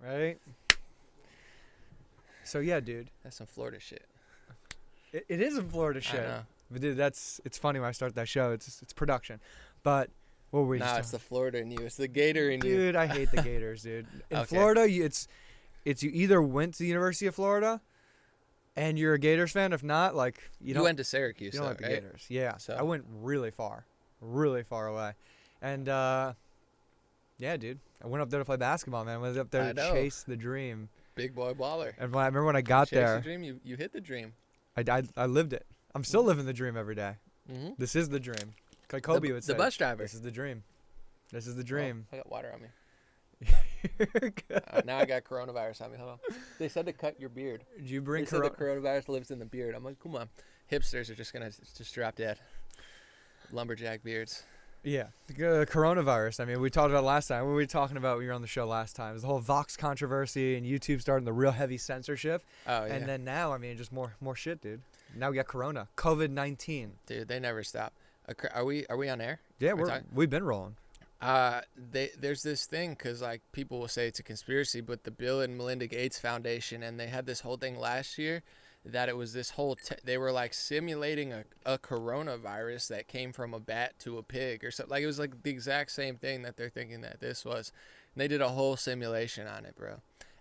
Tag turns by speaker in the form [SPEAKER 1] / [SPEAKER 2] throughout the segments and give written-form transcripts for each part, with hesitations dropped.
[SPEAKER 1] right? So yeah, dude.
[SPEAKER 2] That's some Florida shit.
[SPEAKER 1] It is in Florida shit.
[SPEAKER 2] I know.
[SPEAKER 1] But dude, it's funny when I start that show. It's production. But what were we just
[SPEAKER 2] It's the Florida in you. It's the Gator in you.
[SPEAKER 1] Dude, I hate the Gators, dude. In
[SPEAKER 2] Okay.
[SPEAKER 1] Florida, it's you either went to the University of Florida and you're a Gators fan. If not, like
[SPEAKER 2] You went to Syracuse,
[SPEAKER 1] you don't like the
[SPEAKER 2] right?
[SPEAKER 1] Gators. Yeah.
[SPEAKER 2] So-
[SPEAKER 1] I went really far away. And yeah, dude. I went up there to play basketball, man. I went up there
[SPEAKER 2] I
[SPEAKER 1] to
[SPEAKER 2] know.
[SPEAKER 1] chase the dream.
[SPEAKER 2] Big boy baller.
[SPEAKER 1] And I remember when I got
[SPEAKER 2] Chase
[SPEAKER 1] there,
[SPEAKER 2] the dream. You hit the dream.
[SPEAKER 1] I lived it. I'm still living the dream every day.
[SPEAKER 2] Mm-hmm.
[SPEAKER 1] This is the dream. Like Kobe would say.
[SPEAKER 2] The bus driver.
[SPEAKER 1] This is the dream. This is the dream.
[SPEAKER 2] Oh, I got water on me.
[SPEAKER 1] You're good.
[SPEAKER 2] Now I got coronavirus on me. Hold on. They said to cut your beard.
[SPEAKER 1] Did you bring
[SPEAKER 2] They said the coronavirus lives in the beard. I'm like, come on. Hipsters are just going to drop dead. Lumberjack beards.
[SPEAKER 1] Yeah, the coronavirus. I mean, we talked about it last time. What were we talking about when you were on the show last time? It was the whole Vox controversy and YouTube starting the real heavy censorship.
[SPEAKER 2] Oh, yeah.
[SPEAKER 1] And then now, I mean, just more shit, dude. Now we got Corona, COVID-19.
[SPEAKER 2] Dude, they never stop. Are we on air?
[SPEAKER 1] Yeah,
[SPEAKER 2] We're talking?
[SPEAKER 1] we've been rolling.
[SPEAKER 2] There's this thing because like people will say it's a conspiracy, but the Bill and Melinda Gates Foundation, and they had this whole thing last year that it was this whole they were like simulating a coronavirus that came from a bat to a pig or something. Like it was like the exact same thing that they're thinking that this was. And they did a whole simulation on it, bro.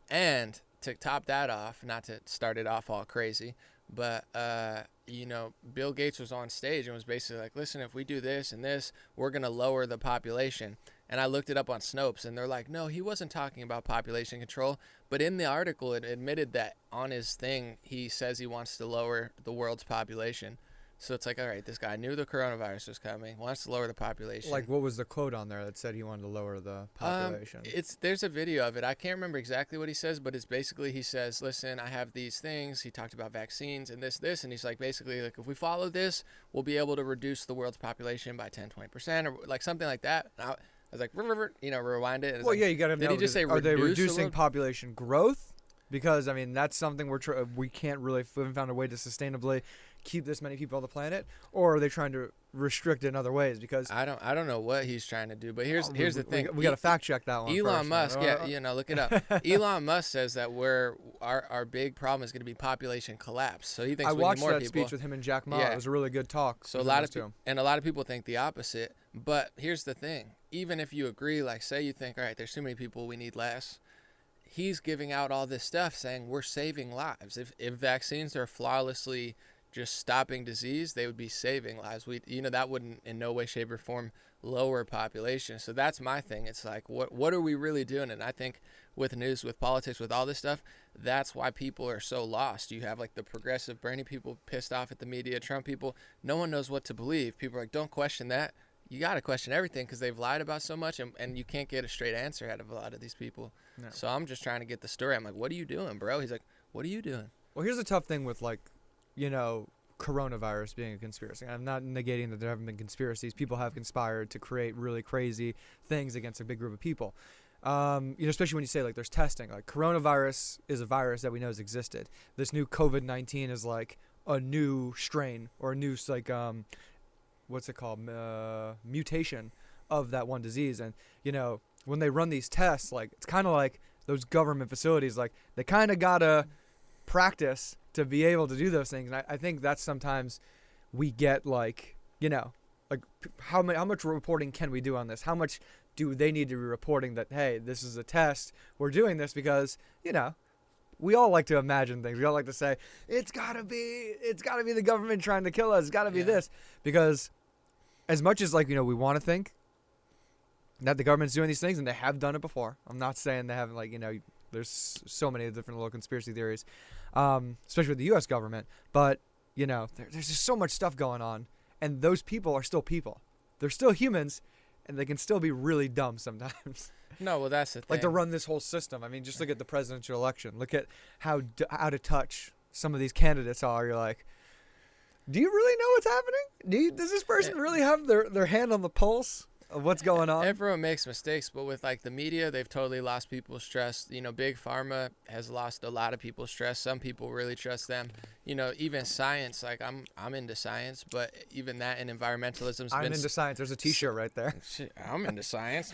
[SPEAKER 2] And to top that off, not to start it off all crazy, but Bill Gates was on stage and was basically like, listen, if we do this and this, we're going to lower the population. And I looked it up on Snopes, and they're like, no, he wasn't talking about population control. But in the article, it admitted that on his thing, he says he wants to lower the world's population. So it's like, all right, this guy knew the coronavirus was coming, wants to lower the population.
[SPEAKER 1] Like, what was the quote on there that said he wanted to lower the population?
[SPEAKER 2] There's a video of it. I can't remember exactly what he says, but it's basically he says, listen, I have these things. He talked about vaccines and this, and he's like, basically, like, if we follow this, we'll be able to reduce the world's population by 10-20%, or like something like that. And I was like, rewind it.
[SPEAKER 1] Well,
[SPEAKER 2] like,
[SPEAKER 1] yeah, you got to know.
[SPEAKER 2] Did he just say
[SPEAKER 1] are they
[SPEAKER 2] reduce
[SPEAKER 1] reducing population growth? Because I mean, that's something we can't really we haven't found a way to sustainably keep this many people on the planet, or are they trying to restrict it in other ways? Because
[SPEAKER 2] I don't know what he's trying to do, but here's the thing.
[SPEAKER 1] We got to fact check that one.
[SPEAKER 2] Elon
[SPEAKER 1] first,
[SPEAKER 2] Musk,
[SPEAKER 1] man.
[SPEAKER 2] look it up. Elon Musk says that our big problem is going to be population collapse. So he thinks
[SPEAKER 1] I
[SPEAKER 2] we need
[SPEAKER 1] watched
[SPEAKER 2] more
[SPEAKER 1] that
[SPEAKER 2] people.
[SPEAKER 1] speech with him and Jack Ma.
[SPEAKER 2] Yeah.
[SPEAKER 1] It was a really good talk.
[SPEAKER 2] So a lot of people think the opposite. But here's the thing: even if you agree, like say you think, all right, there's too many people, we need less. He's giving out all this stuff saying we're saving lives. If vaccines are flawlessly just stopping disease, they would be saving lives. That wouldn't in no way, shape, or form lower population. So that's my thing. It's like, what are we really doing? And I think with news, with politics, with all this stuff, that's why people are so lost. You have like the progressive Bernie people pissed off at the media, Trump people. No one knows what to believe. People are like, don't question that. You got to question everything because they've lied about so much, and you can't get a straight answer out of a lot of these people. No. So I'm just trying to get the story. I'm like, what are you doing, bro? He's like, what are you doing?
[SPEAKER 1] Well, here's the tough thing with coronavirus being a conspiracy. I'm not negating that there haven't been conspiracies. People have conspired to create really crazy things against a big group of people. Especially when you say like there's testing. Like coronavirus is a virus that we know has existed. This new COVID-19 is like a new strain or a new what's it called? Mutation of that one disease. And when they run these tests, like it's kind of like those government facilities, like they kind of gotta practice to be able to do those things. And I think that's sometimes we get how much reporting can we do on this? How much do they need to be reporting that, hey, this is a test, we're doing this because, we all like to imagine things. We all like to say, it's gotta be the government trying to kill us. It's gotta be this. Because as much as we want to think that the government's doing these things, and they have done it before. I'm not saying they haven't, there's so many different little conspiracy theories, especially with the U.S. government. But, there's just so much stuff going on. And those people are still people. They're still humans, and they can still be really dumb sometimes.
[SPEAKER 2] No, well, that's the thing.
[SPEAKER 1] Like to run this whole system. I mean, just look at the presidential election. Look at how out of touch some of these candidates are. You're like, do you really know what's happening? Does this person really have their hand on the pulse of what's going on?
[SPEAKER 2] Everyone makes mistakes, but with the media, they've totally lost people's trust. Big pharma has lost a lot of people's trust. Some people really trust them. Even science, I'm into science, but even that and environmentalism's
[SPEAKER 1] I'm into science. There's a T-shirt right there.
[SPEAKER 2] Shit, I'm into science.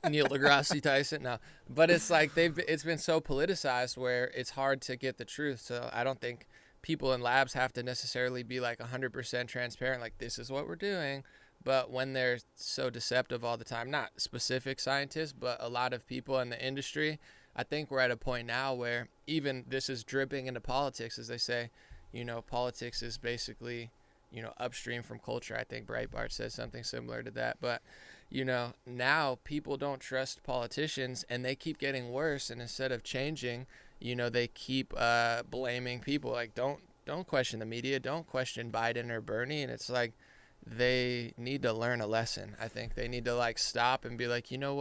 [SPEAKER 2] Neil deGrasse Tyson. No, but it's like it's been so politicized where it's hard to get the truth. So I don't think people in labs have to necessarily be like 100% transparent, like this is what we're doing. But when they're so deceptive all the time, not specific scientists, but a lot of people in the industry, I think we're at a point now where even this is dripping into politics, as they say. Politics is basically, upstream from culture. I think Breitbart says something similar to that. But, now people don't trust politicians, and they keep getting worse. And instead of changing, they keep blaming people. Like, don't question the media. Don't question Biden or Bernie. And it's like they need to learn a lesson. I think they need to, like, stop and be like, you know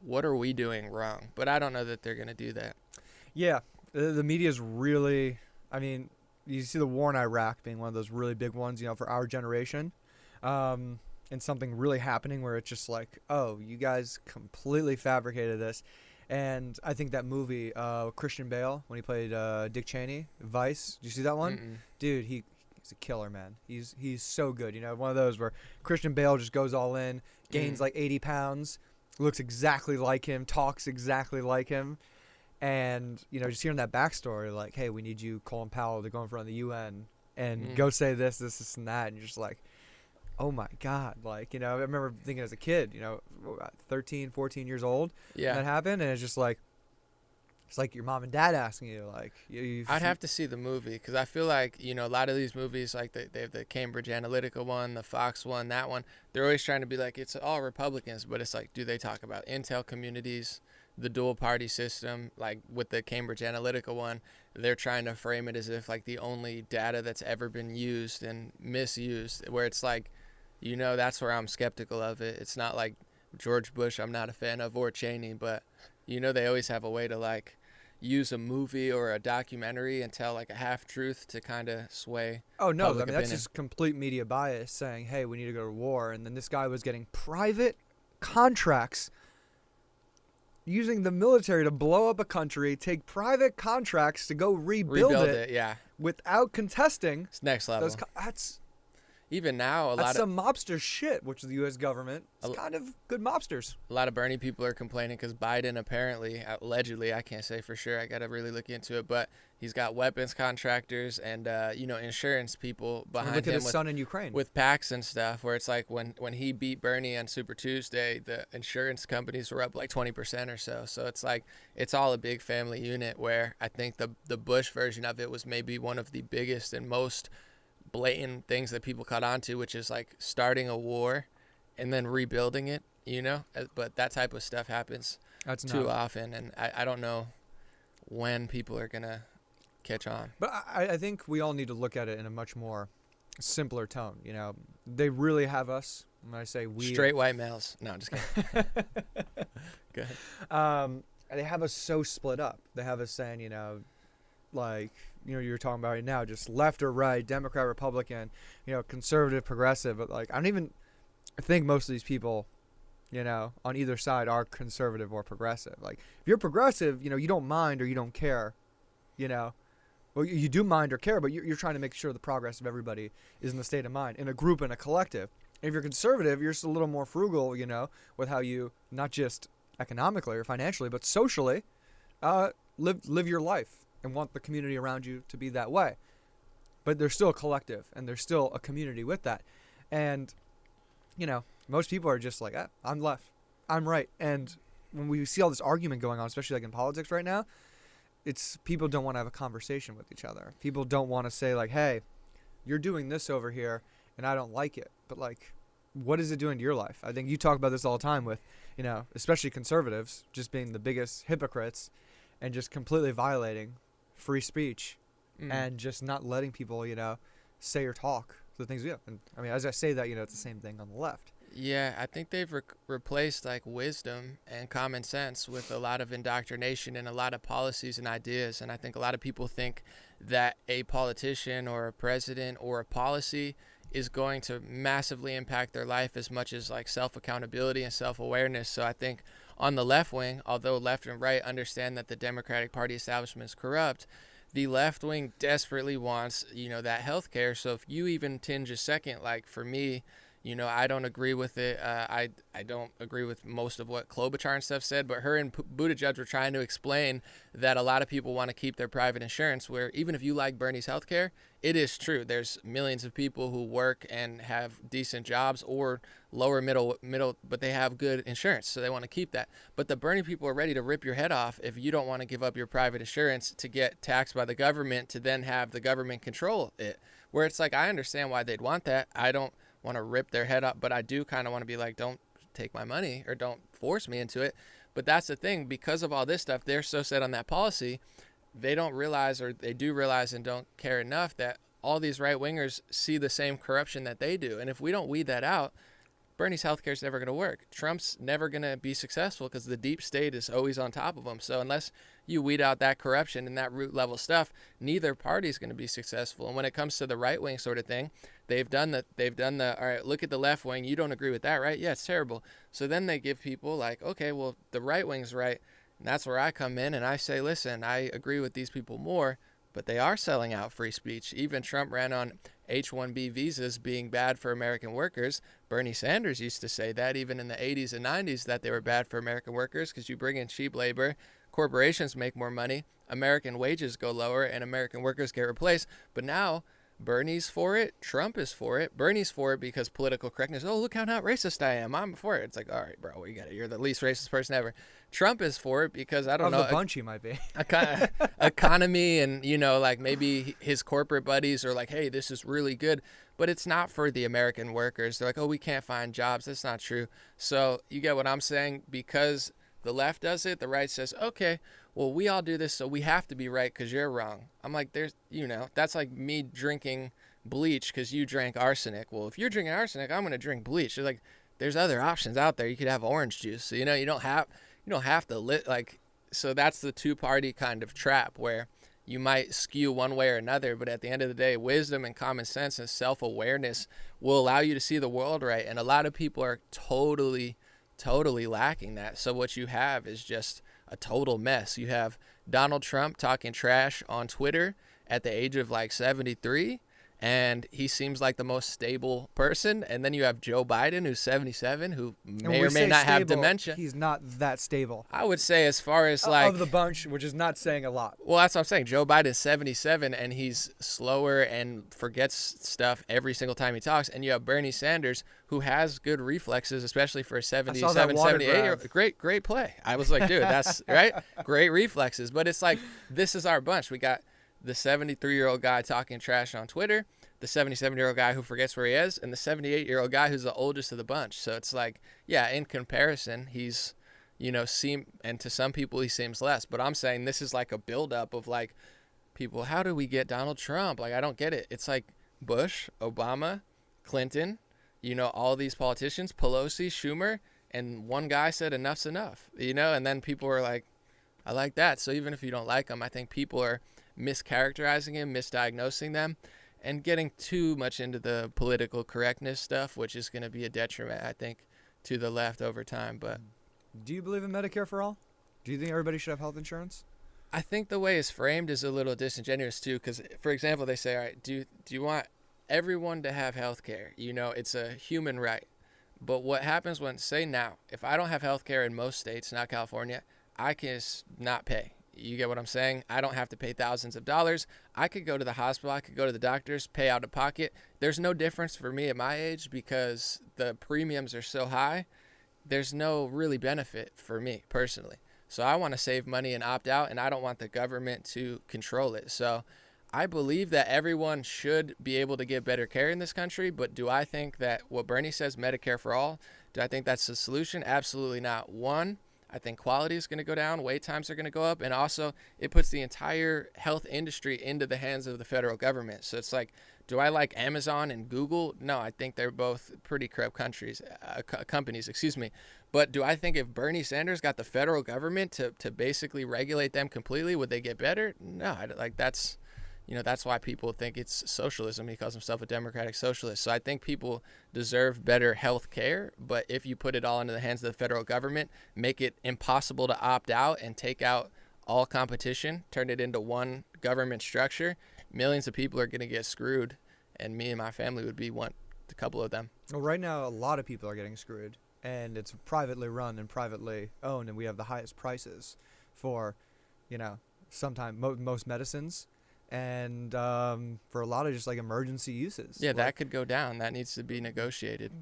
[SPEAKER 2] what are we doing wrong? But I don't know that they're going to do that.
[SPEAKER 1] Yeah, the media is really, I mean, you see the war in Iraq being one of those really big ones, for our generation. And something really happening where it's just like, oh, you guys completely fabricated this. And I think that movie, Christian Bale, when he played Dick Cheney, Vice, did you see that one?
[SPEAKER 2] Mm-mm.
[SPEAKER 1] Dude, he's a killer, man. He's so good. One of those where Christian Bale just goes all in, gains like 80 pounds, looks exactly like him, talks exactly like him. And, just hearing that backstory, like, hey, we need you, Colin Powell, to go in front of the UN and go say this, and that. And you're just like, oh, my God. Like, I remember thinking as a kid, 13, 14 years old,
[SPEAKER 2] Yeah.
[SPEAKER 1] when that happened. And it's just like, it's like your mom and dad asking you, like,
[SPEAKER 2] I'd have to see the movie because I feel like, a lot of these movies, like they have the Cambridge Analytica one, the Fox one, that one, they're always trying to be like, it's all Republicans, but it's like, do they talk about intel communities, the dual party system? Like with the Cambridge Analytica one, they're trying to frame it as if like the only data that's ever been used and misused, where it's like, that's where I'm skeptical of it. It's not like George Bush I'm not a fan of, or Cheney, but they always have a way to like use a movie or a documentary and tell like a half truth to kind of sway.
[SPEAKER 1] Oh no,
[SPEAKER 2] public
[SPEAKER 1] that's
[SPEAKER 2] opinion.
[SPEAKER 1] just complete media bias saying, hey, we need to go to war. And then this guy was getting private contracts, using the military to blow up a country, take private contracts to go rebuild it,
[SPEAKER 2] yeah,
[SPEAKER 1] without contesting.
[SPEAKER 2] It's next level.
[SPEAKER 1] That's
[SPEAKER 2] even now
[SPEAKER 1] that's some mobster shit, which is the U.S. government. It's kind of good mobsters.
[SPEAKER 2] A lot of Bernie people are complaining because Biden apparently, allegedly, I can't say for sure, I got to really look into it, but he's got weapons contractors and insurance people behind
[SPEAKER 1] Look at
[SPEAKER 2] him
[SPEAKER 1] his son in Ukraine
[SPEAKER 2] with PACs and stuff, where it's like when he beat Bernie on Super Tuesday, the insurance companies were up like 20% or so. So it's like it's all a big family unit, where I think the Bush version of it was maybe one of the biggest and most blatant things that people caught on to, which is like starting a war and then rebuilding it, but that type of stuff happens too often, and I don't know when people are gonna catch on.
[SPEAKER 1] But I think we all need to look at it in a much more simpler tone. They really have us, when I say we,
[SPEAKER 2] straight white males. No, I'm just kidding. Go ahead.
[SPEAKER 1] They have us so split up. They have us saying, like, you're talking about right now, just left or right, Democrat, Republican, conservative, progressive. But like, I don't even think most of these people, on either side are conservative or progressive. Like, if you're progressive, you don't mind or you don't care, well, you do mind or care, but you're trying to make sure the progress of everybody is in the state of mind, in a group, in a collective. And if you're conservative, you're just a little more frugal, with how you, not just economically or financially, but socially, live your life. And want the community around you to be that way. But there's still a collective, and there's still a community with that. And, most people are just like, I'm left, I'm right. And when we see all this argument going on, especially like in politics right now, it's people don't want to have a conversation with each other. People don't want to say like, hey, you're doing this over here, and I don't like it. But like, what is it doing to your life? I think you talk about this all the time with, especially conservatives just being the biggest hypocrites and just completely violating free speech and just not letting people, say or talk the things we have. And I mean, as I say that, it's the same thing on the left.
[SPEAKER 2] Yeah, I think they've replaced like wisdom and common sense with a lot of indoctrination and a lot of policies and ideas. And I think a lot of people think that a politician or a president or a policy is going to massively impact their life as much as like self-accountability and self-awareness. So I think on the left wing, although left and right understand that the Democratic Party establishment is corrupt, the left wing desperately wants, that health care. So if you even tinge a second, like for me, I don't agree with it. I don't agree with most of what Klobuchar and stuff said, but her and Buttigieg were trying to explain that a lot of people want to keep their private insurance, where even if you like Bernie's healthcare, it is true. There's millions of people who work and have decent jobs or lower middle, but they have good insurance, so they want to keep that. But the Bernie people are ready to rip your head off if you don't want to give up your private insurance to get taxed by the government to then have the government control it. Where it's like, I understand why they'd want that. I don't want to rip their head up, but I do kind of want to be like, don't take my money or don't force me into it. But that's the thing, because of all this stuff, they're so set on that policy, they don't realize, or they do realize and don't care enough, that all these right wingers see the same corruption that they do. And if we don't weed that out, Bernie's healthcare is never going to work. Trump's never going to be successful because the deep state is always on top of him. So unless you weed out that corruption and that root level stuff, neither party is going to be successful. And when it comes to the right wing sort of thing, they've done the all right, look at the left wing. You don't agree with that, right? Yeah, it's terrible. So then they give people like, okay, well, the right wing's right. And that's where I come in and I say, listen, I agree with these people more, but they are selling out free speech. Even Trump ran on H-1B visas being bad for American workers. Bernie Sanders used to say that even in the 80s and 90s, that they were bad for American workers because you bring in cheap labor, corporations make more money, American wages go lower, and American workers get replaced. But now Bernie's for it, Trump is for it. Bernie's for it because political correctness. Oh, look how not racist I am. I'm for it. It's like, all right, bro, you got it. You're the least racist person ever. Trump is for it because, I don't know.
[SPEAKER 1] Of the bunch, he might be.
[SPEAKER 2] Economy and, like maybe his corporate buddies are like, hey, this is really good. But it's not for the American workers. They're like, oh, we can't find jobs. That's not true. So you get what I'm saying? Because the left does it, the right says, okay, well, we all do this, so we have to be right because you're wrong. I'm like, that's like me drinking bleach because you drank arsenic. Well, if you're drinking arsenic, I'm going to drink bleach. There's like, there's other options out there. You could have orange juice. So, you don't have to so that's the two-party kind of trap where you might skew one way or another, but at the end of the day, wisdom and common sense and self-awareness will allow you to see the world right. And a lot of people are totally lacking that. So what you have is just a total mess. You have Donald Trump talking trash on Twitter at the age of like 73, and he seems like the most stable person. And then you have Joe Biden, who's 77, who may or may not have dementia.
[SPEAKER 1] He's not that stable.
[SPEAKER 2] I would say, as far as like
[SPEAKER 1] of the bunch, which is not saying a lot.
[SPEAKER 2] Well, that's what I'm saying. Joe Biden's 77, and he's slower and forgets stuff every single time he talks. And you have Bernie Sanders, who has good reflexes, especially for a 77, 78-year-old. Great play. I was like, dude, that's right. Great reflexes. But it's like, this is our bunch. We got the 73-year-old guy talking trash on Twitter, the 77-year-old guy who forgets where he is, and the 78-year-old guy who's the oldest of the bunch. So it's like, yeah, in comparison, he's, and to some people he seems less. But I'm saying this is like a buildup of like, people, how do we get Donald Trump? Like, I don't get it. It's like Bush, Obama, Clinton, all these politicians, Pelosi, Schumer, and one guy said enough's enough, and then people are like, I like that. So even if you don't like him, I think people are mischaracterizing him, misdiagnosing them, and getting too much into the political correctness stuff, which is going to be a detriment, I think, to the left over time. But
[SPEAKER 1] do you believe in Medicare for all? Do you think everybody should have health insurance?
[SPEAKER 2] I think the way it's framed is a little disingenuous too, because, for example, they say, all right, do you want everyone to have health care? It's a human right. But what happens when, say now, if I don't have health care in most states, not California, I can not pay. You get what I'm saying? I don't have to pay thousands of dollars. I could go to the hospital. I could go to the doctors, pay out of pocket. There's no difference for me at my age because the premiums are so high. There's no really benefit for me personally. So I want to save money and opt out, and I don't want the government to control it. So I believe that everyone should be able to get better care in this country. But do I think that what Bernie says, Medicare for all, do I think that's the solution? Absolutely not. One, I think quality is going to go down, wait times are going to go up, and also it puts the entire health industry into the hands of the federal government. So it's like, do I like Amazon and Google? No, I think they're both pretty corrupt companies. But do I think if Bernie Sanders got the federal government to basically regulate them completely, would they get better? No, that's why people think it's socialism. He calls himself a democratic socialist. So I think people deserve better health care. But if you put it all into the hands of the federal government, make it impossible to opt out and take out all competition, turn it into one government structure, millions of people are going to get screwed. And me and my family would want couple of them.
[SPEAKER 1] Well, right now, a lot of people are getting screwed, and it's privately run and privately owned, and we have the highest prices for, sometimes most medicines, and for a lot of just like emergency uses.
[SPEAKER 2] Yeah,
[SPEAKER 1] like,
[SPEAKER 2] that could go down. That needs to be negotiated.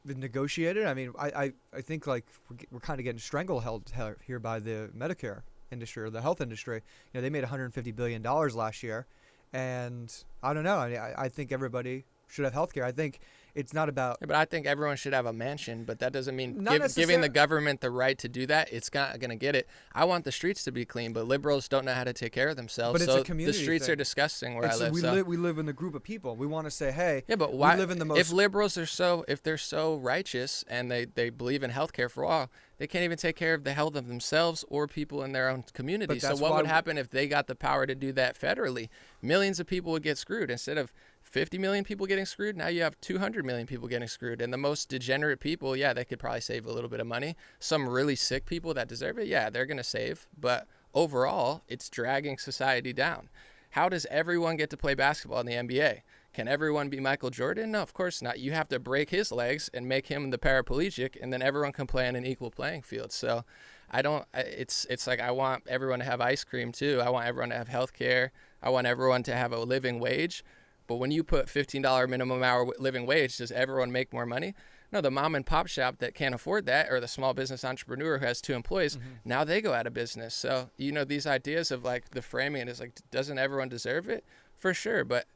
[SPEAKER 1] Negotiated. I mean, I think like we're kind of getting stranglehold here by the Medicare industry or the health industry. They made $150 billion last year, and I don't know. I think everybody should have health care. I think it's not about.
[SPEAKER 2] Yeah, but I think everyone should have a mansion, but that doesn't mean
[SPEAKER 1] Not
[SPEAKER 2] giving the government the right to do that. It's not going to get it. I want the streets to be clean, but liberals don't know how to take care of themselves.
[SPEAKER 1] But it's
[SPEAKER 2] so
[SPEAKER 1] a community
[SPEAKER 2] the streets
[SPEAKER 1] thing.
[SPEAKER 2] are disgusting where I live.
[SPEAKER 1] We live in the group of people. We want to say, hey,
[SPEAKER 2] yeah, but why?
[SPEAKER 1] We live in the most.
[SPEAKER 2] If liberals are if they're so righteous and they believe in healthcare for all, they can't even take care of the health of themselves or people in their own community. So what would happen if they got the power to do that federally? Millions of people would get screwed. Instead of 50 million people getting screwed, now you have 200 million people getting screwed. And the most degenerate people, yeah, they could probably save a little bit of money. Some really sick people that deserve it, yeah, they're going to save. But overall, it's dragging society down. How does everyone get to play basketball in the NBA? Can everyone be Michael Jordan? No, of course not. You have to break his legs and make him the paraplegic, and then everyone can play on an equal playing field. So it's like I want everyone to have ice cream too. I want everyone to have health care. I want everyone to have a living wage. But when you put $15 minimum hour living wage, does everyone make more money? No, the mom and pop shop that can't afford that, or the small business entrepreneur who has 2 employees, now they go out of business. So, these ideas of like the framing is like, doesn't everyone deserve it? For sure. But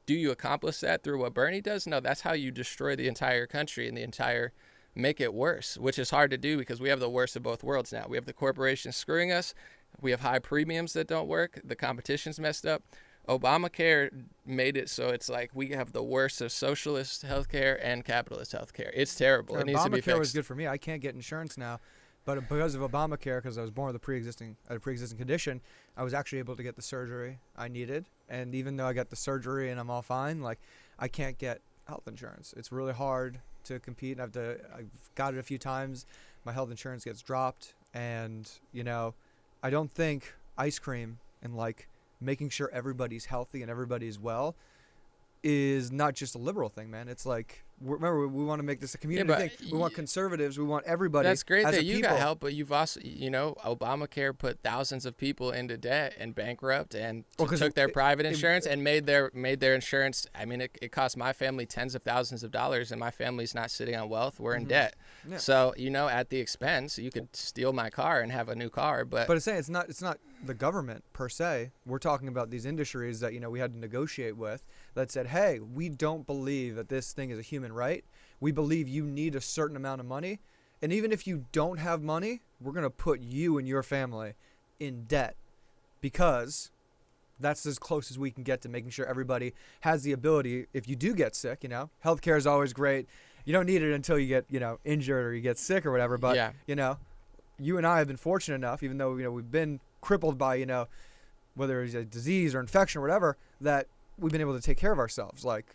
[SPEAKER 2] do you accomplish that through what Bernie does? No, that's how you destroy the entire country and make it worse, which is hard to do because we have the worst of both worlds now. We have the corporations screwing us. We have high premiums that don't work. The competition's messed up. Obamacare made it so it's like we have the worst of socialist healthcare and capitalist healthcare. It's terrible. It needs to be fixed.
[SPEAKER 1] Obamacare was good for me. I can't get insurance now, but because of Obamacare, because I was born with a pre-existing condition, I was actually able to get the surgery I needed. And even though I got the surgery and I'm all fine, like I can't get health insurance. It's really hard to compete. I've got it a few times. My health insurance gets dropped, and I don't think ice cream and like making sure everybody's healthy and everybody's well is not just a liberal thing, man. It's like, remember, we want to make this a community thing. We want conservatives. We want everybody.
[SPEAKER 2] That's great
[SPEAKER 1] as
[SPEAKER 2] that
[SPEAKER 1] a
[SPEAKER 2] you
[SPEAKER 1] people.
[SPEAKER 2] got help, but you've also, Obamacare put thousands of people into debt and bankrupt and took their private insurance and made their insurance. I mean, it cost my family tens of thousands of dollars, and my family's not sitting on wealth. We're in debt. Yeah. So, at the expense, you could steal my car and have a new car, but
[SPEAKER 1] it's saying it's not the government per se. We're talking about these industries that we had to negotiate with that said, hey, we don't believe that this thing is a human right. We believe you need a certain amount of money, and even if you don't have money, we're going to put you and your family in debt because that's as close as we can get to making sure everybody has the ability. If you do get sick, healthcare is always great. You don't need it until you get injured or you get sick or whatever, but
[SPEAKER 2] yeah.
[SPEAKER 1] You and I have been fortunate enough, even though we've been crippled by whether it's a disease or infection or whatever, that we've been able to take care of ourselves. Like,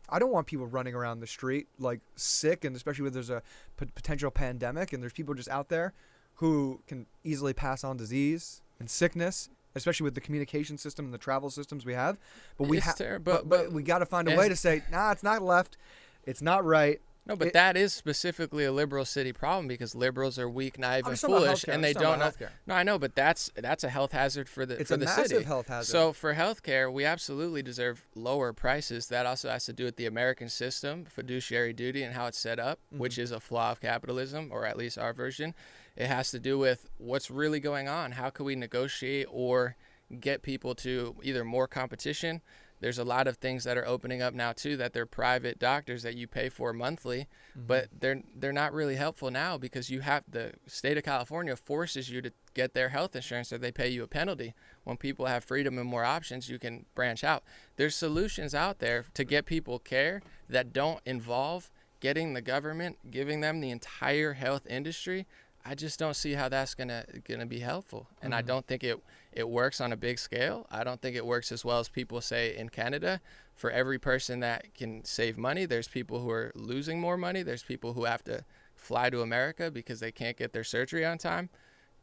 [SPEAKER 1] I don't want people running around the street like sick, and especially when there's a potential pandemic and there's people just out there who can easily pass on disease and sickness, especially with the communication system and the travel systems we have. But we but we got to find a way to say, nah, it's not left, it's not right.
[SPEAKER 2] No, but that is specifically a liberal city problem because liberals are weak, naive, and foolish, and they don't know. No, I know, but that's a health hazard for the city.
[SPEAKER 1] It's a massive health hazard.
[SPEAKER 2] So for healthcare, we absolutely deserve lower prices. That also has to do with the American system, fiduciary duty, and how it's set up, which is a flaw of capitalism, or at least our version. It has to do with what's really going on. How can we negotiate or get people to either more competition? There's a lot of things that are opening up now too that they're private doctors that you pay for monthly, but they're not really helpful now because the state of California forces you to get their health insurance or they pay you a penalty. When people have freedom and more options, you can branch out. There's solutions out there to get people care that don't involve getting the government, giving them the entire health industry. I just don't see how that's gonna be helpful, and I don't think it works on a big scale. I don't think it works as well as people say in Canada. For every person that can save money, there's people who are losing more money. There's people who have to fly to America because they can't get their surgery on time.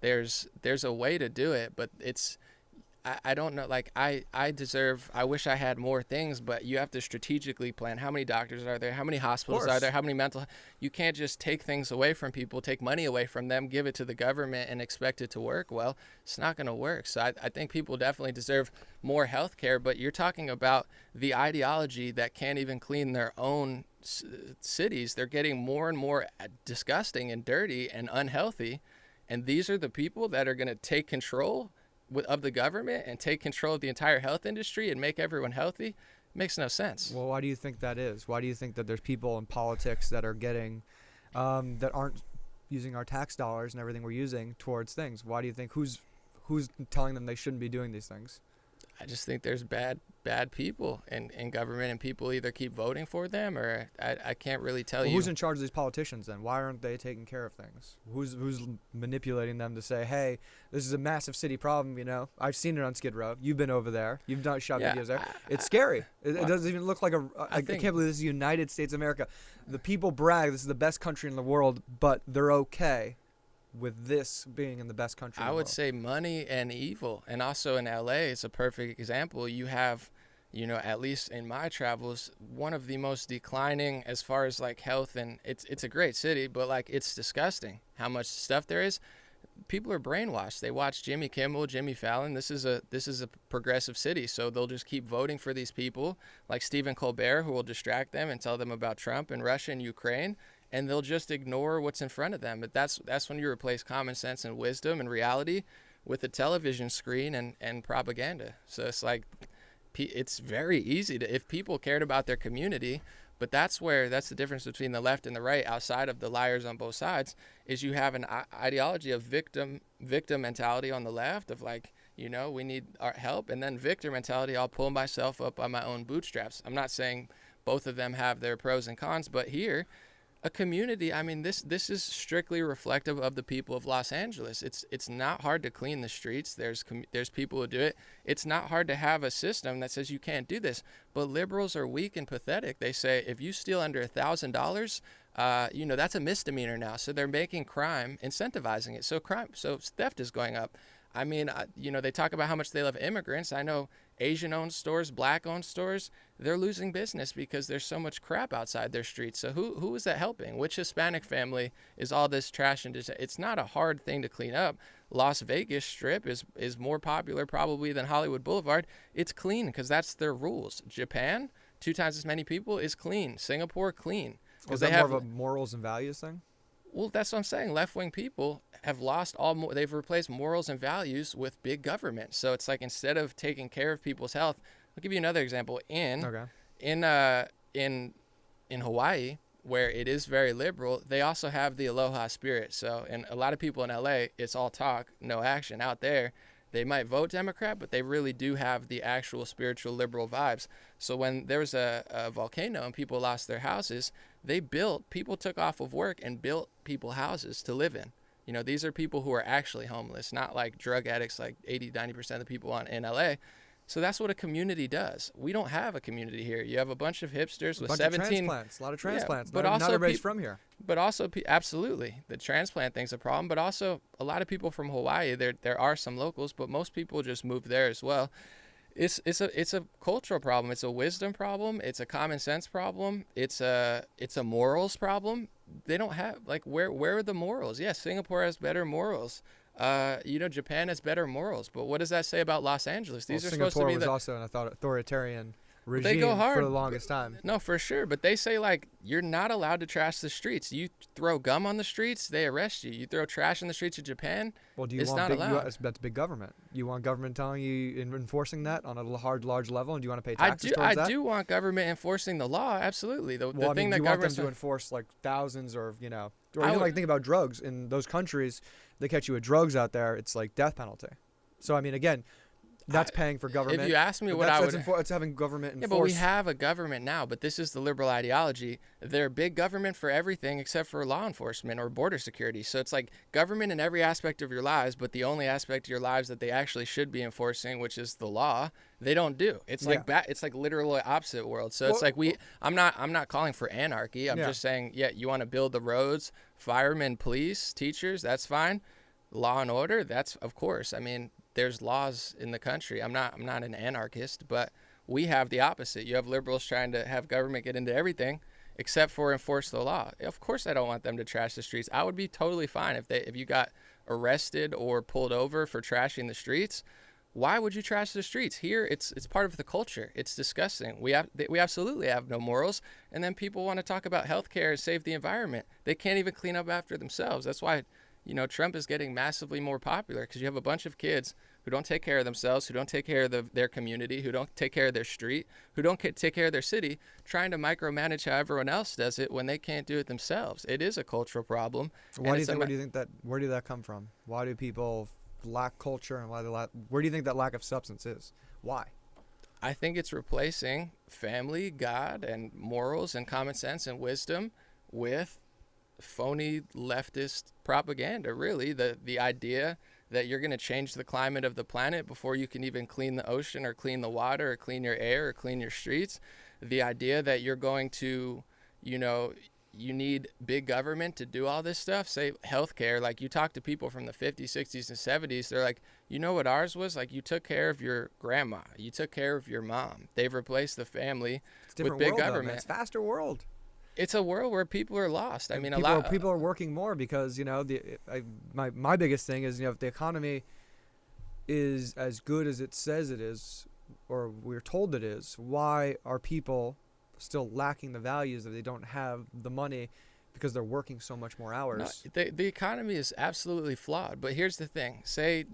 [SPEAKER 2] There's a way to do it, but I don't know. Like I wish I had more things, but you have to strategically plan. How many doctors are there? How many hospitals are there? How many you can't just take things away from people, take money away from them, give it to the government and expect it to work. Well, it's not going to work. So I think people definitely deserve more health care, but you're talking about the ideology that can't even clean their own cities. They're getting more and more disgusting and dirty and unhealthy. And these are the people that are going to take control of the government and take control of the entire health industry and make everyone healthy. Makes no sense.
[SPEAKER 1] Well, why do you think that is? Why do you think that there's people in politics that are getting, that aren't using our tax dollars and everything we're using towards things? Why do you think who's telling them they shouldn't be doing these things?
[SPEAKER 2] I just think there's bad people in government, and people either keep voting for them or I can't really tell you.
[SPEAKER 1] Who's in charge of these politicians then? Why aren't they taking care of things? Who's manipulating them to say, hey, this is a massive city problem, you know? I've seen it on Skid Row. You've been over there. You've shot videos there. It's scary. It doesn't even look like I can't believe this is the United States of America. The people brag this is the best country in the world, but they're okay with this being in the best country in the world.
[SPEAKER 2] I would say money and evil. And also in LA, it's a perfect example. You have, you know, at least in my travels, one of the most declining as far as like health, and it's a great city, but like it's disgusting how much stuff there is. People are brainwashed. They watch Jimmy Kimmel, Jimmy Fallon. This is a progressive city, so they'll just keep voting for these people like Stephen Colbert, who will distract them and tell them about Trump and Russia and Ukraine. And they'll just ignore what's in front of them. But that's when you replace common sense and wisdom and reality with a television screen and propaganda. So it's like, it's very easy to, if people cared about their community, but that's the difference between the left and the right, outside of the liars on both sides, is you have an ideology of victim mentality on the left of like, you know, we need our help, and then victor mentality, I'll pull myself up on my own bootstraps. I'm not saying both of them have their pros and cons, but here, a community, I mean, this is strictly reflective of the people of Los Angeles. It's not hard to clean the streets. There's people who do it. It's not hard to have a system that says you can't do this. But liberals are weak and pathetic. They say if you steal under $1,000, you know, that's a misdemeanor now. So they're making crime, incentivizing it. So theft is going up. I mean, you know, they talk about how much they love immigrants. I know Asian-owned stores, Black-owned stores, they're losing business because there's so much crap outside their streets. So who is that helping? Which Hispanic family is all this trash and it's not a hard thing to clean up. Las Vegas Strip is more popular probably than Hollywood Boulevard. It's clean because that's their rules. Japan, 2 times as many people, is clean. Singapore, clean.
[SPEAKER 1] Because they have more of a morals and values thing?
[SPEAKER 2] Well, that's what I'm saying. Left-wing people have lost they've replaced morals and values with big government. So it's like, instead of taking care of people's health, I'll give you another example. In Hawaii, where it is very liberal, they also have the Aloha spirit. So, and a lot of people in LA, it's all talk, no action. Out there, they might vote Democrat, but they really do have the actual spiritual liberal vibes. So when there was a volcano and people lost their houses, people took off of work and built people houses to live in. You know, these are people who are actually homeless, not like drug addicts, like 80-90% of the people in LA. So that's what a community does. We don't have a community here. You have a bunch of hipsters with 17
[SPEAKER 1] transplants, a lot of transplants.
[SPEAKER 2] Yeah, but
[SPEAKER 1] not
[SPEAKER 2] also
[SPEAKER 1] everybody's from here.
[SPEAKER 2] But also, absolutely, the transplant thing's a problem. But also, a lot of people from Hawaii. There are some locals, but most people just move there as well. It's a cultural problem. It's a wisdom problem. It's a common sense problem. It's a morals problem. They don't have, like, where are the morals? Yes, Singapore has better morals. You know, Japan has better morals, but what does that say about Los Angeles? These are supposed to be
[SPEAKER 1] was also an authoritarian regime
[SPEAKER 2] they go hard
[SPEAKER 1] for the longest time.
[SPEAKER 2] No, for sure, but they say, like, you're not allowed to trash the streets. You throw gum on the streets, they arrest you. You throw trash in the streets of Japan,
[SPEAKER 1] well, do you
[SPEAKER 2] it's
[SPEAKER 1] want
[SPEAKER 2] not allowed.
[SPEAKER 1] That's big government. You want government telling you and enforcing that on a large level, and do you want to pay taxes towards that?
[SPEAKER 2] I do want government enforcing the law, absolutely.
[SPEAKER 1] Do you want them to enforce, like, thousands or, you know, or even like think about drugs. In those countries, they catch you with drugs out there, it's like death penalty. So, I mean, again, that's paying for government.
[SPEAKER 2] If you ask me what I would...
[SPEAKER 1] It's having government enforce.
[SPEAKER 2] Yeah, but we have a government now, but this is the liberal ideology. They're big government for everything except for law enforcement or border security. So it's like government in every aspect of your lives, but the only aspect of your lives that they actually should be enforcing, which is the law, they don't do. It's like it's like literally opposite world. So it's like I'm not calling for anarchy. I'm just saying, you want to build the roads, firemen, police, teachers, that's fine. Law and order, that's, of course. I mean, there's laws in the country. I'm not an anarchist, but we have the opposite. You have liberals trying to have government get into everything except for enforce the law. Of course I don't want them to trash the streets. I would be totally fine if you got arrested or pulled over for trashing the streets. Why would you trash the streets? Here it's part of the culture. It's disgusting. We absolutely have no morals. And then people want to talk about healthcare and save the environment. They can't even clean up after themselves. That's why Trump is getting massively more popular, because you have a bunch of kids who don't take care of themselves, who don't take care of their community, who don't take care of their street, who don't take care of their city, trying to micromanage how everyone else does it when they can't do it themselves. It is a cultural problem.
[SPEAKER 1] Where do you think that come from? Why do people lack culture, and where do you think that lack of substance is? Why?
[SPEAKER 2] I think it's replacing family, God, and morals and common sense and wisdom with phony leftist propaganda. Really, the idea that you're going to change the climate of the planet before you can even clean the ocean or clean the water or clean your air or clean your streets. The idea that you're going to, you need big government to do all this stuff. Say healthcare, like you talk to people from the 50s, 60s, and 70s, they're like, you know what ours was? Like, you took care of your grandma, you took care of your mom. They've replaced the family with big government.
[SPEAKER 1] It's a faster world.
[SPEAKER 2] It's a world where people are lost. I mean,
[SPEAKER 1] people are working more because my biggest thing is, if the economy is as good as it says it is, or we're told it is, why are people still lacking the values that they don't have the money because they're working so much more hours?
[SPEAKER 2] No, the economy is absolutely flawed. But here's the thing.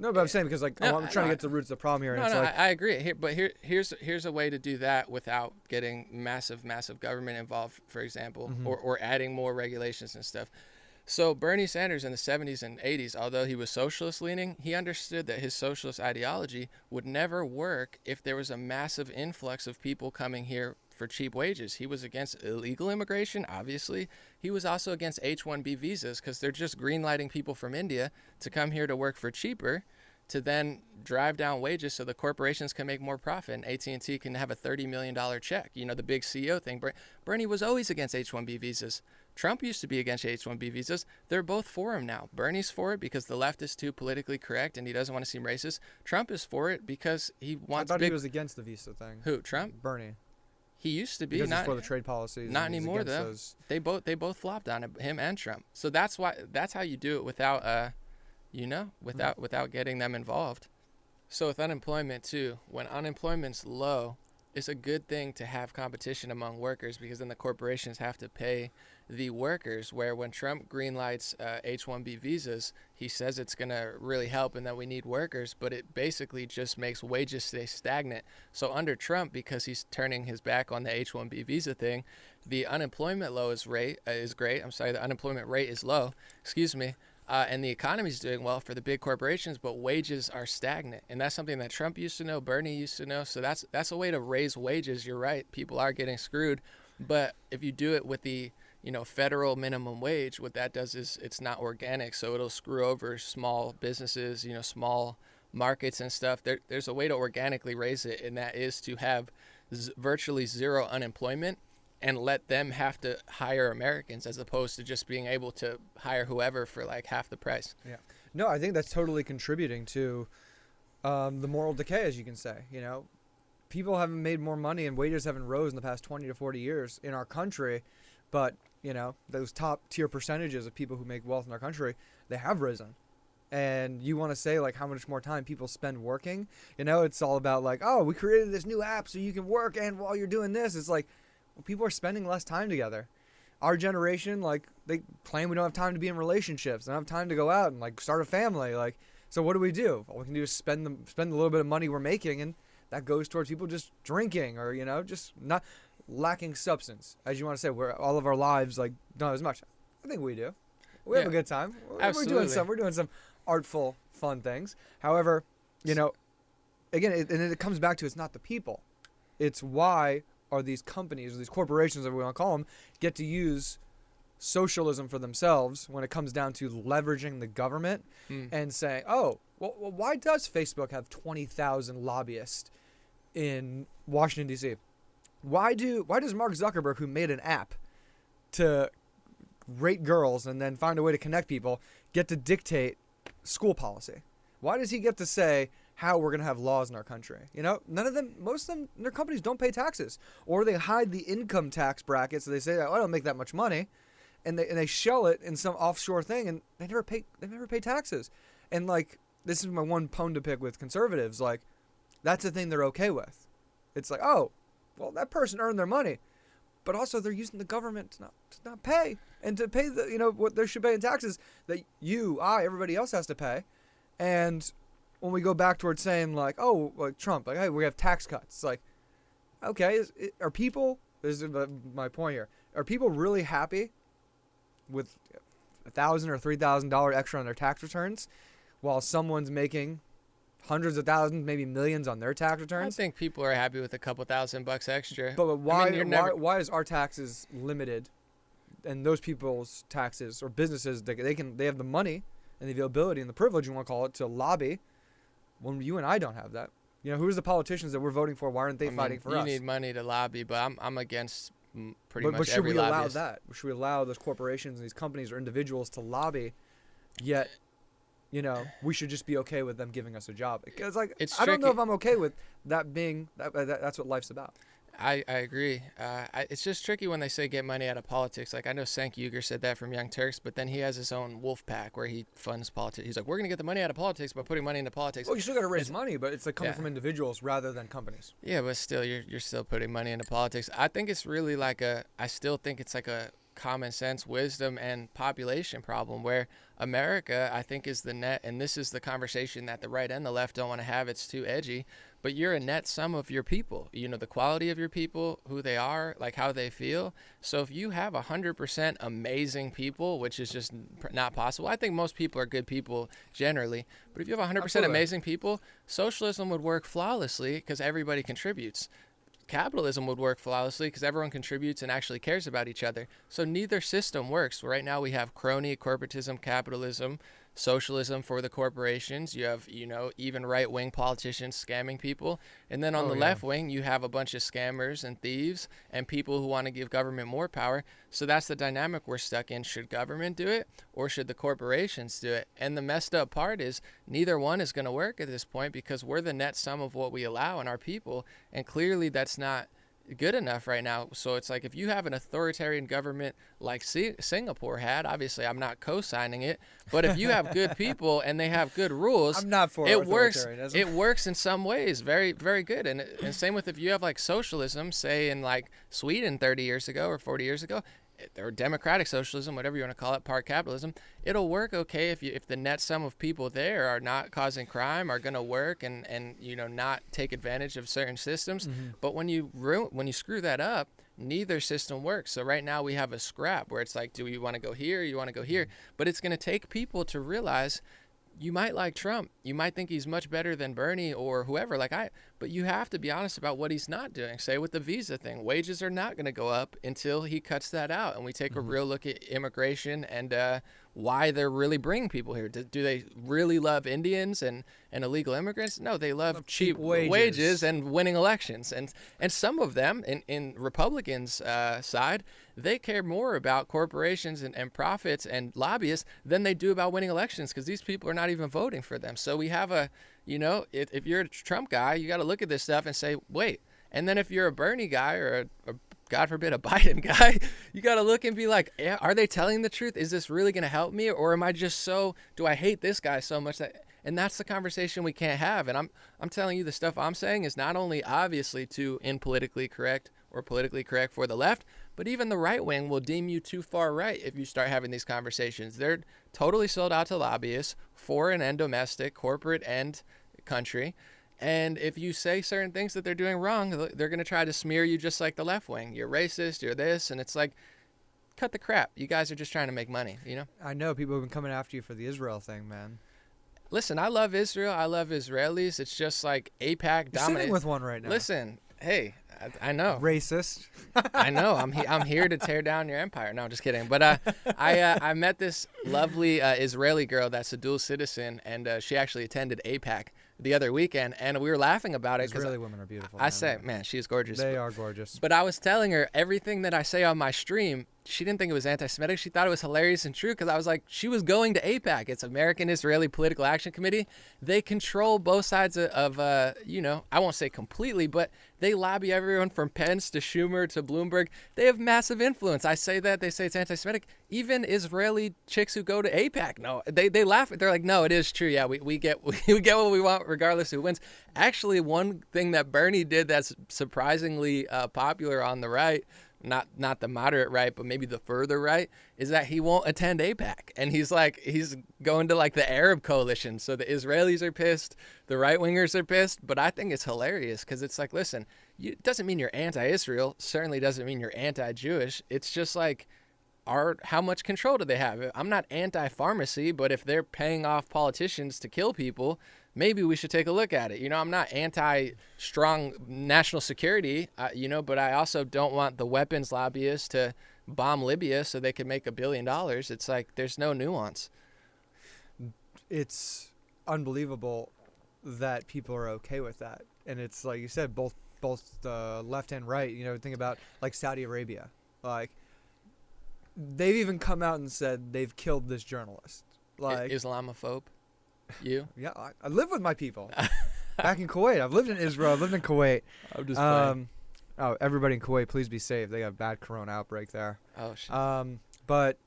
[SPEAKER 1] But I'm saying, because I'm trying to get to the roots of the problem here.
[SPEAKER 2] I agree. Here's a way to do that without getting massive government involved, for example, or adding more regulations and stuff. So Bernie Sanders in the 70s and 80s, although he was socialist leaning, he understood that his socialist ideology would never work if there was a massive influx of people coming here for cheap wages. He was against illegal immigration, obviously. He was also against H-1B visas, because they're just greenlighting people from India to come here to work for cheaper, to then drive down wages so the corporations can make more profit and AT&T can have a $30 million check. The big CEO thing. Bernie was always against H-1B visas. Trump used to be against H-1B visas. They're both for him now. Bernie's for it because the left is too politically correct and he doesn't want to seem racist. Trump is for it because he wants.
[SPEAKER 1] I thought he was against the visa thing.
[SPEAKER 2] Who? Trump?
[SPEAKER 1] Bernie.
[SPEAKER 2] He used to be.
[SPEAKER 1] Because for the trade policies.
[SPEAKER 2] Not anymore though.
[SPEAKER 1] Those.
[SPEAKER 2] They both flopped on it, him and Trump. So that's how you do it without without getting them involved. So with unemployment too, when unemployment's low, it's a good thing to have competition among workers, because then the corporations have to pay the workers, where when Trump greenlights H-1B visas, he says it's going to really help and that we need workers, but it basically just makes wages stay stagnant. So under Trump, because he's turning his back on the H-1B visa thing, the unemployment rate is great. The unemployment rate is low, and the economy's doing well for the big corporations, but wages are stagnant. And that's something that Trump used to know, Bernie used to know. So that's a way to raise wages. You're right. People are getting screwed. But if you do it with the federal minimum wage, what that does is it's not organic. So it'll screw over small businesses, small markets and stuff. There's a way to organically raise it, and that is to have virtually zero unemployment and let them have to hire Americans, as opposed to just being able to hire whoever for like half the price.
[SPEAKER 1] Yeah. No, I think that's totally contributing to the moral decay, as you can say. People haven't made more money and wages haven't rose in the past 20 to 40 years in our country, but those top tier percentages of people who make wealth in our country, they have risen. And you want to say like how much more time people spend working? It's all about like, oh, we created this new app so you can work, and while you're doing this, it's like, well, people are spending less time together. Our generation, like, they claim we don't have time to be in relationships, don't have time to go out and like start a family. Like, so what do? All we can do is spend a little bit of money we're making, and that goes towards people just drinking or just not lacking substance, as you want to say, where all of our lives like not as much. I think we do. We have a good time.
[SPEAKER 2] Absolutely.
[SPEAKER 1] We're doing some artful, fun things. However, again, it comes back to, it's not the people. It's why are these companies, or these corporations, whatever we want to call them, get to use socialism for themselves when it comes down to leveraging the government and saying, oh, well, why does Facebook have 20,000 lobbyists in Washington, D.C.? Why does Mark Zuckerberg, who made an app to rate girls and then find a way to connect people, get to dictate school policy? Why does he get to say how we're going to have laws in our country. You know, most of them, their companies don't pay taxes, or they hide the income tax bracket. So they say, oh, I don't make that much money. And they shell it in some offshore thing, and they never pay taxes. And like, this is my one bone to pick with conservatives. Like, that's the thing they're okay with. It's like, oh, well, that person earned their money, but also they're using the government to not pay, and to pay the, you know, what they should pay in taxes that everybody else has to pay. And when we go back towards saying like, oh, like Trump, like, hey, we have tax cuts. It's like, okay, are people? This is my point here. Are people really happy with $1,000 or $3,000 extra on their tax returns, while someone's making hundreds of thousands, maybe millions on their tax returns?
[SPEAKER 2] I think people are happy with a couple $1,000 extra.
[SPEAKER 1] But why?
[SPEAKER 2] I mean,
[SPEAKER 1] why is our taxes limited, and those people's taxes or businesses they have the money and the availability and the privilege, you want to call it, to lobby, when you and I don't have that? You know, who's the politicians that we're voting for? Why aren't they fighting for us?
[SPEAKER 2] You need money to lobby, but I'm against pretty much
[SPEAKER 1] but should
[SPEAKER 2] every
[SPEAKER 1] we allow
[SPEAKER 2] lobbyist.
[SPEAKER 1] that? Should we allow those corporations and these companies or individuals to lobby? Yet, you know, we should just be okay with them giving us a job. Because like,
[SPEAKER 2] It's
[SPEAKER 1] I don't know
[SPEAKER 2] tricky.
[SPEAKER 1] if I'm okay with that being that's what life's about.
[SPEAKER 2] I agree. It's just tricky when they say get money out of politics. Like, I know Cenk Uygur said that from Young Turks, but then he has his own wolf pack where he funds politics. He's like, we're going to get the money out of politics by putting money into politics.
[SPEAKER 1] Well, you still got to raise money, but it's like coming from individuals rather than companies.
[SPEAKER 2] Yeah, but still, you're still putting money into politics. I think it's really like I still think it's like a common sense, wisdom, and population problem where America, I think, is the net, and this is the conversation that the right and the left don't want to have. It's too edgy, but you're a net sum of your people. You know, the quality of your people, who they are, like how they feel. So if you have 100% amazing people, which is just not possible, I think most people are good people generally, but if you have 100%
[SPEAKER 1] Absolutely.
[SPEAKER 2] amazing people, socialism would work flawlessly because everybody contributes. Capitalism would work flawlessly because everyone contributes and actually cares about each other. So neither system works. Right now we have crony, corporatism, capitalism, socialism for the corporations. You have, you know, even right-wing politicians scamming people. And then on the left wing, you have a bunch of scammers and thieves and people who want to give government more power. So that's the dynamic we're stuck in. Should government do it or should the corporations do it? And the messed up part is neither one is going to work at this point because we're the net sum of what we allow in our people. And clearly that's not good enough right now. So it's like if you have an authoritarian government like Singapore had, obviously I'm not co-signing it, but if you have good people and they have good rules,
[SPEAKER 1] I'm not for
[SPEAKER 2] it works.
[SPEAKER 1] authoritarianism.
[SPEAKER 2] It works in some ways, very, very good. And same with if you have like socialism, say in like Sweden 30 years ago or 40 years ago, or democratic socialism, whatever you want to call it, part capitalism, it'll work okay if the net sum of people there are not causing crime, are going to work and you know not take advantage of certain systems.
[SPEAKER 1] Mm-hmm.
[SPEAKER 2] But when you screw that up, neither system works. So right now we have a scrap where it's like, do you want to go here? Or you want to go here? But it's going to take people to realize. You might like Trump. You might think he's much better than Bernie or whoever, but you have to be honest about what he's not doing. Say with the visa thing, wages are not going to go up until he cuts that out. And we take a real look at immigration and why they're really bringing people here. Do they really love Indians and illegal immigrants? No, they love cheap wages and winning elections. And some of them in Republicans' side, they care more about corporations and profits and lobbyists than they do about winning elections because these people are not even voting for them. So we have if you're a Trump guy, you got to look at this stuff and say, wait. And then if you're a Bernie guy or a God forbid, a Biden guy, you got to look and be like, yeah, are they telling the truth? Is this really going to help me? Or am I just do I hate this guy so much that, and that's the conversation we can't have. And I'm telling you the stuff I'm saying is not only obviously too politically correct or politically correct for the left, but even the right wing will deem you too far right if you start having these conversations. They're totally sold out to lobbyists, foreign and domestic, corporate and country. And if you say certain things that they're doing wrong, they're going to try to smear you just like the left wing. You're racist, you're this, and it's like, cut the crap. You guys are just trying to make money, you know?
[SPEAKER 1] I know people have been coming after you for the Israel thing, man.
[SPEAKER 2] Listen, I love Israel. I love Israelis. It's just like AIPAC
[SPEAKER 1] You're
[SPEAKER 2] dominant.
[SPEAKER 1] sitting with one right now.
[SPEAKER 2] Listen, hey, I know.
[SPEAKER 1] Racist.
[SPEAKER 2] I know. I'm here to tear down your empire. No, I'm just kidding. But I met this lovely Israeli girl that's a dual citizen, and she actually attended AIPAC the other weekend, and we were laughing about it.
[SPEAKER 1] Israeli women are beautiful.
[SPEAKER 2] I say, man, she's gorgeous.
[SPEAKER 1] They are gorgeous.
[SPEAKER 2] But I was telling her everything that I say on my stream, she didn't think it was anti-Semitic. She thought it was hilarious and true because I was like, she was going to AIPAC. It's American-Israeli Political Action Committee. They control both sides of I won't say completely, but they lobby everyone from Pence to Schumer to Bloomberg. They have massive influence. I say that. They say it's anti-Semitic. Even Israeli chicks who go to AIPAC, no, they laugh. They're like, no, it is true. Yeah, we get we get what we want regardless who wins. Actually, one thing that Bernie did that's surprisingly popular on the right, not the moderate right, but maybe the further right, is that he won't attend AIPAC. And he's going to like the Arab coalition. So the Israelis are pissed, the right-wingers are pissed, but I think it's hilarious because it's like, listen, it doesn't mean you're anti-Israel, certainly doesn't mean you're anti-Jewish. It's just like, how much control do they have? I'm not anti-pharmacy, but if they're paying off politicians to kill people, maybe we should take a look at it. I'm not anti-strong national security, but I also don't want the weapons lobbyists to bomb Libya so they can make $1 billion. It's like there's no nuance.
[SPEAKER 1] It's unbelievable that people are okay with that. And it's like you said, both the left and right, think about like Saudi Arabia. Like they've even come out and said they've killed this journalist. Like
[SPEAKER 2] Islamophobe? You?
[SPEAKER 1] Yeah, I live with my people. Back in Kuwait. I've lived in Israel. I've lived in Kuwait.
[SPEAKER 2] I'm just playing.
[SPEAKER 1] Everybody in Kuwait, please be safe. They got a bad corona outbreak there.
[SPEAKER 2] Oh, shit.
[SPEAKER 1] But,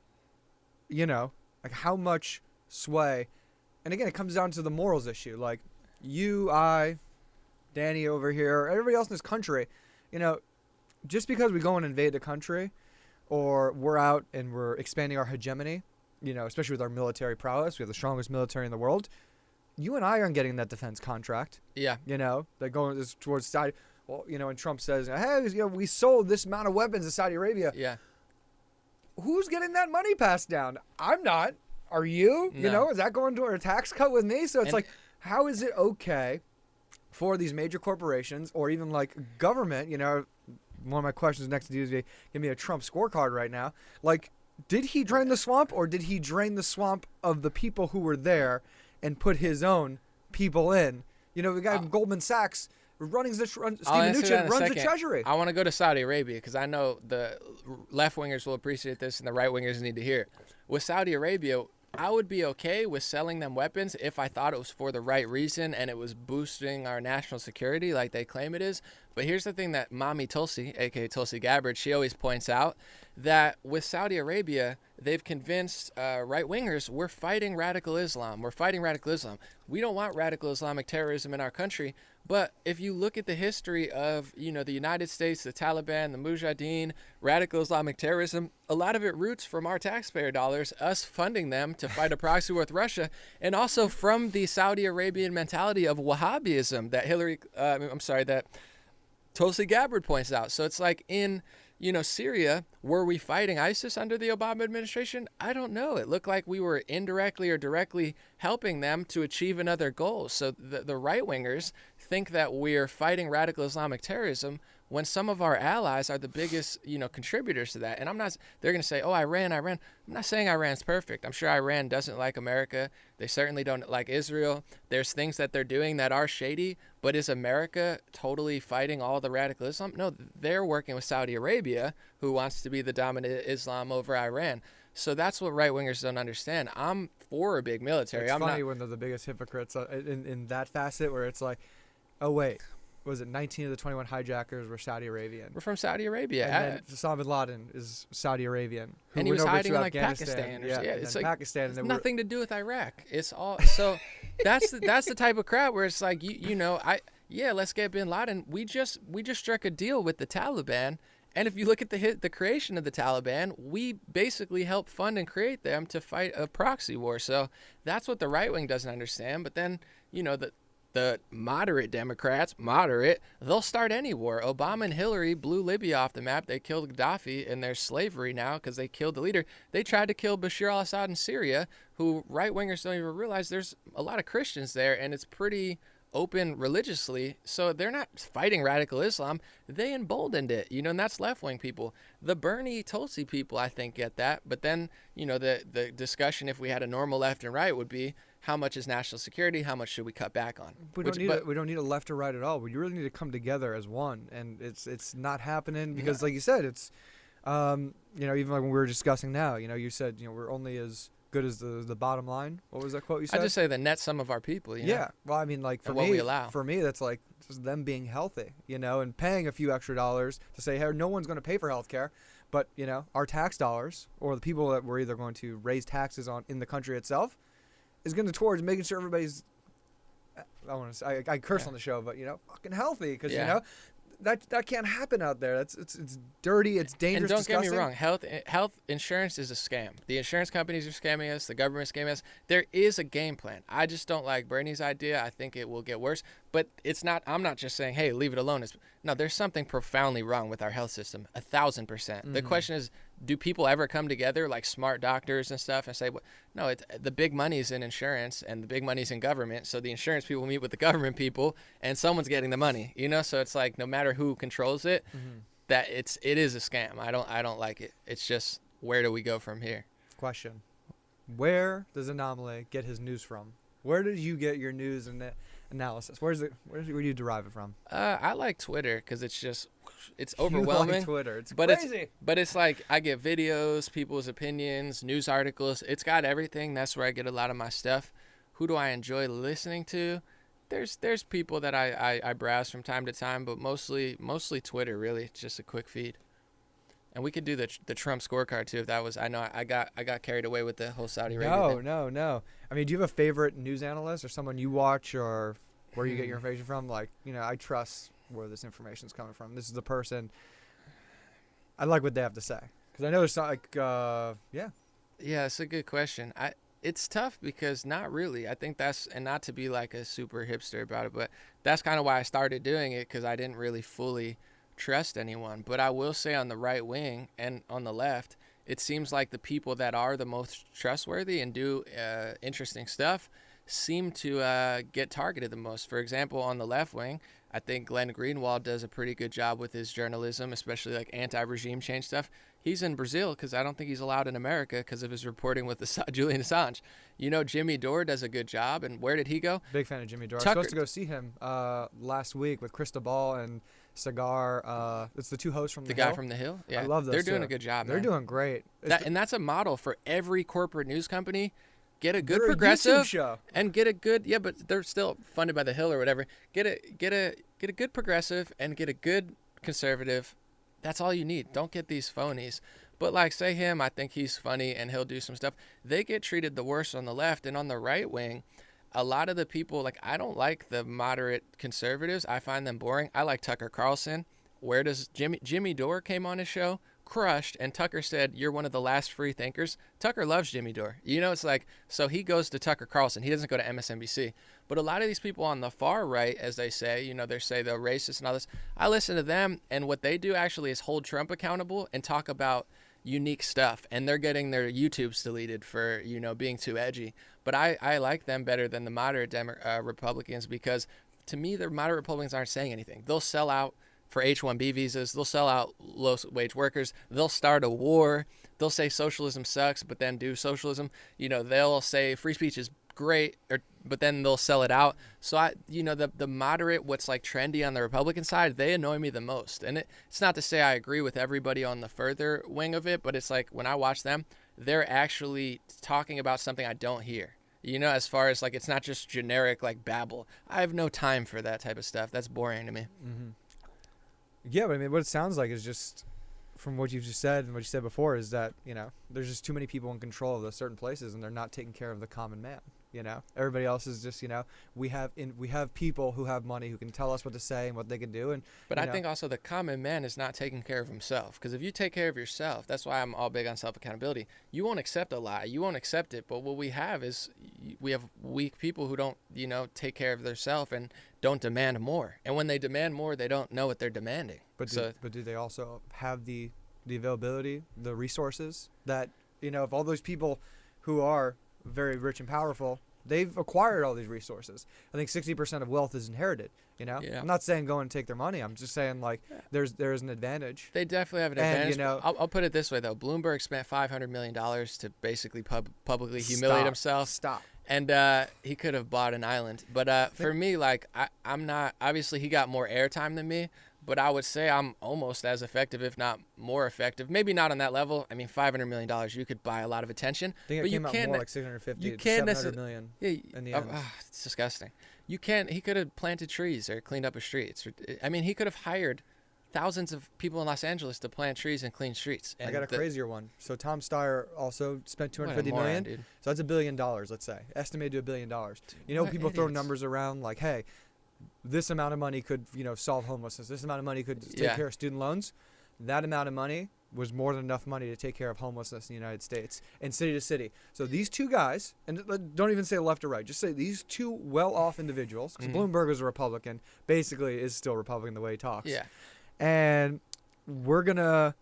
[SPEAKER 1] like how much sway. And again, it comes down to the morals issue. Like you, I, Danny over here, everybody else in this country, just because we go and invade the country or we're out and we're expanding our hegemony, especially with our military prowess, we have the strongest military in the world. You and I aren't getting that defense contract.
[SPEAKER 2] Yeah.
[SPEAKER 1] They're going towards Saudi. Well, and Trump says, hey, we sold this amount of weapons to Saudi Arabia.
[SPEAKER 2] Yeah.
[SPEAKER 1] Who's getting that money passed down? I'm not. Are you?
[SPEAKER 2] No.
[SPEAKER 1] Is that going to a tax cut with me? So it's like, how is it okay for these major corporations or even like government, one of my questions next to you is give me a Trump scorecard right now. Like, did he drain the swamp or did he drain the swamp of the people who were there and put his own people in? The guy from Goldman Sachs Steve Mnuchin runs the Treasury.
[SPEAKER 2] I want to go to Saudi Arabia because I know the left-wingers will appreciate this and the right-wingers need to hear it. With Saudi Arabia, I would be okay with selling them weapons if I thought it was for the right reason and it was boosting our national security like they claim it is. But here's the thing that Mommy Tulsi, a.k.a. Tulsi Gabbard, she always points out, that with Saudi Arabia, they've convinced right-wingers, we're fighting radical Islam. We're fighting radical Islam. We don't want radical Islamic terrorism in our country. But if you look at the history of, the United States, the Taliban, the Mujahideen, radical Islamic terrorism, a lot of it roots from our taxpayer dollars, us funding them to fight a proxy war with Russia, and also from the Saudi Arabian mentality of Wahhabism that Tulsi Gabbard points out. So it's like in, Syria, were we fighting ISIS under the Obama administration? I don't know. It looked like we were indirectly or directly helping them to achieve another goal. So the right-wingers think that we're fighting radical Islamic terrorism when some of our allies are the biggest, contributors to that. And they're going to say, oh, Iran. I'm not saying Iran's perfect. I'm sure Iran doesn't like America. They certainly don't like Israel. There's things that they're doing that are shady, but is America totally fighting all the radical Islam? No, they're working with Saudi Arabia, who wants to be the dominant Islam over Iran. So that's what right-wingers don't understand. I'm for a big military.
[SPEAKER 1] It's funny when they're the biggest hypocrites in that facet where it's like, oh, wait. Was it 19 of the 21 hijackers were Saudi Arabian?
[SPEAKER 2] We're from Saudi Arabia.
[SPEAKER 1] And then Osama bin Laden is Saudi Arabian.
[SPEAKER 2] And he was hiding in like Pakistan. It's like
[SPEAKER 1] Pakistan.
[SPEAKER 2] It's nothing to do with Iraq. It's all so that's the type of crap where it's like let's get bin Laden. We just struck a deal with the Taliban. And if you look at the creation of the Taliban, we basically helped fund and create them to fight a proxy war. So that's what the right wing doesn't understand. But then, the moderate Democrats, they'll start any war. Obama and Hillary blew Libya off the map. They killed Gaddafi, and there's slavery now because they killed the leader. They tried to kill Bashar al-Assad in Syria, who right-wingers don't even realize there's a lot of Christians there, and it's pretty open religiously. So they're not fighting radical Islam. They emboldened it, and that's left-wing people. The Bernie Tulsi people, I think, get that. But then, the discussion, if we had a normal left and right, would be, how much is national security? How much should we cut back on?
[SPEAKER 1] We don't need a left or right at all. We really need to come together as one, and it's not happening because, like you said, it's Even like when we were discussing now, you said, we're only as good as the bottom line. What was that quote you said?
[SPEAKER 2] I just say the net sum of our people.
[SPEAKER 1] Yeah. Well, I mean, like,
[SPEAKER 2] and what we allow.
[SPEAKER 1] For me, that's like just them being healthy, and paying a few extra dollars to say, hey, no one's going to pay for healthcare, but our tax dollars, or the people that we're either going to raise taxes on in the country itself, is going towards making sure everybody's, I curse on the show, but fucking healthy, because that can't happen out there. It's dirty. It's dangerous.
[SPEAKER 2] And don't
[SPEAKER 1] disgusting.
[SPEAKER 2] get me wrong. Health insurance is a scam. The insurance companies are scamming us. The government is scamming us. There is a game plan. I just don't like Bernie's idea. I think it will get worse. But it's not. I'm not just saying, hey, leave it alone. No, there's something profoundly wrong with our health system. 1,000%. Mm-hmm. The question is, do people ever come together, like smart doctors and stuff, and say, well, no, the big money's in insurance and the big money's in government. So the insurance people meet with the government people, and someone's getting the money. So it's like no matter who controls it, that it is a scam. I don't like it. It's just, where do we go from here?
[SPEAKER 1] Question: where does An0maly get his news from? Where did you get your news and analysis? Where do you derive it from?
[SPEAKER 2] I like Twitter because it's overwhelming.
[SPEAKER 1] You like Twitter. It's
[SPEAKER 2] crazy. But it's like I get videos, people's opinions, news articles. It's got everything. That's where I get a lot of my stuff. Who do I enjoy listening to? There's people that I browse from time to time, but mostly Twitter, really. It's just a quick feed. And we could do the Trump scorecard too if that was. I know I got carried away with the whole Saudi Arabia thing.
[SPEAKER 1] No. I mean, do you have a favorite news analyst or someone you watch or where you get your information from? Like, I trust where this information is coming from. This is the person. I like what they have to say because I know there's not yeah.
[SPEAKER 2] Yeah, it's a good question. It's tough because not really. I think and not to be like a super hipster about it, but that's kind of why I started doing it, because I didn't really fully trust anyone. But I will say on the right wing and on the left, it seems like the people that are the most trustworthy and do interesting stuff seem to get targeted the most. For example, on the left wing, I think Glenn Greenwald does a pretty good job with his journalism, especially like anti-regime change stuff. He's in Brazil because I don't think he's allowed in America because of his reporting with Julian Assange. Jimmy Dore does a good job. And where did he go?
[SPEAKER 1] Big fan of Jimmy Dore. I was supposed to go see him last week with Cristobal and Cigar. It's the two hosts from The Hill.
[SPEAKER 2] Guy from The Hill? Yeah.
[SPEAKER 1] I love those.
[SPEAKER 2] They're doing a good job,
[SPEAKER 1] They're doing great.
[SPEAKER 2] And that's a model for every corporate news company. Get a good
[SPEAKER 1] they're
[SPEAKER 2] progressive
[SPEAKER 1] a YouTube show.
[SPEAKER 2] And get a good, but they're still funded by The Hill or whatever. Get a good progressive and get a good conservative. That's all you need. Don't get these phonies. But like, say him, I think he's funny and he'll do some stuff. They get treated the worst on the left. And on the right wing, a lot of the people, like, I don't like the moderate conservatives. I find them boring. I like Tucker Carlson. Where does Jimmy Dore came on his show, crushed, and Tucker said, you're one of the last free thinkers. Tucker loves Jimmy Dore. It's like, so he goes to Tucker Carlson. He doesn't go to MSNBC. But a lot of these people on the far right, as they say, they say they're racist and all this. I listen to them, and what they do actually is hold Trump accountable and talk about unique stuff, and they're getting their YouTubes deleted for being too edgy. But I like them better than the moderate Republicans, because to me the moderate Republicans aren't saying anything. They'll sell out for H-1B visas. They'll sell out low-wage workers. They'll start a war. They'll say socialism sucks, but then do socialism. They'll say free speech is great, but then they'll sell it out. So the moderate, what's like trendy on the Republican side, they annoy me the most. And it's not to say I agree with everybody on the further wing of it, but it's like when I watch them, they're actually talking about something I don't hear. As far as like, it's not just generic like babble. I have no time for that type of stuff. That's boring to me.
[SPEAKER 1] Mm-hmm. Yeah, but I mean, what it sounds like is just, from what you've just said and what you said before, is that, there's just too many people in control of those certain places, and they're not taking care of the common man. Everybody else is just, we have people who have money who can tell us what to say and what they can do.
[SPEAKER 2] But I think also the common man is not taking care of himself, because if you take care of yourself, that's why I'm all big on self-accountability. You won't accept a lie. You won't accept it. But what we have is we have weak people who don't, take care of themselves and don't demand more. And when they demand more, they don't know what they're demanding.
[SPEAKER 1] But do they also have the availability, the resources that, if all those people who are very rich and powerful, they've acquired all these resources. I think 60% of wealth is inherited.
[SPEAKER 2] Yeah.
[SPEAKER 1] I'm not saying go and take their money. I'm just saying there is an advantage.
[SPEAKER 2] They definitely have an advantage. I'll put it this way though. Bloomberg spent $500 million to basically publicly humiliate himself.
[SPEAKER 1] Stop.
[SPEAKER 2] And he could have bought an island. But for me, like, I'm not, obviously he got more airtime than me, but I would say I'm almost as effective, if not more effective. Maybe not on that level. I mean, $500 million, you could buy a lot of attention.
[SPEAKER 1] I think
[SPEAKER 2] but
[SPEAKER 1] it came
[SPEAKER 2] you
[SPEAKER 1] out
[SPEAKER 2] can't,
[SPEAKER 1] more like 650
[SPEAKER 2] you
[SPEAKER 1] to
[SPEAKER 2] can't
[SPEAKER 1] 700 million
[SPEAKER 2] yeah,
[SPEAKER 1] in the end.
[SPEAKER 2] it's disgusting. You can't. He could have planted trees or cleaned up a street. I mean, he could have hired thousands of people in Los Angeles to plant trees and clean streets. And
[SPEAKER 1] I got a crazier one. So Tom Steyer also spent 250
[SPEAKER 2] moron,
[SPEAKER 1] million.
[SPEAKER 2] dude.
[SPEAKER 1] So that's $1 billion, let's say. Estimated to $1 billion. You know,
[SPEAKER 2] what
[SPEAKER 1] people throw
[SPEAKER 2] idiots.
[SPEAKER 1] numbers around like, hey, this amount of money could, solve homelessness. This amount of money could take
[SPEAKER 2] Yeah.
[SPEAKER 1] care of student loans. That amount of money was more than enough money to take care of homelessness in the United States and city to city. So these two guys, and don't even say left or right, just say these two well-off individuals, because Bloomberg was a Republican, basically is still Republican the way he talks.
[SPEAKER 2] Yeah.
[SPEAKER 1] And we're gonna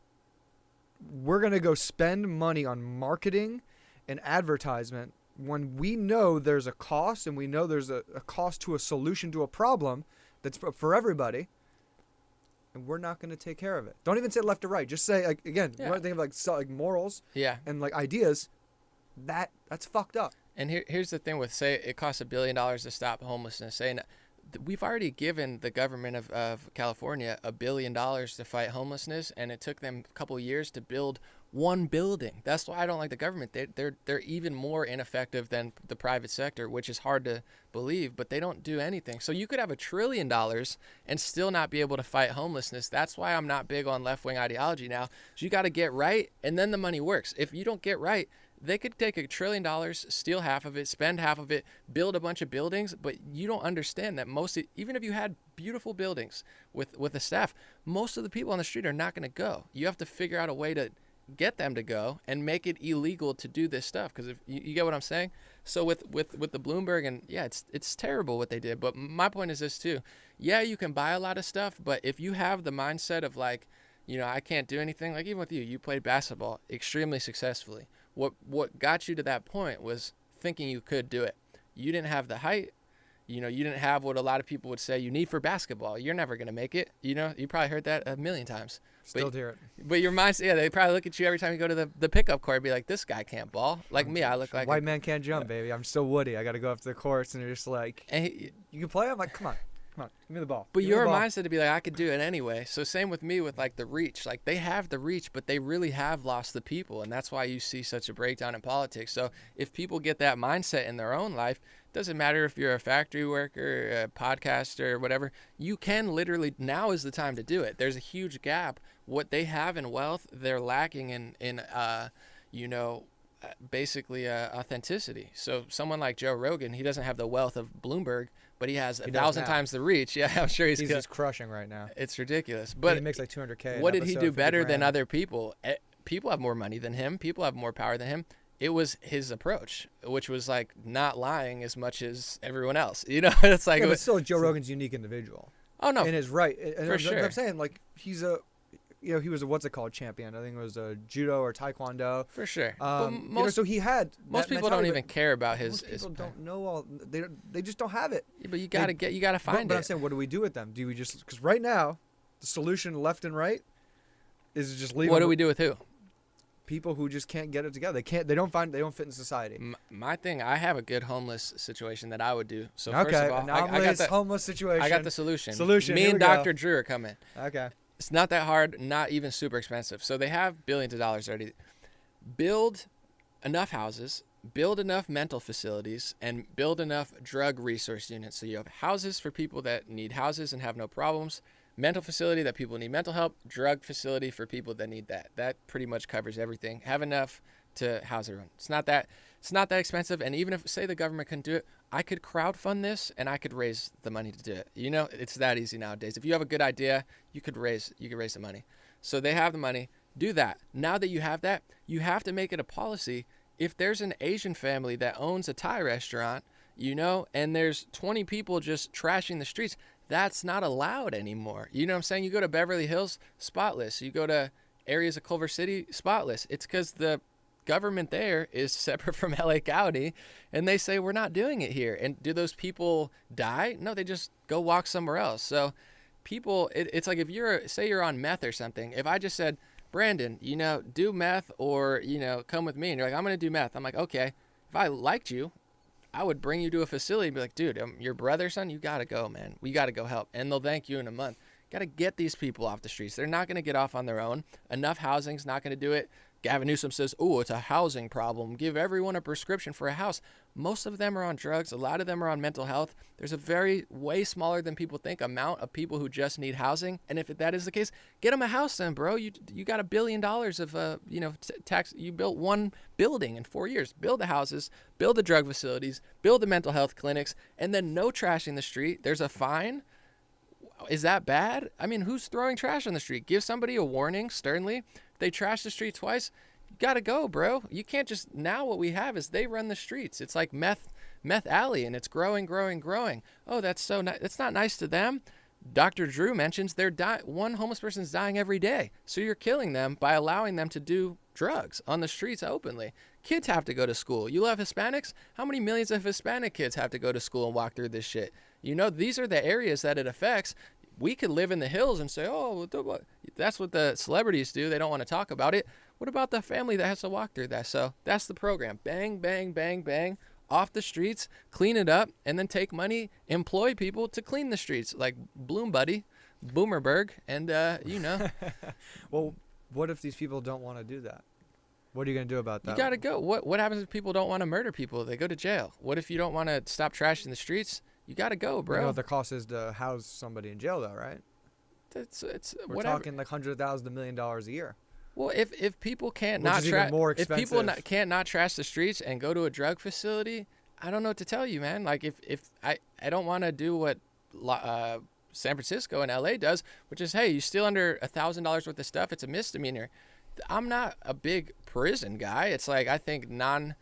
[SPEAKER 1] go spend money on marketing and advertisement when we know there's a cost, and we know there's a cost to a solution to a problem that's for everybody, and we're not going to take care of it. Don't even say left or right. Just say, like, again,
[SPEAKER 2] Yeah.
[SPEAKER 1] one thing of like morals
[SPEAKER 2] Yeah.
[SPEAKER 1] and like ideas. That's fucked up.
[SPEAKER 2] And here's the thing with, say it costs $1 billion to stop homelessness. Saying we've already given the government of California $1 billion to fight homelessness, and it took them a couple of years to build one building. That's why I don't like the government. They're even more ineffective than the private sector, which is hard to believe, but they don't do anything. So you could have $1 trillion and still not be able to fight homelessness. That's why I'm not big on left-wing ideology now. So you got to get right, and then the money works. If you don't get right, they could take $1 trillion, steal half of it, spend half of it, build a bunch of buildings, but you don't understand that even if you had beautiful buildings with a staff, most of the people on the street are not going to go. You have to figure out a way to get them to go and make it illegal to do this stuff, because if you get what I'm saying. So with the Bloomberg, and yeah, it's terrible what they did, but my point is this too. Yeah, you can buy a lot of stuff, but if you have the mindset of like, I can't do anything, like even with you played basketball extremely successfully. What got you to that point was thinking you could do it. You didn't have the height. You didn't have what a lot of people would say you need for basketball. You're never going to make it. You probably heard that a million times.
[SPEAKER 1] Still hear it.
[SPEAKER 2] But your mindset, yeah, they probably look at you every time you go to the pickup court and be like, this guy can't ball. Like me, I look like
[SPEAKER 1] white man can't jump, baby. I'm still Woody. I got to go up to the courts, and they're just like, you can play? I'm like, come on, give me the ball.
[SPEAKER 2] But your mindset to be like, I could do it anyway. So same with me with like the reach. Like they have the reach, but they really have lost the people. And that's why you see such a breakdown in politics. So if people get that mindset in their own life, doesn't matter if you're a factory worker, a podcaster, whatever, you can literally, now is the time to do it. There's a huge gap. What they have in wealth, they're lacking in basically authenticity. So someone like Joe Rogan, he doesn't have the wealth of Bloomberg, but he has 1,000 times the reach. Yeah, I'm sure he's
[SPEAKER 1] just crushing right now.
[SPEAKER 2] It's ridiculous. But
[SPEAKER 1] he makes like $200K.
[SPEAKER 2] What did he do better than other people? People have more money than him. People have more power than him. It was his approach, which was like not lying as much as everyone else. It's like,
[SPEAKER 1] but still, Joe Rogan's a unique individual.
[SPEAKER 2] Oh no,
[SPEAKER 1] and is right. And
[SPEAKER 2] for sure.
[SPEAKER 1] I'm saying, like, he's a, he was a what's it called champion. I think it was a judo or taekwondo.
[SPEAKER 2] For sure.
[SPEAKER 1] So he had.
[SPEAKER 2] Most people don't even care about his.
[SPEAKER 1] Most people don't know all. They just don't have it.
[SPEAKER 2] Yeah, but you gotta find it.
[SPEAKER 1] But I'm saying, what do we do with them? Do we just, because right now, the solution left and right is just leave.
[SPEAKER 2] What do we do with who?
[SPEAKER 1] People who just can't get it together. They don't fit in society.
[SPEAKER 2] My thing, I have a good homeless situation that I would do. So
[SPEAKER 1] okay,
[SPEAKER 2] first of all, I got the
[SPEAKER 1] homeless situation.
[SPEAKER 2] I got the solution. Me
[SPEAKER 1] here
[SPEAKER 2] and Dr. Drew are coming.
[SPEAKER 1] Okay.
[SPEAKER 2] It's not that hard, not even super expensive. So they have billions of dollars already. Build enough houses, build enough mental facilities, and build enough drug resource units. So you have houses for people that need houses and have no problems, mental facility that people need mental help, drug facility for people that need that. That pretty much covers everything. Have enough to house everyone. It's not that expensive. And even if, say, the government couldn't do it, I could crowdfund this and I could raise the money to do it. It's that easy nowadays. If you have a good idea, you could raise the money. So they have the money. Do that. Now that you have that, you have to make it a policy. If there's an Asian family that owns a Thai restaurant, and there's 20 people just trashing the streets, that's not allowed anymore. You know what I'm saying? You go to Beverly Hills, spotless. You go to areas of Culver City, spotless. It's because the government there is separate from LA County, and they say, we're not doing it here. And do those people die? No, they just go walk somewhere else. So people, it's like if you're on meth or something, if I just said, Brandon, do meth or, come with me, and you're like, I'm going to do meth. I'm like, okay, if I liked you, I would bring you to a facility and be like, dude, I'm your brother, son. You got to go, man. We got to go help. And they'll thank you in a month. Got to get these people off the streets. They're not going to get off on their own. Enough housing's not going to do it. Gavin Newsom says, oh, it's a housing problem. Give everyone a prescription for a house. Most of them are on drugs. A lot of them are on mental health. There's a way smaller than people think amount of people who just need housing. And if that is the case, get them a house then, bro. You got $1 billion of, tax. You built one building in 4 years. Build the houses, build the drug facilities, build the mental health clinics, and then no trash in the street. There's a fine. Is that bad? I mean, who's throwing trash on the street? Give somebody a warning sternly. They trash the street twice. You gotta go, bro. You can't just, now what we have is they run the streets. It's like meth alley, and it's growing. Oh, that's so nice. That's not nice to them. Dr. Drew mentions one homeless person's dying every day. So you're killing them by allowing them to do drugs on the streets openly. Kids have to go to school. You love Hispanics? How many millions of Hispanic kids have to go to school and walk through this shit? These are the areas that it affects. We could live in the hills and say, oh, that's what the celebrities do. They don't want to talk about it. What about the family that has to walk through that? So that's the program. Bang, bang, bang, bang. Off the streets, clean it up, and then take money, employ people to clean the streets, like Bloom Buddy, Boomerberg, and,
[SPEAKER 1] Well, what if these people don't want to do that? What are you going to do about that?
[SPEAKER 2] You got to go. What happens if people don't want to murder people? They go to jail. What if you don't want to stop trashing the streets? You got to go, bro.
[SPEAKER 1] You know what the cost is to house somebody in jail, though, right? We're
[SPEAKER 2] whatever.
[SPEAKER 1] talking like $100,000 to $1 million a year.
[SPEAKER 2] Well, if people can't
[SPEAKER 1] Which
[SPEAKER 2] not
[SPEAKER 1] is even more
[SPEAKER 2] if people
[SPEAKER 1] expensive.
[SPEAKER 2] can't not trash the streets and go to a drug facility, I don't know what to tell you, man. Like if I don't want to do what San Francisco and LA does, which is, hey, you steal under $1,000 worth of stuff, it's a misdemeanor. I'm not a big prison guy. It's like, I think non-violent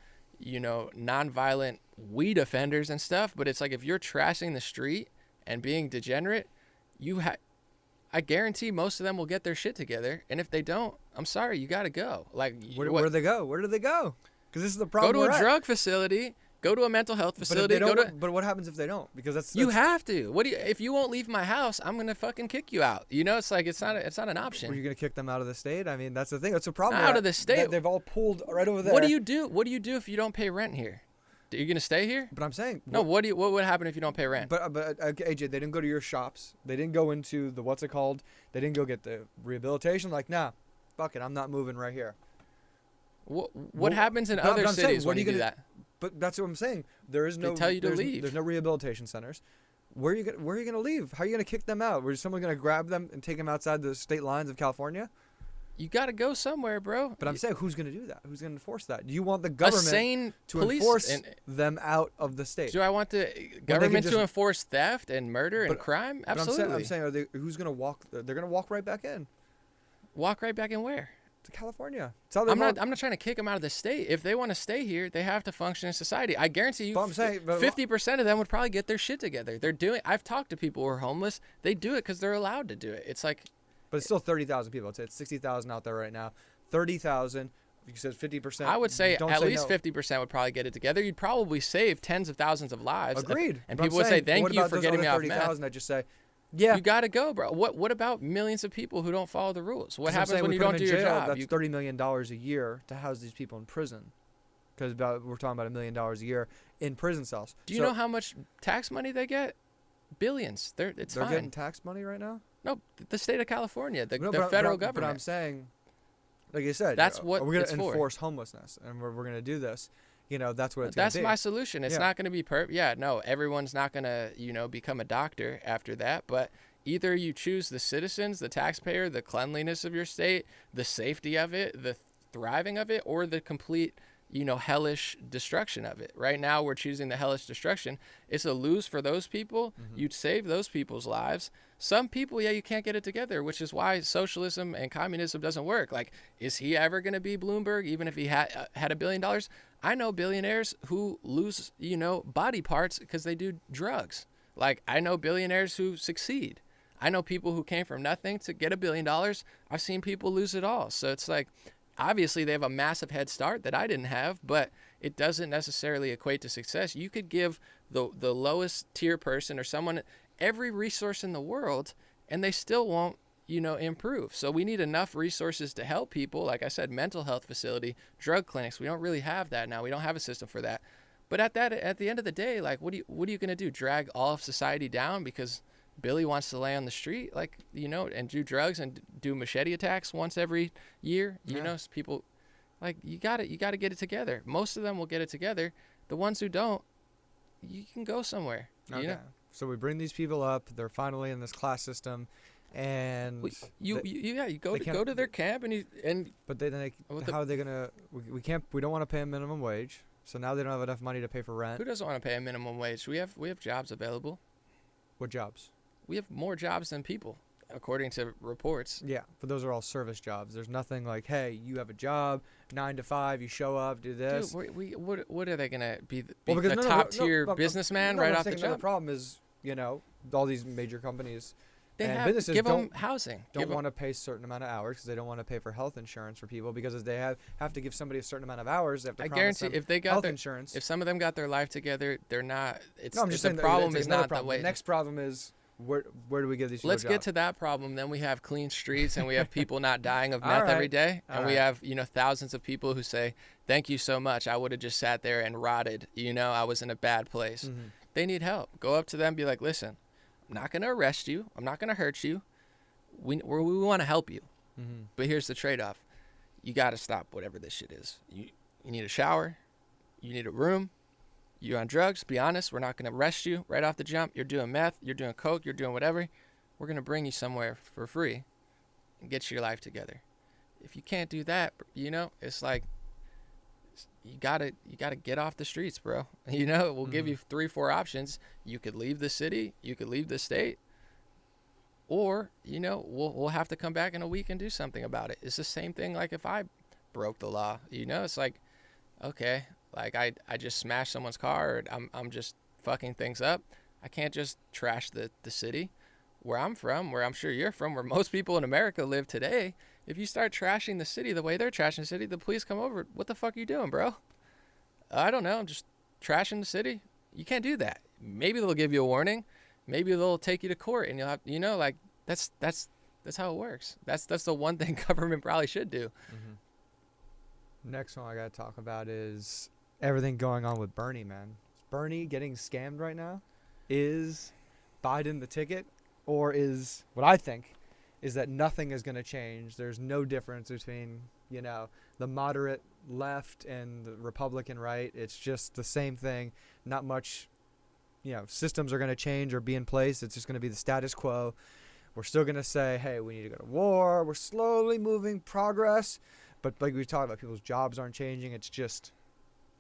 [SPEAKER 2] weed offenders and stuff, but it's like, if you're trashing the street and being degenerate, I guarantee most of them will get their shit together, and if they don't, I'm sorry, you got to go. Like,
[SPEAKER 1] where do they go? Where do they go? Because this is the problem.
[SPEAKER 2] Go to a drug facility. Go to a mental health facility.
[SPEAKER 1] But what happens if they don't? Because that's
[SPEAKER 2] you have to. If you won't leave my house, I'm gonna fucking kick you out. It's like it's not an option.
[SPEAKER 1] Are you gonna kick them out of the state? I mean, that's the thing. That's a problem.
[SPEAKER 2] Not out of the state.
[SPEAKER 1] They've all pulled right over there.
[SPEAKER 2] What do you do? What do you do if you don't pay rent here? Are you gonna stay here?
[SPEAKER 1] But I'm saying
[SPEAKER 2] no. What would happen if you don't pay rent?
[SPEAKER 1] But AJ, they didn't go to your shops. They didn't go into the what's it called? They didn't go get the rehabilitation. Like, nah, fuck it, I'm not moving right here.
[SPEAKER 2] What happens in other cities when you do that?
[SPEAKER 1] But that's what I'm saying. There is no.
[SPEAKER 2] They tell you to leave.
[SPEAKER 1] There's no rehabilitation centers. Where are you going to leave? How are you going to kick them out? Is someone going to grab them and take them outside the state lines of California?
[SPEAKER 2] You got to go somewhere, bro.
[SPEAKER 1] But I'm saying, who's going to do that? Who's going to enforce that? Do you want the government to
[SPEAKER 2] police
[SPEAKER 1] enforce them out of the state?
[SPEAKER 2] Do I want the government to enforce theft and murder and crime? Absolutely.
[SPEAKER 1] I'm saying who's going to walk? They're going to walk right back in.
[SPEAKER 2] Walk right back in where?
[SPEAKER 1] To California.
[SPEAKER 2] I'm not trying to kick them out of the state. If they want to stay here, they have to function in society. I guarantee you, 50% of them would probably get their shit together. I've talked to people who are homeless. They do it because they're allowed to do it. It's like,
[SPEAKER 1] but it's still 30,000 people. I'd say it's 60,000 out there right now. 30,000. You said 50%.
[SPEAKER 2] I would say at least 50% would probably get it together. You'd probably save tens of thousands of lives.
[SPEAKER 1] Agreed.
[SPEAKER 2] And people would say, "Thank you for getting me off meth."
[SPEAKER 1] 30,000. I just say, yeah,
[SPEAKER 2] you got to go, bro. What about millions of people who don't follow the rules? What happens when you don't do your job?
[SPEAKER 1] That's $30 million a year to house these people in prison. Because we're talking about $1 million a year in prison cells.
[SPEAKER 2] Do you know how much tax money they get? Billions. They're fine.
[SPEAKER 1] Getting tax money right now?
[SPEAKER 2] No, the state of California, the federal government.
[SPEAKER 1] But I'm saying, like you said,
[SPEAKER 2] that's what
[SPEAKER 1] we're going to enforce homelessness, and we're going to do this. That's what it's going to be.
[SPEAKER 2] That's my solution. It's not going to be perfect. Yeah, no, everyone's not going to, become a doctor after that. But either you choose the citizens, the taxpayer, the cleanliness of your state, the safety of it, the thriving of it, or the complete, hellish destruction of it. Right now, we're choosing the hellish destruction. It's a lose for those people. Mm-hmm. You'd save those people's lives. Some people, you can't get it together, which is why socialism and communism doesn't work. Like, is he ever going to be Bloomberg, even if he had $1 billion? I know billionaires who lose, body parts because they do drugs. Like, I know billionaires who succeed. I know people who came from nothing to get $1 billion. I've seen people lose it all. So it's like, obviously they have a massive head start that I didn't have, but it doesn't necessarily equate to success. You could give the lowest tier person or someone every resource in the world, and they still won't, improve. So we need enough resources to help people. Like I said, mental health facility, drug clinics. We don't really have that now. We don't have a system for that. But at the end of the day, like, what are you going to do? Drag all of society down because Billy wants to lay on the street, like, you know, and do drugs and do machete attacks once every year. You know, so people, like, you got to get it together. Most of them will get it together. The ones who don't, you can go somewhere.
[SPEAKER 1] Okay.
[SPEAKER 2] You know?
[SPEAKER 1] So we bring these people up. They're finally in this class system, and
[SPEAKER 2] you go to their camp and.
[SPEAKER 1] But then how are they gonna? We can't. We don't want to pay a minimum wage. So now they don't have enough money to pay for rent.
[SPEAKER 2] Who doesn't want to pay a minimum wage? We have jobs available.
[SPEAKER 1] What jobs?
[SPEAKER 2] We have more jobs than people, according to reports.
[SPEAKER 1] Yeah, but those are all service jobs. There's nothing like, hey, you have a job, 9 to 5, you show up, do this.
[SPEAKER 2] Dude, what are they gonna be
[SPEAKER 1] Well, because
[SPEAKER 2] a top tier businessman right off the jump?
[SPEAKER 1] The problem is, you know, all these major companies
[SPEAKER 2] businesses give them housing.
[SPEAKER 1] Don't want to pay a certain amount of hours because they don't want to pay for health insurance for people because if they have to give somebody a certain amount of hours, they have to
[SPEAKER 2] I
[SPEAKER 1] promise
[SPEAKER 2] guarantee
[SPEAKER 1] them
[SPEAKER 2] if they got
[SPEAKER 1] health
[SPEAKER 2] their
[SPEAKER 1] insurance.
[SPEAKER 2] If some of them got their life together, they're not.
[SPEAKER 1] No, I'm just saying
[SPEAKER 2] the problem is not
[SPEAKER 1] problem.
[SPEAKER 2] the way.
[SPEAKER 1] The next problem is where do we give these people
[SPEAKER 2] Let's
[SPEAKER 1] jobs?
[SPEAKER 2] get to that problem. Then we have clean streets and we have people not dying of meth every day. And we have, you know, thousands of people who say, thank you so much. I would have just sat there and rotted. You know, I was in a bad place.
[SPEAKER 1] Mm-hmm.
[SPEAKER 2] They need help. Go up to them, be like, listen, I'm not going to arrest you. I'm not going to hurt you. We want to help you.
[SPEAKER 1] Mm-hmm.
[SPEAKER 2] But here's the trade-off. You got to stop whatever this shit is. You need a shower. You need a room. You're on drugs. Be honest. We're not going to arrest you right off the jump. You're doing meth. You're doing coke. You're doing whatever. We're going to bring you somewhere for free and get your life together. If you can't do that, you know, it's like you gotta get off the streets, bro. You know, we'll give you 3-4 options. You could leave the city. You could leave the state. Or, you know, we'll have to come back in a week and do something about it. It's the same thing like if I broke the law. You know, it's like, okay, like I just smashed someone's car or I'm just fucking things up. I can't just trash the city. Where I'm from, where I'm sure you're from, where most people in America live today, if you start trashing the city the way they're trashing the city, the police come over. What the fuck are you doing, bro? I don't know. I'm just trashing the city. You can't do that. Maybe they'll give you a warning. Maybe they'll take you to court and you'll have, you know, like that's how it works. That's the one thing government probably should do.
[SPEAKER 1] Mm-hmm. Next one I got to talk about is everything going on with Bernie, man. Is Bernie getting scammed right now? Is Biden the ticket? Or is what I think is that nothing is going to change. There's no difference between, you know, the moderate left and the Republican right. It's just the same thing. Not much, you know, systems are going to change or be in place. It's just going to be the status quo. We're still going to say, hey, we need to go to war. We're slowly moving progress. But like we talked about, people's jobs aren't changing. It's just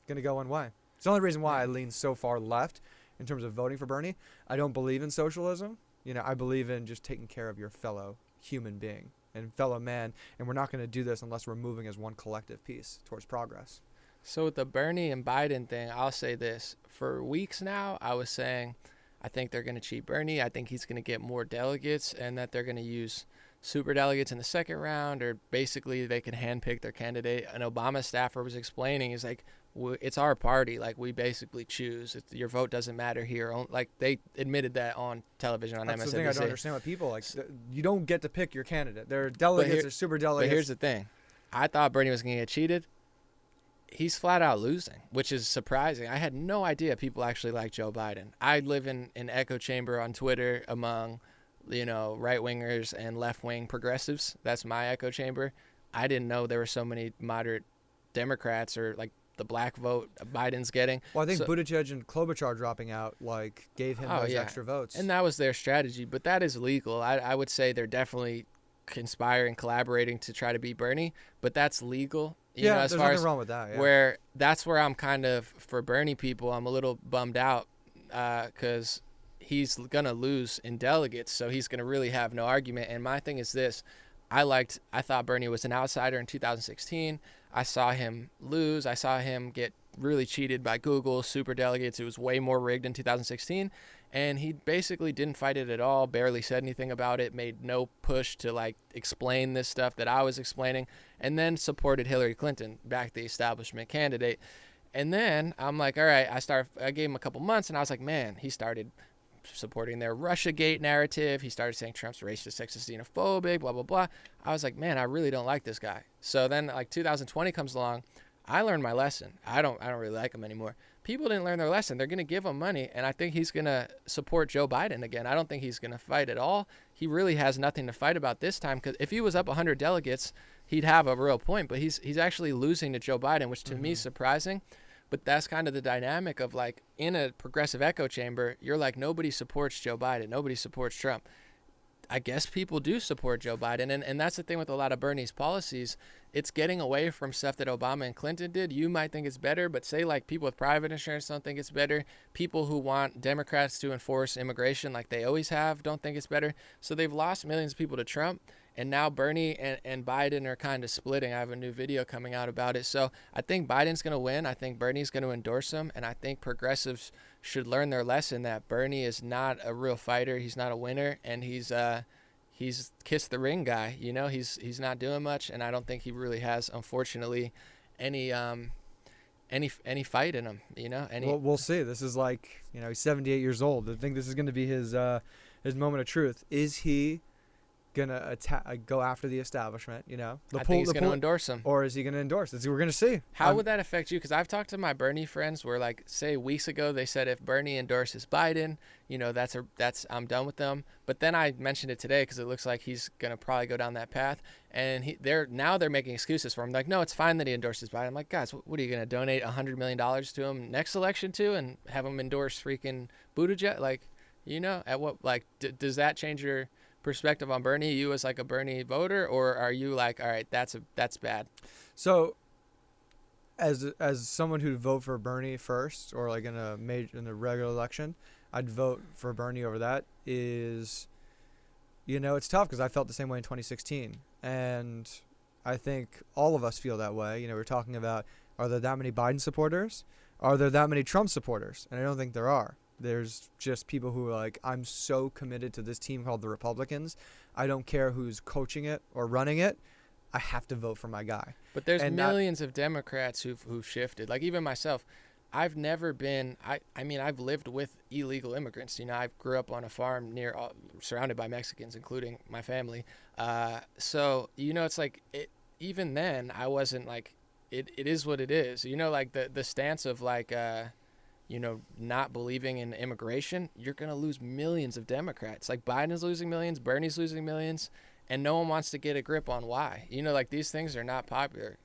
[SPEAKER 1] going to go one way. It's the only reason why I lean so far left in terms of voting for Bernie. I don't believe in socialism. You know, I believe in just taking care of your fellow human being and fellow man, and we're not going to do this unless we're moving as one collective piece towards progress.
[SPEAKER 2] So with the Bernie and Biden thing, I'll say this. For weeks now, I was saying I think they're going to cheat Bernie. I think he's going to get more delegates and that they're going to use super delegates in the second round, or basically they can handpick their candidate. An Obama staffer was explaining, is like, it's our party. Like, we basically choose. Your vote doesn't matter here. Like, they admitted that on television on MSNBC.
[SPEAKER 1] That's the thing I don't understand with people. Like, you don't get to pick your candidate. They're delegates, they're super delegates.
[SPEAKER 2] But here's the thing. I thought Bernie was going to get cheated. He's flat out losing, which is surprising. I had no idea people actually like Joe Biden. I live in an echo chamber on Twitter among, you know, right-wingers and left-wing progressives. That's my echo chamber. I didn't know there were so many moderate Democrats or, like, the black vote Biden's getting.
[SPEAKER 1] Well, I think Buttigieg and Klobuchar dropping out, like, gave him those extra votes.
[SPEAKER 2] And that was their strategy, but that is legal. I would say they're definitely conspiring, collaborating to try to beat Bernie, but that's legal. You know, as
[SPEAKER 1] there's
[SPEAKER 2] far
[SPEAKER 1] nothing
[SPEAKER 2] as
[SPEAKER 1] wrong with that. Yeah.
[SPEAKER 2] Where that's where I'm kind of, for Bernie people, I'm a little bummed out because he's going to lose in delegates, so he's going to really have no argument. And my thing is this. I thought Bernie was an outsider in 2016. I saw him lose. I saw him get really cheated by Google, super delegates. It was way more rigged in 2016. And he basically didn't fight it at all, barely said anything about it, made no push to, like, explain this stuff that I was explaining, and then supported Hillary Clinton, back the establishment candidate. And then I'm like, all right, I gave him a couple months, and I was like, man, he started supporting their Russiagate narrative. He started saying Trump's racist, sexist, xenophobic, blah, blah, blah. I was like, man, I really don't like this guy. So then, like, 2020 comes along. I learned my lesson. I don't really like him anymore. people didn't learn their lesson. They're going to give him money, and I think he's going to support Joe Biden again. I don't think he's going to fight at all. He really has nothing to fight about this time, because if he was up 100 delegates, he'd have a real point. But he's actually losing to Joe Biden, which to me is surprising. But that's kind of the dynamic of, like, in a progressive echo chamber, you're like, nobody supports Joe Biden. Nobody supports Trump. I guess people do support Joe Biden. And that's the thing with a lot of Bernie's policies. It's getting away from stuff that Obama and Clinton did. You might think it's better, but say, like, people with private insurance don't think it's better. People who want Democrats to enforce immigration like they always have don't think it's better. So they've lost millions of people to Trump. And now Bernie and Biden are kind of splitting. I have a new video coming out about it. So I think Biden's going to win. I think Bernie's going to endorse him. And I think progressives should learn their lesson that Bernie is not a real fighter. He's not a winner. And he's kissed the ring guy. You know, he's not doing much. And I don't think he really has, unfortunately, any fight in him. You know,
[SPEAKER 1] Well, we'll see. This is like, you know, he's 78 years old. I think this is going to be his moment of truth. Is he gonna go after the establishment, you know?
[SPEAKER 2] I think he's gonna endorse him.
[SPEAKER 1] Or is he gonna endorse it? We're gonna see.
[SPEAKER 2] How would that affect you? Because I've talked to my Bernie friends where, like, say weeks ago they said if Bernie endorses Biden, you know, that's I'm done with them. But then I mentioned it today because it looks like he's gonna probably go down that path, and they're making excuses for him. Like, no, it's fine that he endorses Biden. I'm like, guys, what are you gonna donate $100 million to him next election too, and have him endorse freaking Buttigieg? Like, you know, at what, like, does that change your perspective on Bernie? You as like a Bernie voter, or are you like, all right, that's bad?
[SPEAKER 1] So as someone who'd vote for Bernie first, or like in the regular election, I'd vote for Bernie over that. Is, you know, it's tough because I felt the same way in 2016, and I think all of us feel that way. You know, we're talking about, are there that many Biden supporters? Are there that many Trump supporters? And I don't think there are. There's just people who are like, I'm so committed to this team called the Republicans. I don't care who's coaching it or running it. I have to vote for my guy.
[SPEAKER 2] But there's millions of Democrats who've shifted. Like, even myself, I've never been. I mean, I've lived with illegal immigrants. You know, I grew up on a farm surrounded by Mexicans, including my family. So, you know, it's like, even then, I wasn't like, it is what it is. You know, like the stance of like, you know, not believing in immigration, you're going to lose millions of Democrats. Like, Biden's losing millions, Bernie's losing millions, and no one wants to get a grip on why. You know, like, these things are not popular.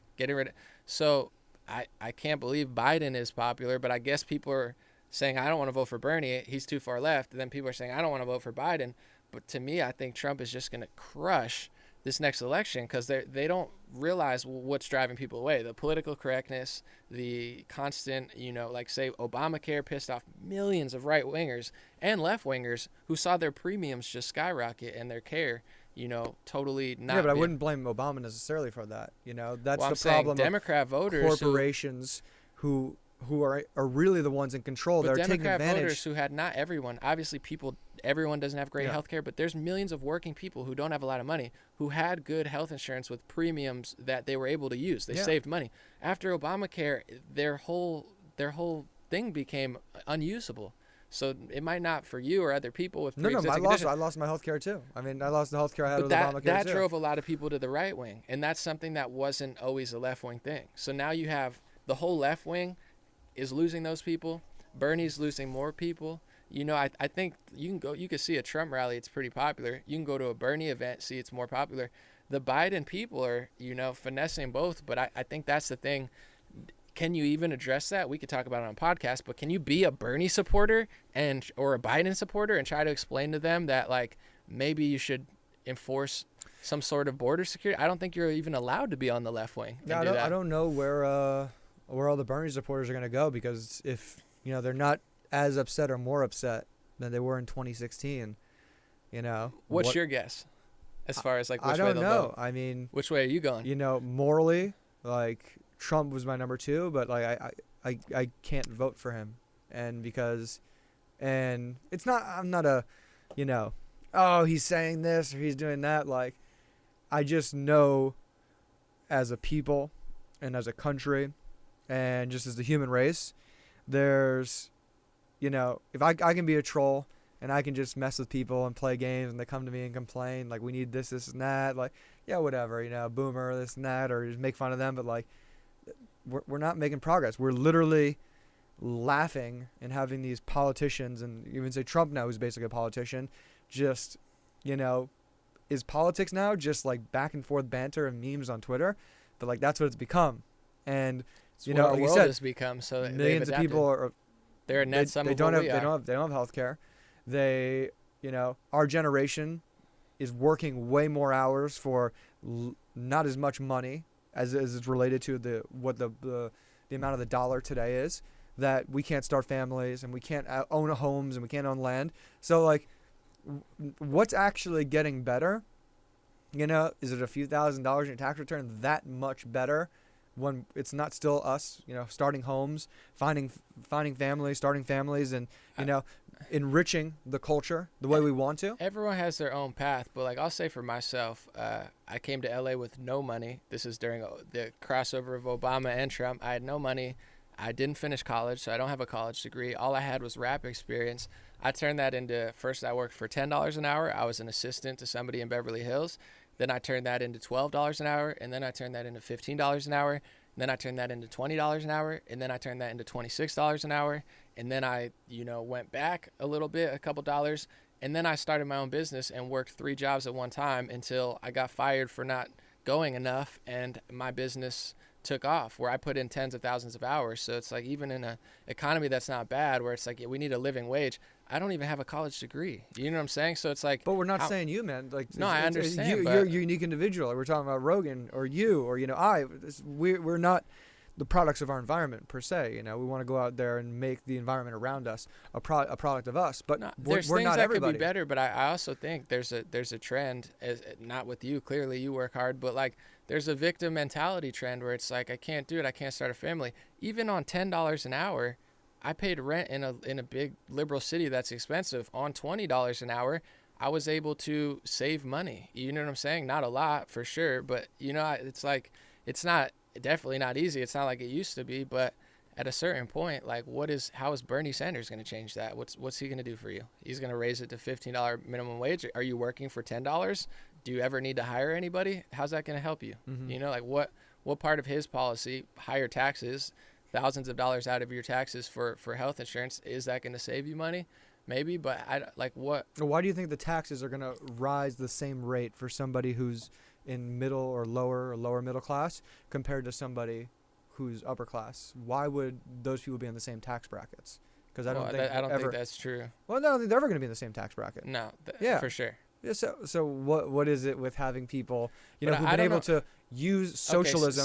[SPEAKER 2] So I can't believe Biden is popular, but I guess people are saying, I don't want to vote for Bernie, he's too far left. And then people are saying, I don't want to vote for Biden. But to me, I think Trump is just going to crush this next election because they don't realize what's driving people away. The political correctness, the constant, you know, like, say Obamacare pissed off millions of right-wingers and left-wingers who saw their premiums just skyrocket and their care, you know, totally not.
[SPEAKER 1] Yeah, but I wouldn't blame Obama necessarily for that. You know, that's
[SPEAKER 2] well,
[SPEAKER 1] the problem.
[SPEAKER 2] Democrat voters,
[SPEAKER 1] corporations who are really the ones in control. They're taking advantage.
[SPEAKER 2] Democrat voters who had, not everyone, obviously everyone doesn't have great health care, but there's millions of working people who don't have a lot of money who had good health insurance with premiums that they were able to use. They saved money. After Obamacare, their whole thing became unusable. So it might not for you or other people with pre-existing conditions.
[SPEAKER 1] I lost my health care too. I mean, I lost the health care I had with
[SPEAKER 2] Obamacare
[SPEAKER 1] too.
[SPEAKER 2] That drove a lot of people to the right wing, and that's something that wasn't always a left wing thing. So now you have the whole left wing is losing those people. Bernie's losing more people. You know, I think you can see a Trump rally, it's pretty popular. You can go to a Bernie event, see it's more popular. The Biden people are, you know, finessing both, but I think that's the thing. Can you even address that? We could talk about it on a podcast, but can you be a Bernie supporter or a Biden supporter and try to explain to them that, like, maybe you should enforce some sort of border security? I don't think you're even allowed to be on the left wing.
[SPEAKER 1] Yeah, I don't know where all the Bernie supporters are going to go, because if, you know, they're not as upset or more upset than they were in 2016, you know.
[SPEAKER 2] What's your guess as far as, like, which
[SPEAKER 1] way they'll
[SPEAKER 2] vote? I don't know.
[SPEAKER 1] I mean,
[SPEAKER 2] which way are you going?
[SPEAKER 1] You know, morally, like, Trump was my number 2, but like I can't vote for him, and it's not, I'm not a, you know, oh, he's saying this or he's doing that. Like, I just know as a people and as a country and just as the human race, there's, you know, if I can be a troll and I can just mess with people and play games and they come to me and complain, like, we need this and that, like, yeah, whatever, you know, boomer, this and that, or just make fun of them, but like, we're not making progress. We're literally laughing and having these politicians, and even say Trump now, who's basically a politician, just, is politics now just like back and forth banter and memes on Twitter? But like that's what it's become. And
[SPEAKER 2] It's what our
[SPEAKER 1] like you
[SPEAKER 2] world
[SPEAKER 1] said,
[SPEAKER 2] has become. So
[SPEAKER 1] millions of people are
[SPEAKER 2] they're a net sum
[SPEAKER 1] they
[SPEAKER 2] of
[SPEAKER 1] don't
[SPEAKER 2] what
[SPEAKER 1] have
[SPEAKER 2] we
[SPEAKER 1] they
[SPEAKER 2] are.
[SPEAKER 1] don't have health care. They our generation is working way more hours for not as much money as is related to the amount of the dollar today is, that we can't start families and we can't own homes and we can't own land. So like what's actually getting better? Is it a few $1,000s in your tax return that much better when it's not still us, starting homes, finding families, starting families, and enriching the culture the way we want to?
[SPEAKER 2] Everyone has their own path, but like I'll say for myself, I came to LA with no money. This is during the crossover of Obama and Trump. I had no money. I didn't finish college, so I don't have a college degree. All I had was rap experience. I turned that into, first I worked for $10 an hour. I was an assistant to somebody in Beverly Hills. Then I turned that into $12 an hour, and then I turned that into $15 an hour. And then I turned that into $20 an hour, and then I turned that into $26 an hour. And then I, went back a little bit, a couple dollars, and then I started my own business and worked 3 jobs at one time until I got fired for not going enough, and my business took off where I put in tens of thousands of hours. So it's like, even in an economy that's not bad, where it's like, we need a living wage, I don't even have a college degree. You know what I'm saying? So it's like,
[SPEAKER 1] but we're not saying you, man. Like,
[SPEAKER 2] no, I understand.
[SPEAKER 1] You're a unique individual. Like we're talking about Rogan or you or we're not the products of our environment per se. We want to go out there and make the environment around us a product of us. But
[SPEAKER 2] no,
[SPEAKER 1] we're
[SPEAKER 2] there's
[SPEAKER 1] not
[SPEAKER 2] things that
[SPEAKER 1] everybody.
[SPEAKER 2] could be better. But I also think there's a trend, not with you. Clearly, you work hard, but like there's a victim mentality trend where it's like, I can't do it. I can't start a family. Even on $10 an hour, I paid rent in a big liberal city that's expensive. On $20 an hour, I was able to save money. You know what I'm saying? Not a lot for sure, but it's like, it's not definitely not easy. It's not like it used to be, but at a certain point, like how is Bernie Sanders going to change that? What's he going to do for you? He's going to raise it to $15 minimum wage. Are you working for $10? Do you ever need to hire anybody? How's that going to help you?
[SPEAKER 1] Mm-hmm.
[SPEAKER 2] Like what part of his policy, higher taxes, thousands of dollars out of your taxes for health insurance, is that going to save you money? Maybe, but what?
[SPEAKER 1] Why do you think the taxes are going to rise the same rate for somebody who's in middle or lower middle class compared to somebody who's upper class? Why would those people be in the same tax brackets? Because I don't think
[SPEAKER 2] that's true.
[SPEAKER 1] Well, no, I don't think they're ever going to be in the same tax bracket.
[SPEAKER 2] No,
[SPEAKER 1] yeah,
[SPEAKER 2] for sure.
[SPEAKER 1] Yeah, so what is it with having people who've
[SPEAKER 2] But
[SPEAKER 1] been able to use socialism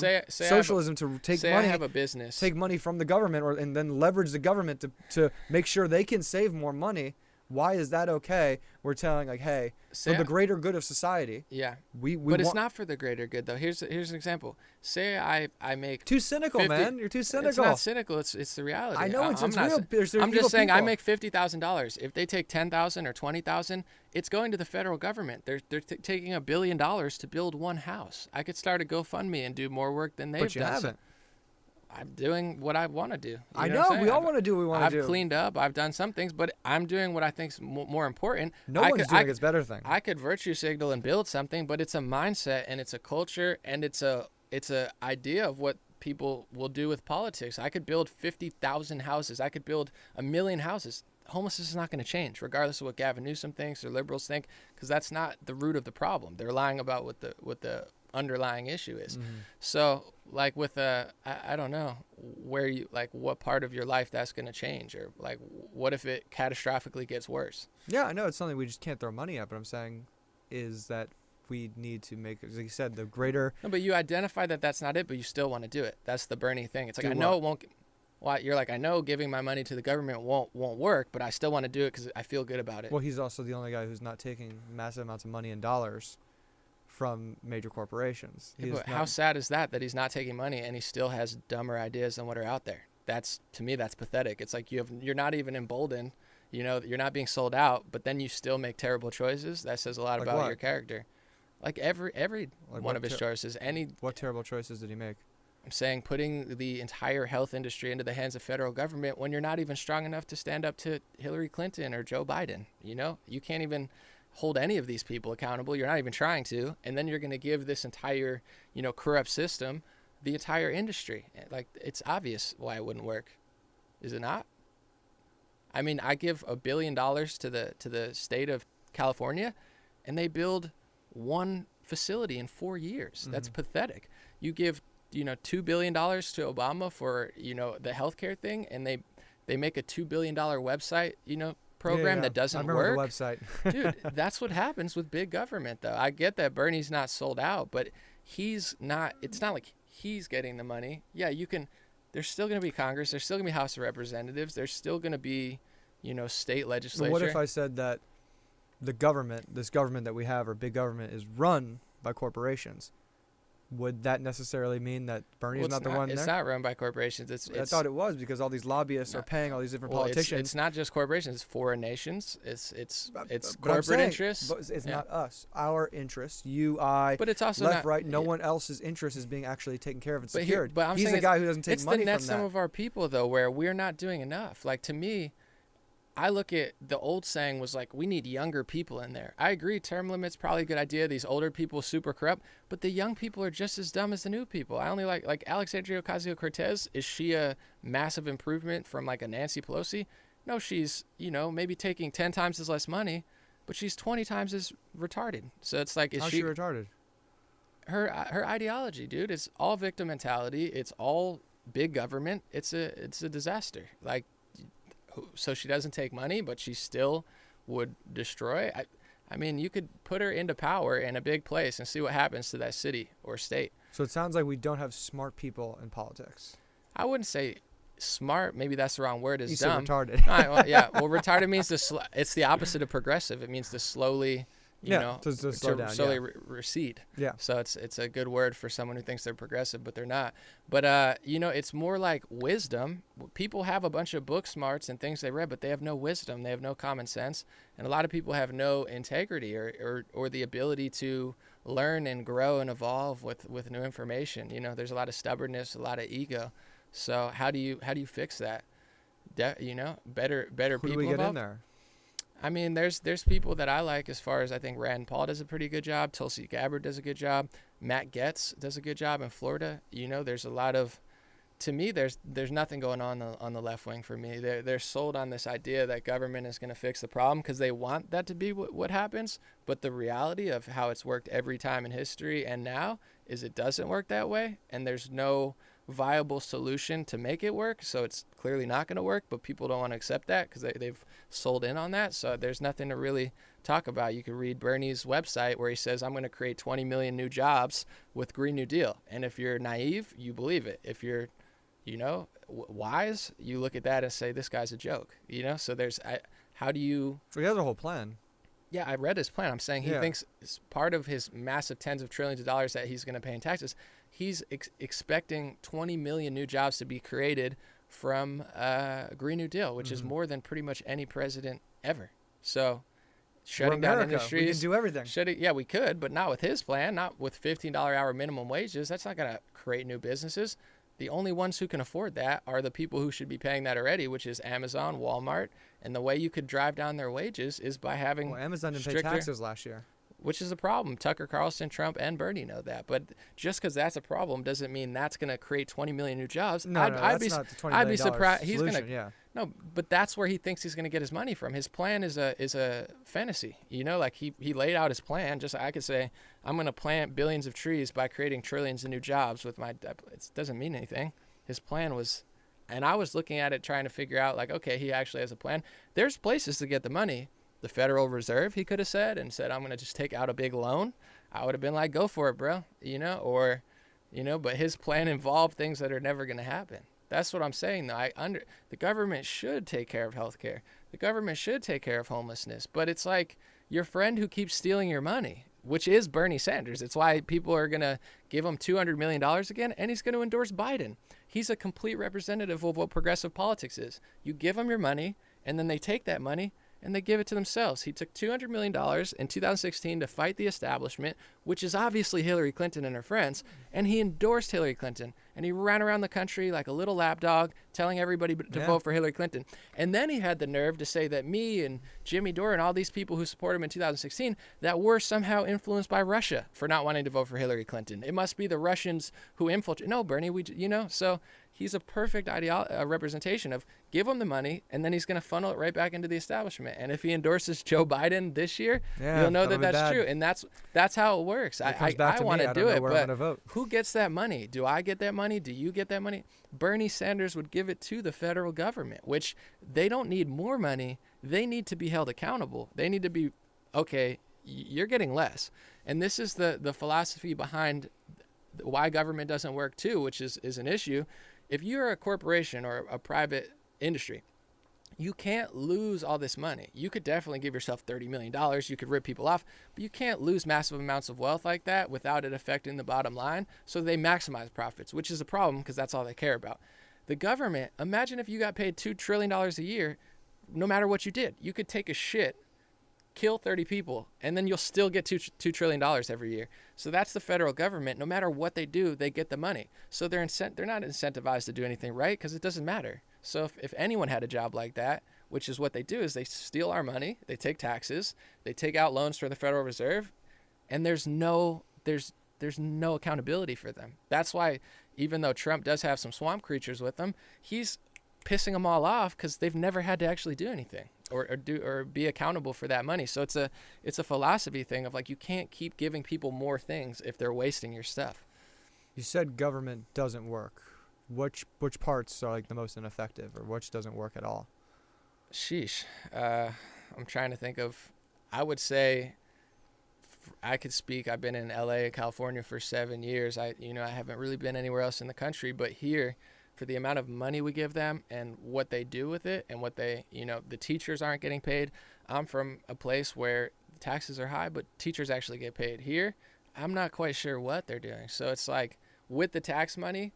[SPEAKER 1] to take
[SPEAKER 2] say
[SPEAKER 1] money,
[SPEAKER 2] I have a business,
[SPEAKER 1] take money from the government, and then leverage the government to make sure they can save more money? Why is that okay? We're telling like, hey, for the greater good of society.
[SPEAKER 2] Yeah.
[SPEAKER 1] But
[SPEAKER 2] it's not for the greater good though. Here's an example. Say I make
[SPEAKER 1] too cynical, 50, man. You're too cynical.
[SPEAKER 2] It's not cynical. It's the reality.
[SPEAKER 1] I know it's real.
[SPEAKER 2] I'm just saying I make $50,000. If they take $10,000 or $20,000, it's going to the federal government. They're taking $1 billion to build one house. I could start a GoFundMe and do more work than they've done.
[SPEAKER 1] But you haven't.
[SPEAKER 2] I'm doing what I want to do.
[SPEAKER 1] I know. We all want to do what we want to do.
[SPEAKER 2] I've cleaned up. I've done some things, but I'm doing what I think's more important.
[SPEAKER 1] No one's doing its better thing.
[SPEAKER 2] I could virtue signal and build something, but it's a mindset and it's a culture and it's a idea of what people will do with politics. I could build 50,000 houses. I could build 1 million houses. Homelessness is not going to change, regardless of what Gavin Newsom thinks or liberals think, because that's not the root of the problem. They're lying about what the underlying issue is.
[SPEAKER 1] Mm-hmm.
[SPEAKER 2] So like with I don't know where you, like what part of your life that's going to change, or like what if it catastrophically gets worse?
[SPEAKER 1] Yeah, I know it's something we just can't throw money at, but I'm saying is that we need to make, as you said, the greater.
[SPEAKER 2] No, but you identify that that's not it, but you still want to do it. That's the Bernie thing. It's like,
[SPEAKER 1] Do
[SPEAKER 2] I know
[SPEAKER 1] what?
[SPEAKER 2] it won't. Well, you're like, I know giving my money to the government won't work, but I still want to do it because I feel good about it.
[SPEAKER 1] Well, he's also the only guy who's not taking massive amounts of money in dollars from major corporations.
[SPEAKER 2] Yeah, but how sad is that he's not taking money and he still has dumber ideas than what are out there? That's, to me, that's pathetic. It's like you're not even emboldened. You're not being sold out, but then you still make terrible choices. That says a lot
[SPEAKER 1] Like
[SPEAKER 2] about
[SPEAKER 1] what?
[SPEAKER 2] your character. Like every
[SPEAKER 1] Like
[SPEAKER 2] one of his choices.
[SPEAKER 1] What terrible choices did he make?
[SPEAKER 2] I'm saying putting the entire health industry into the hands of federal government when you're not even strong enough to stand up to Hillary Clinton or Joe Biden. You can't even hold any of these people accountable. You're not even trying to. And then you're going to give this entire, corrupt system the entire industry. Like, it's obvious why it wouldn't work. Is it not? I mean, I give $1 billion to the state of California, and they build one facility in 4 years. That's pathetic. You give, $2 billion to Obama for, the healthcare thing, and they make a $2 billion website, program that doesn't
[SPEAKER 1] I
[SPEAKER 2] work.
[SPEAKER 1] remember the website.
[SPEAKER 2] Dude, that's what happens with big government, though. I get that Bernie's not sold out, but it's not like he's getting the money. Yeah, there's still going to be Congress. There's still going to be House of Representatives. There's still going to be, state legislature.
[SPEAKER 1] What if I said that this government that we have, or big government, is run by corporations? Would that necessarily mean that Bernie's not the one there?
[SPEAKER 2] It's not run by corporations.
[SPEAKER 1] I thought it was, because all these lobbyists are paying all these different politicians.
[SPEAKER 2] It's not just corporations. It's foreign nations. It's
[SPEAKER 1] but
[SPEAKER 2] corporate interests.
[SPEAKER 1] But it's not us. Our interests, you, I,
[SPEAKER 2] but it's also
[SPEAKER 1] left,
[SPEAKER 2] not,
[SPEAKER 1] right. No one else's interest is being actually taken care of and
[SPEAKER 2] but
[SPEAKER 1] secured.
[SPEAKER 2] But
[SPEAKER 1] he's the guy who doesn't take money from that.
[SPEAKER 2] It's some of our people, though, where we're not doing enough. Like, to me, I look at the old saying was like, we need younger people in there. I agree, term limits probably a good idea. These older people super corrupt, but the young people are just as dumb as the new people. I only like Alexandria Ocasio-Cortez. Is she a massive improvement from like a Nancy Pelosi? No, she's, maybe taking 10 times as less money, but she's 20 times as retarded. So it's like,
[SPEAKER 1] How's she retarded?
[SPEAKER 2] Her ideology, dude, is all victim mentality. It's all big government. It's a disaster. Like, so she doesn't take money, but she still would destroy. I mean, you could put her into power in a big place and see what happens to that city or state.
[SPEAKER 1] So it sounds like we don't have smart people in politics.
[SPEAKER 2] I wouldn't say smart. Maybe that's the wrong word. Is
[SPEAKER 1] you
[SPEAKER 2] dumb.
[SPEAKER 1] said retarded.
[SPEAKER 2] All right, well, yeah. Well, retarded means it's the opposite of progressive. It means to slowly,
[SPEAKER 1] to slow down,
[SPEAKER 2] slowly recede.
[SPEAKER 1] Yeah.
[SPEAKER 2] So it's a good word for someone who thinks they're progressive, but they're not. But it's more like wisdom. People have a bunch of book smarts and things they read, but they have no wisdom. They have no common sense, and a lot of people have no integrity or the ability to learn and grow and evolve with new information. There's a lot of stubbornness, a lot of ego. So how do you fix that? Better
[SPEAKER 1] Who
[SPEAKER 2] people
[SPEAKER 1] do we get
[SPEAKER 2] involved?
[SPEAKER 1] in there?
[SPEAKER 2] I mean, there's people that I like, as far as I think Rand Paul does a pretty good job. Tulsi Gabbard does a good job. Matt Gaetz does a good job in Florida. There's a lot of, to me, there's nothing going on the left wing for me. They're sold on this idea that government is going to fix the problem because they want that to be what happens. But the reality of how it's worked every time in history and now is it doesn't work that way, and there's no viable solution to make it work, so it's clearly not going to work, but people don't want to accept that because they've sold in on that. So there's nothing to really talk about. You could read Bernie's website where he says, I'm going to create 20 million new jobs with Green New Deal, and if you're naive, you believe it. If you're wise, you look at that and say, this guy's a joke. So how do you...
[SPEAKER 1] He has a whole plan.
[SPEAKER 2] Yeah, I read his plan. I'm saying he thinks it's part of his massive tens of trillions of dollars that he's going to pay in taxes. He's expecting 20 million new jobs to be created from Green New Deal, which is more than pretty much any president ever. So shutting down industries.
[SPEAKER 1] We can do everything.
[SPEAKER 2] Yeah, we could, but not with his plan, not with $15 hour minimum wages. That's not going to create new businesses. The only ones who can afford that are the people who should be paying that already, which is Amazon, Walmart. And the way you could drive down their wages is by having
[SPEAKER 1] Amazon didn't pay taxes last year.
[SPEAKER 2] Which is a problem. Tucker Carlson, Trump, and Bernie know that. But just because that's a problem doesn't mean that's going to create 20 million new jobs.
[SPEAKER 1] I'd be not the $20 million
[SPEAKER 2] I'd be surprised. He's
[SPEAKER 1] solution,
[SPEAKER 2] going to. No, but that's where he thinks he's going to get his money from. His plan is a fantasy. Like he laid out his plan. Just I could say, I'm going to plant billions of trees by creating trillions of new jobs with my. It doesn't mean anything. His plan was, and I was looking at it trying to figure out like, okay, he actually has a plan. There's places to get the money. The Federal Reserve, he could have said, I'm going to just take out a big loan. I would have been like, go for it, bro. But his plan involved things that are never going to happen. That's what I'm saying, though. The government should take care of healthcare. The government should take care of homelessness. But it's like your friend who keeps stealing your money, which is Bernie Sanders. It's why people are going to give him $200 million again, and he's going to endorse Biden. He's a complete representative of what progressive politics is. You give them your money, and then they take that money, and they give it to themselves. He took $200 million in 2016 to fight the establishment, which is obviously Hillary Clinton and her friends, and he endorsed Hillary Clinton. and he ran around the country like a little lapdog telling everybody to vote for Hillary Clinton. And then he had the nerve to say that me and Jimmy Dore and all these people who supported him in 2016, that we're somehow influenced by Russia for not wanting to vote for Hillary Clinton. It must be the Russians who infiltrate. No, Bernie, so he's a perfect representation of give him the money, and then he's going to funnel it right back into the establishment. And if he endorses Joe Biden this year, you'll know that that's true. And that's how it works. I want to do it, but who gets that money? Do I get that money? Do you get that money? Bernie Sanders would give it to the federal government, which they don't need more money. They need to be held accountable. They need to be, okay, you're getting less. And this is the philosophy behind why government doesn't work too, which is an issue. If you're a corporation or a private industry, you can't lose all this money. You could definitely give yourself $30 million. You could rip people off, but you can't lose massive amounts of wealth like that without it affecting the bottom line. So they maximize profits, which is a problem because that's all they care about. The government, imagine if you got paid $2 trillion a year, no matter what you did. You could take a shit, kill 30 people, and then you'll still get $2 trillion every year. So that's the federal government. No matter what they do, they get the money. So they're not incentivized to do anything right because it doesn't matter. So if anyone had a job like that, which is what they do, is they steal our money, they take taxes, they take out loans from the Federal Reserve, and there's no accountability for them. That's why even though Trump does have some swamp creatures with him, he's pissing them all off because they've never had to actually do anything or be accountable for that money. So it's a philosophy thing of like, you can't keep giving people more things if they're wasting your stuff.
[SPEAKER 1] You said government doesn't work. Which parts are like the most ineffective, or which doesn't work at all?
[SPEAKER 2] Sheesh. I'm trying to think of, I would say, I could speak. I've been in LA, California for 7 years. I haven't really been anywhere else in the country, but here, for the amount of money we give them and what they do with it and what they, the teachers aren't getting paid. I'm from a place where taxes are high, but teachers actually get paid. Here, I'm not quite sure what they're doing. So it's like with the tax money,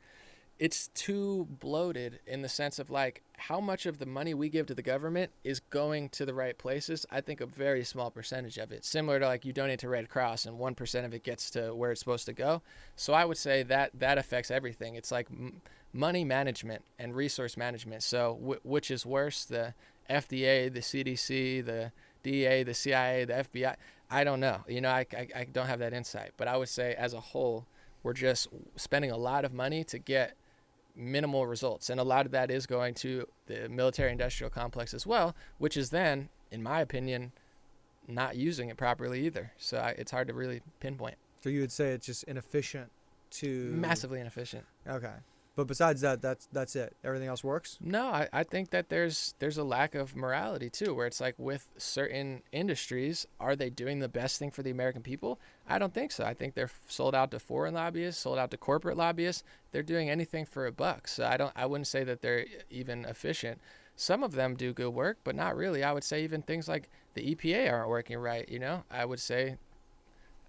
[SPEAKER 2] it's too bloated in the sense of like how much of the money we give to the government is going to the right places. I think a very small percentage of it, similar to like you donate to Red Cross and 1% of it gets to where it's supposed to go. So I would say that affects everything. It's like money management and resource management. So which is worse, the FDA, the CDC, the DEA, the CIA, the FBI? I don't know. I don't have that insight. But I would say as a whole, we're just spending a lot of money to get minimal results. And a lot of that is going to the military industrial complex as well, which is then, in my opinion, not using it properly either. So it's hard to really pinpoint.
[SPEAKER 1] So you would say it's just inefficient to...
[SPEAKER 2] Massively inefficient.
[SPEAKER 1] Okay. But besides that, that's it. Everything else works?
[SPEAKER 2] No, I think that there's a lack of morality too, where it's like with certain industries, are they doing the best thing for the American people? I don't think so. I think they're sold out to foreign lobbyists, sold out to corporate lobbyists. They're doing anything for a buck. So I wouldn't say that they're even efficient. Some of them do good work, but not really. I would say even things like the EPA aren't working right. I would say.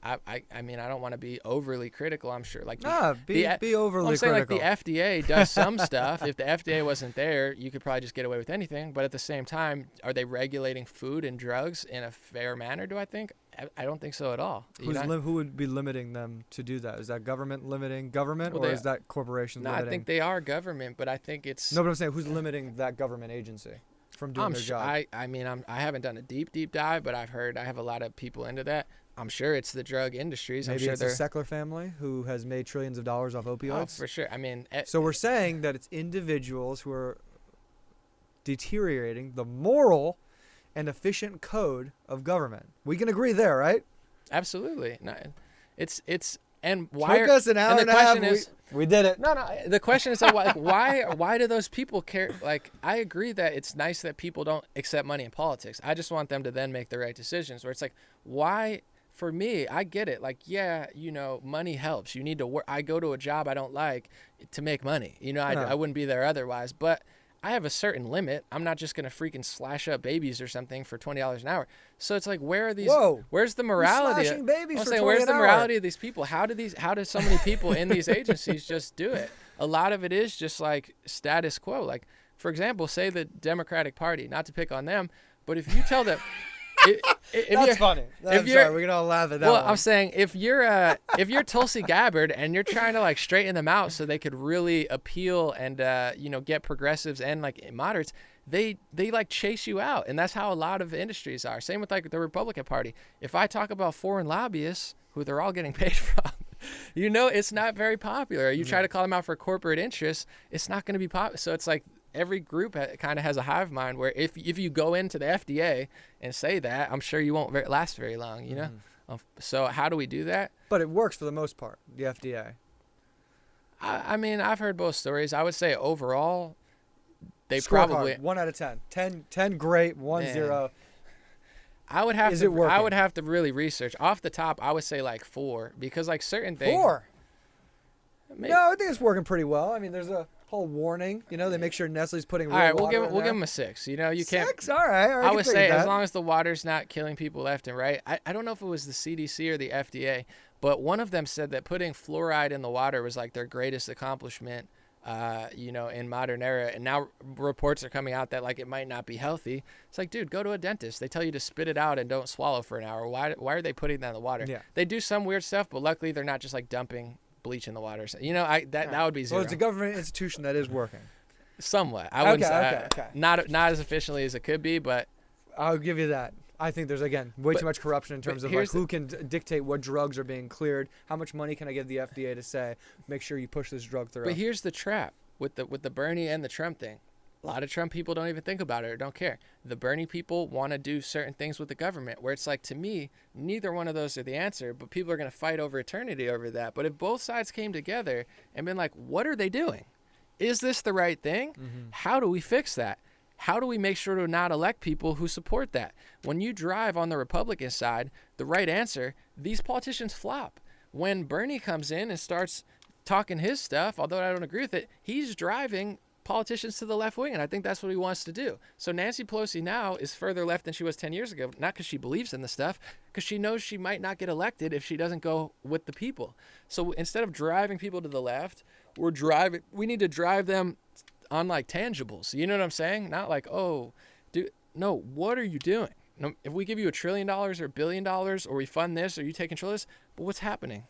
[SPEAKER 2] I mean, I don't want to be overly critical. I'm sure, like
[SPEAKER 1] be overly critical.
[SPEAKER 2] Like the FDA does some stuff. If the FDA wasn't there, you could probably just get away with anything. But at the same time, are they regulating food and drugs in a fair manner? Do I think? I don't think so at all.
[SPEAKER 1] Who would be limiting them to do that? Is that government limiting government, or is that corporation limiting?
[SPEAKER 2] No, I think they are government, but I think it's.
[SPEAKER 1] No, but I'm saying who's limiting that government agency from doing their job?
[SPEAKER 2] I mean, I haven't done a deep dive, but I have a lot of people into that. I'm sure it's the drug industries.
[SPEAKER 1] Maybe
[SPEAKER 2] I'm sure
[SPEAKER 1] it's the Sackler family who has made trillions of dollars off opioids.
[SPEAKER 2] Oh, for sure. I mean,
[SPEAKER 1] so we're saying that it's individuals who are deteriorating the moral and efficient code of government. We can agree there, right?
[SPEAKER 2] Absolutely. No, it's and why?
[SPEAKER 1] Took us an hour and a half. We did it.
[SPEAKER 2] No. The question is like, why do those people care? Like, I agree that it's nice that people don't accept money in politics. I just want them to then make the right decisions. Where it's like, why? For me, I get it. Like, yeah, money helps. You need to work. I go to a job I don't like to make money. I wouldn't be there otherwise. But I have a certain limit. I'm not just going to freaking slash up babies or something for $20 an hour. So it's like, where are these?
[SPEAKER 1] Whoa.
[SPEAKER 2] Where's the morality?
[SPEAKER 1] Slashing babies
[SPEAKER 2] I'm
[SPEAKER 1] for
[SPEAKER 2] saying,
[SPEAKER 1] $20
[SPEAKER 2] where's
[SPEAKER 1] an
[SPEAKER 2] the
[SPEAKER 1] hour?
[SPEAKER 2] morality of these people? How do so many people in these agencies just do it? A lot of it is just like status quo. Like, for example, say the Democratic Party, not to pick on them, but if you tell them...
[SPEAKER 1] That's funny. I'm
[SPEAKER 2] you're-
[SPEAKER 1] sorry, we can all laugh at that
[SPEAKER 2] Well,
[SPEAKER 1] one.
[SPEAKER 2] I'm saying if you're Tulsi Gabbard and you're trying to like straighten them out so they could really appeal and get progressives and like moderates, they like chase you out, and that's how a lot of industries are. Same with like the Republican Party. If I talk about foreign lobbyists who they're all getting paid from, it's not very popular. You try to call them out for corporate interests, it's not going to be popular. So it's like every group kind of has a hive mind where if you go into the FDA and say that, I'm sure you won't last very long, So how do we do that?
[SPEAKER 1] But it works for the most part, the FDA.
[SPEAKER 2] I mean, I've heard both stories. I would say overall, they
[SPEAKER 1] Scorecard,
[SPEAKER 2] probably
[SPEAKER 1] 1 out of 10. 10 great, 1
[SPEAKER 2] Man.
[SPEAKER 1] 0.
[SPEAKER 2] I would have
[SPEAKER 1] Is
[SPEAKER 2] to.
[SPEAKER 1] it working?
[SPEAKER 2] I would have to really research. Off the top, I would say like 4 because like certain things.
[SPEAKER 1] 4.
[SPEAKER 2] Maybe,
[SPEAKER 1] No, I think it's working pretty well. I mean, there's a whole warning. They make sure Nestle's putting real
[SPEAKER 2] all right, we'll
[SPEAKER 1] water
[SPEAKER 2] give
[SPEAKER 1] in
[SPEAKER 2] we'll
[SPEAKER 1] there.
[SPEAKER 2] give them a 6. You can't.
[SPEAKER 1] 6? All right.
[SPEAKER 2] I would say
[SPEAKER 1] that.
[SPEAKER 2] as long as the water's not killing people left and right. I don't know if it was the CDC or the FDA, but one of them said that putting fluoride in the water was like their greatest accomplishment, in modern era. And now reports are coming out that like it might not be healthy. It's like, dude, go to a dentist. They tell you to spit it out and don't swallow for an hour. Why are they putting that in the water?
[SPEAKER 1] Yeah.
[SPEAKER 2] They do some weird stuff, but luckily they're not just like dumping bleach in the water. So, that would be 0.
[SPEAKER 1] Well, it's a government institution that is working.
[SPEAKER 2] Somewhat. I wouldn't say
[SPEAKER 1] Okay.
[SPEAKER 2] not as efficiently as it could be, but
[SPEAKER 1] I'll give you that. I think there's, again, way too much corruption in terms of like who can dictate what drugs are being cleared. How much money can I give the FDA to say, make sure you push this drug through?
[SPEAKER 2] But here's the trap with the Bernie and the Trump thing. A lot of Trump people don't even think about it or don't care. The Bernie people want to do certain things with the government where it's like, to me, neither one of those are the answer, but people are going to fight over eternity over that. But if both sides came together and been like, what are they doing? Is this the right thing?
[SPEAKER 1] Mm-hmm.
[SPEAKER 2] How do we fix that? How do we make sure to not elect people who support that? When you drive on the Republican side, the right answer, these politicians flop. When Bernie comes in and starts talking his stuff, although I don't agree with it, he's driving politicians to the left wing, and I think that's what he wants to do. So Nancy Pelosi now is further left than she was 10 years ago, not because she believes in the stuff, because she knows she might not get elected if she doesn't go with the people. So instead of driving people to the left, we need to drive them on like tangibles. You know what I'm saying? Not like, what are you doing? No, if we give you $1 trillion or $1 billion, or we fund this, or you take control of this, but what's happening?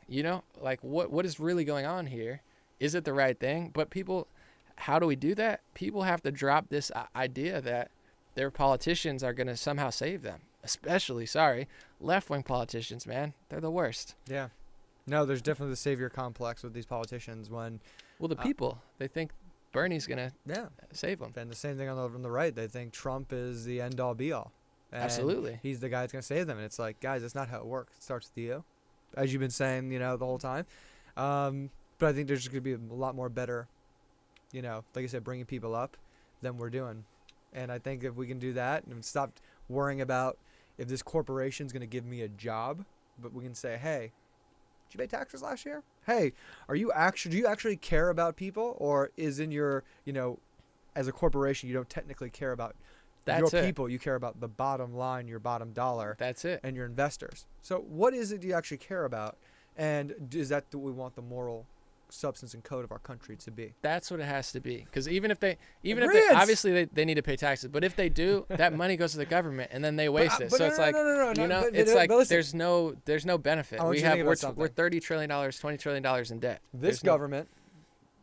[SPEAKER 2] Like what is really going on here? Is it the right thing? But people, how do we do that? People have to drop this idea that their politicians are going to somehow save them. Especially, left-wing politicians, man. They're the worst.
[SPEAKER 1] Yeah. No, there's definitely the savior complex with these politicians when...
[SPEAKER 2] Well, the people, they think Bernie's going to save them.
[SPEAKER 1] And the same thing on the right. They think Trump is the end-all, be-all. And
[SPEAKER 2] Absolutely.
[SPEAKER 1] He's the guy that's going to save them. And it's like, guys, that's not how it works. It starts with you, as you've been saying, the whole time. But I think there's going to be a lot more better, like I said, bringing people up than we're doing. And I think if we can do that and stop worrying about if this corporation's going to give me a job, but we can say, hey, did you pay taxes last year? Hey, do you actually care about people, or is in your, as a corporation, you don't technically care about your people, you care about the bottom line, your bottom dollar.
[SPEAKER 2] That's it.
[SPEAKER 1] And your investors. So what is it you actually care about? And is that what we want the moral substance and code of our country to be?
[SPEAKER 2] That's what it has to be. Because even if they obviously they need to pay taxes, but if they do, that money goes to the government and then they waste it. So it's like, there's no benefit. We're $30 trillion, $20 trillion in debt.
[SPEAKER 1] This government,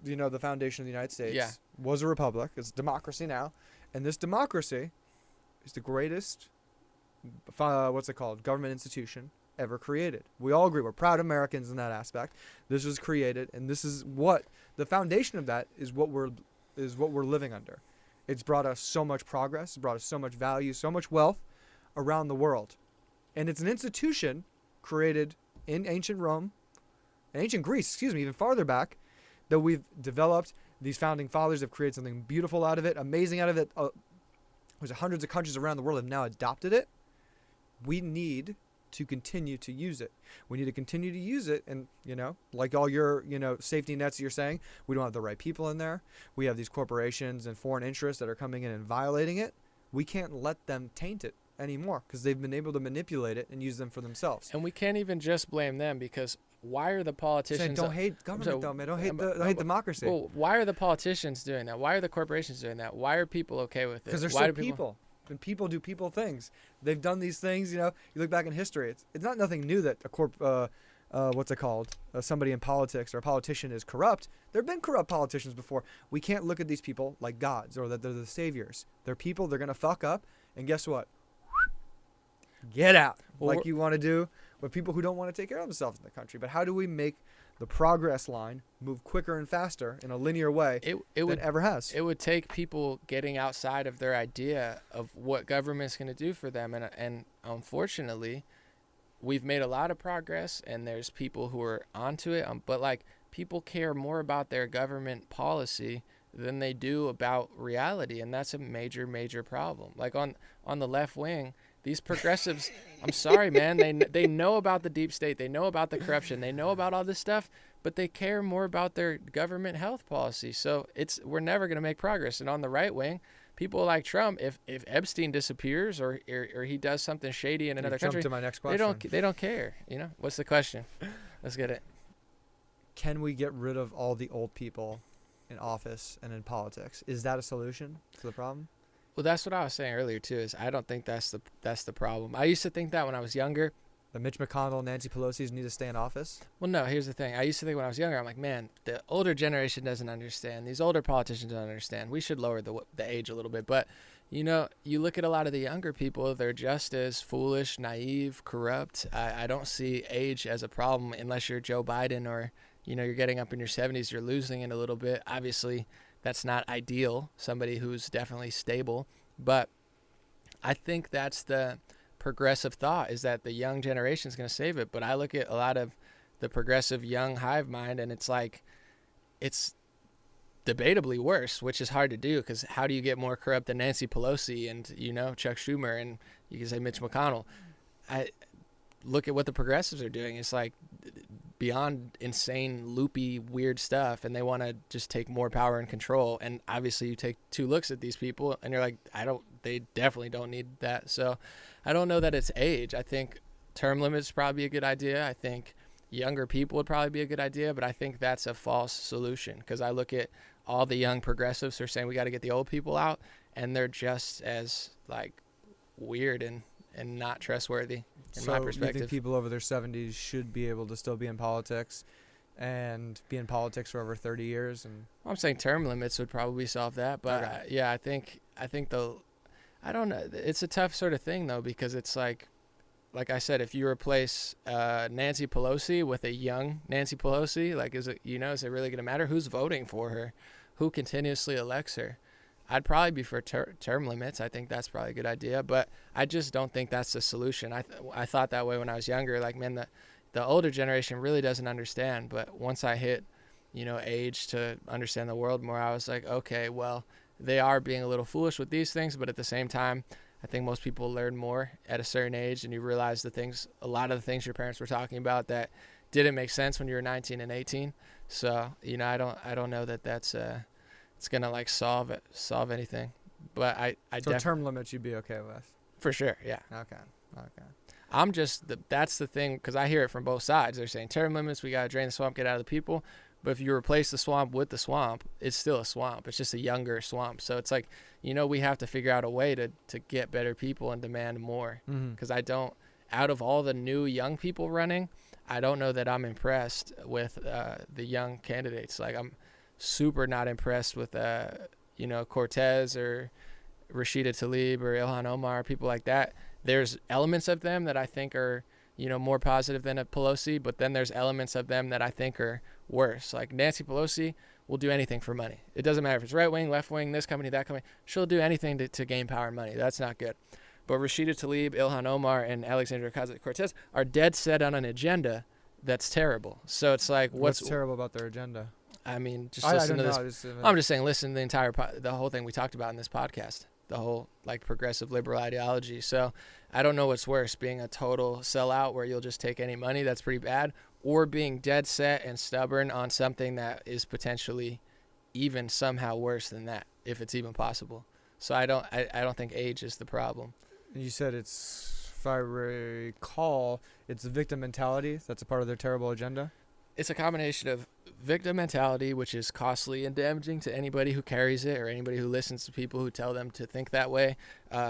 [SPEAKER 1] the foundation of the United States, was a republic. It's a democracy now. And this democracy is the greatest, government institution ever created. We all agree. We're proud Americans in that aspect. This was created, and this is what the foundation of that is. What we're living under. It's brought us so much progress. It's brought us so much value, so much wealth around the world, and it's an institution created in ancient Greece, even farther back, that we've developed. These founding fathers have created something beautiful out of it, amazing out of it. There's hundreds of countries around the world have now adopted it. We need to continue to use it. We need to continue to use it. And, like all your, safety nets you're saying, we don't have the right people in there. We have these corporations and foreign interests that are coming in and violating it. We can't let them taint it anymore because they've been able to manipulate it and use them for themselves.
[SPEAKER 2] And we can't even just blame them because why are the politicians...
[SPEAKER 1] Don't hate government, though, man. Don't hate democracy.
[SPEAKER 2] Well, why are the politicians doing that? Why are the corporations doing that? Why are people okay with it?
[SPEAKER 1] Because they're still people. And people do people things. They've done these things. You look back in history. It's not nothing new that what's it called? Somebody in politics or a politician is corrupt. There have been corrupt politicians before. We can't look at these people like gods or that they're the saviors. They're people. They're gonna fuck up. And guess what? Get out, like you want to do with people who don't want to take care of themselves in the country. But how do we make the progress line move quicker and faster in a linear way than it ever has?
[SPEAKER 2] It would take people getting outside of their idea of what government's going to do for them. And unfortunately, we've made a lot of progress, and there's people who are onto it. But, like, people care more about their government policy than they do about reality. And that's a major, major problem. Like, on the left wing, these progressives, I'm sorry, man, they know about the deep state. They know about the corruption. They know about all this stuff, but they care more about their government health policy. So we're never going to make progress. And on the right wing, people like Trump, if Epstein disappears or he does something shady in another country,
[SPEAKER 1] to my next question.
[SPEAKER 2] They don't care. What's the question? Let's get it.
[SPEAKER 1] Can we get rid of all the old people in office and in politics? Is that a solution to the problem?
[SPEAKER 2] Well, that's what I was saying earlier too. Is I don't think that's the problem. I used to think that when I was younger.
[SPEAKER 1] The Mitch McConnell, Nancy Pelosi's need to stay in office?
[SPEAKER 2] Well, no. Here's the thing. I used to think when I was younger, I'm like, man, the older generation doesn't understand. These older politicians don't understand. We should lower the age a little bit. But you look at a lot of the younger people. They're just as foolish, naive, corrupt. I don't see age as a problem unless you're Joe Biden or you're getting up in your 70s. You're losing it a little bit. Obviously, that's not ideal, somebody who's definitely stable. But I think that's the progressive thought, is that the young generation is going to save it. But I look at a lot of the progressive young hive mind, and it's like it's debatably worse, which is hard to do, because how do you get more corrupt than Nancy Pelosi and, Chuck Schumer, and you can say Mitch McConnell? I look at what the progressives are doing. It's like beyond insane, loopy, weird stuff, and they want to just take more power and control. And obviously you take two looks at these people and you're like, they definitely don't need that. So I don't know that it's age. I think term limits probably a good idea. I think younger people would probably be a good idea, but I think that's a false solution, because I look at all the young progressives who are saying we got to get the old people out, and they're just as like weird and not trustworthy in my perspective. So you
[SPEAKER 1] think people over their 70s should be able to still be in politics and be in politics for over 30 years? And
[SPEAKER 2] I'm saying term limits would probably solve that. But
[SPEAKER 1] okay.
[SPEAKER 2] I think I don't know. It's a tough sort of thing though, because it's like I said, if you replace Nancy Pelosi with a young Nancy Pelosi, like is it really going to matter? Who's voting for her? Who continuously elects her? I'd probably be for term limits. I think that's probably a good idea, but I just don't think that's the solution. I thought that way when I was younger. Like, man, the older generation really doesn't understand. But once I hit, age to understand the world more, I was like, okay, well, they are being a little foolish with these things, but at the same time, I think most people learn more at a certain age, and you realize a lot of the things your parents were talking about that didn't make sense when you were 19 and 18. So, I don't know that that's it's gonna like solve anything, but
[SPEAKER 1] so term limits you'd be okay with?
[SPEAKER 2] For sure, yeah.
[SPEAKER 1] Okay.
[SPEAKER 2] I'm just that's the thing, because I hear it from both sides. They're saying term limits, we gotta drain the swamp, get out of the people. But if you replace the swamp with the swamp, it's still a swamp. It's just a younger swamp. So it's like, we have to figure out a way to get better people and demand more. Because out of all the new young people running, I don't know that I'm impressed with the young candidates. Like, I'm super not impressed with Cortez or Rashida Tlaib or Ilhan Omar, people like that. There's elements of them that I think are more positive than a Pelosi, but then there's elements of them that I think are worse. Like Nancy Pelosi will do anything for money. It doesn't matter if it's right wing, left wing, this company, that company. She'll do anything to gain power and money. That's not good. But Rashida Tlaib, Ilhan Omar, and Alexandria Ocasio-Cortez are dead set on an agenda that's terrible. So it's like, what's
[SPEAKER 1] terrible about their agenda?
[SPEAKER 2] I mean, just listen to this. I'm just saying, listen to the whole thing we talked about in this podcast, the whole like progressive liberal ideology. So I don't know what's worse, being a total sellout where you'll just take any money, that's pretty bad, or being dead set and stubborn on something that is potentially even somehow worse than that, if it's even possible. So I don't think age is the problem.
[SPEAKER 1] You said it's, if I recall, it's the victim mentality that's a part of their terrible agenda.
[SPEAKER 2] it's a combination of victim mentality, which is costly and damaging to anybody who carries it or anybody who listens to people who tell them to think that way.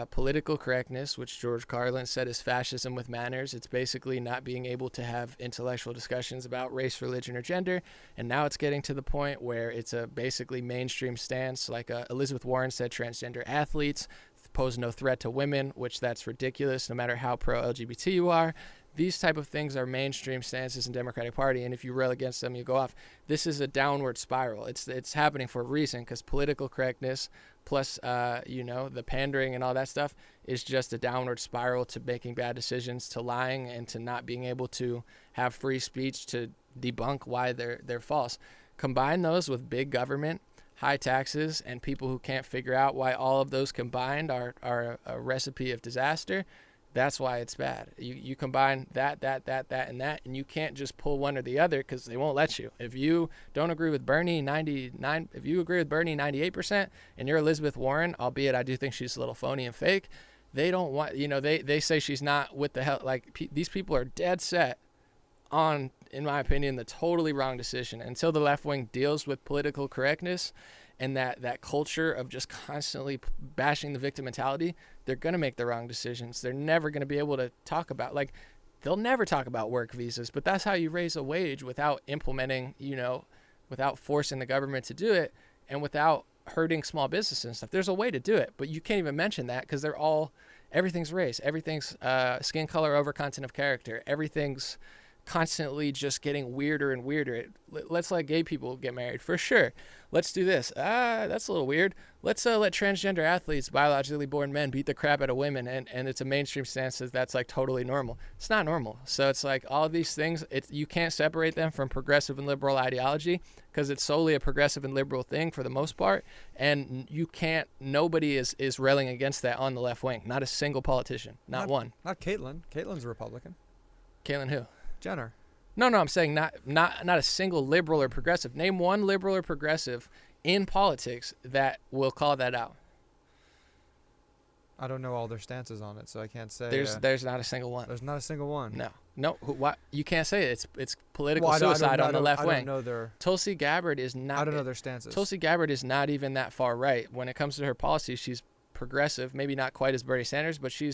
[SPEAKER 2] Political correctness, which George Carlin said is fascism with manners. It's basically not being able to have intellectual discussions about race, religion, or gender. And now it's getting to the point where it's a basically mainstream stance. Like Elizabeth Warren said, transgender athletes pose no threat to women, which that's ridiculous no matter how pro-LGBT you are. These type of things are mainstream stances in Democratic Party, and if you rail against them, you go off. This is a downward spiral. It's happening for a reason, because political correctness plus the pandering and all that stuff is just a downward spiral to making bad decisions, to lying, and to not being able to have free speech to debunk why they're false. Combine those with big government, high taxes, and people who can't figure out why all of those combined are a recipe of disaster. That's why it's bad. You combine that, and that, and you can't just pull one or the other because they won't let you. If you don't agree with Bernie 99, if you agree with Bernie 98%, and you're Elizabeth Warren, albeit I do think she's a little phony and fake, they don't want, they say she's not with the hell. Like these people are dead set on, in my opinion, the totally wrong decision. Until the left wing deals with political correctness and that culture of just constantly bashing the victim mentality, they're going to make the wrong decisions. They're never going to be able to talk about, they'll never talk about work visas, but that's how you raise a wage without implementing, without forcing the government to do it and without hurting small businesses and stuff. There's a way to do it, but you can't even mention that because everything's race, everything's skin color over content of character, everything's constantly just getting weirder and weirder. Let's let gay people get married for sure. Let's do this. That's a little weird. Let's let transgender athletes, biologically born men, beat the crap out of women, and it's a mainstream stance that's like totally normal. It's not normal. So it's like all these things. You can't separate them from progressive and liberal ideology because it's solely a progressive and liberal thing for the most part. And you can't. Nobody is railing against that on the left wing. Not a single politician. Not one.
[SPEAKER 1] Not Caitlyn. Caitlyn's a Republican.
[SPEAKER 2] Caitlyn who?
[SPEAKER 1] Jenner.
[SPEAKER 2] No, I'm saying not a single liberal or progressive. Name one liberal or progressive in politics that will call that out.
[SPEAKER 1] I don't know all their stances on it, so I can't say.
[SPEAKER 2] There's not a single one.
[SPEAKER 1] There's not a single one.
[SPEAKER 2] No. What you can't say it. It's political suicide on the left wing.
[SPEAKER 1] I don't know their.
[SPEAKER 2] Tulsi Gabbard is not.
[SPEAKER 1] I don't know their stances.
[SPEAKER 2] Tulsi Gabbard is not even that far right when it comes to her policies. She's progressive, maybe not quite as Bernie Sanders, but she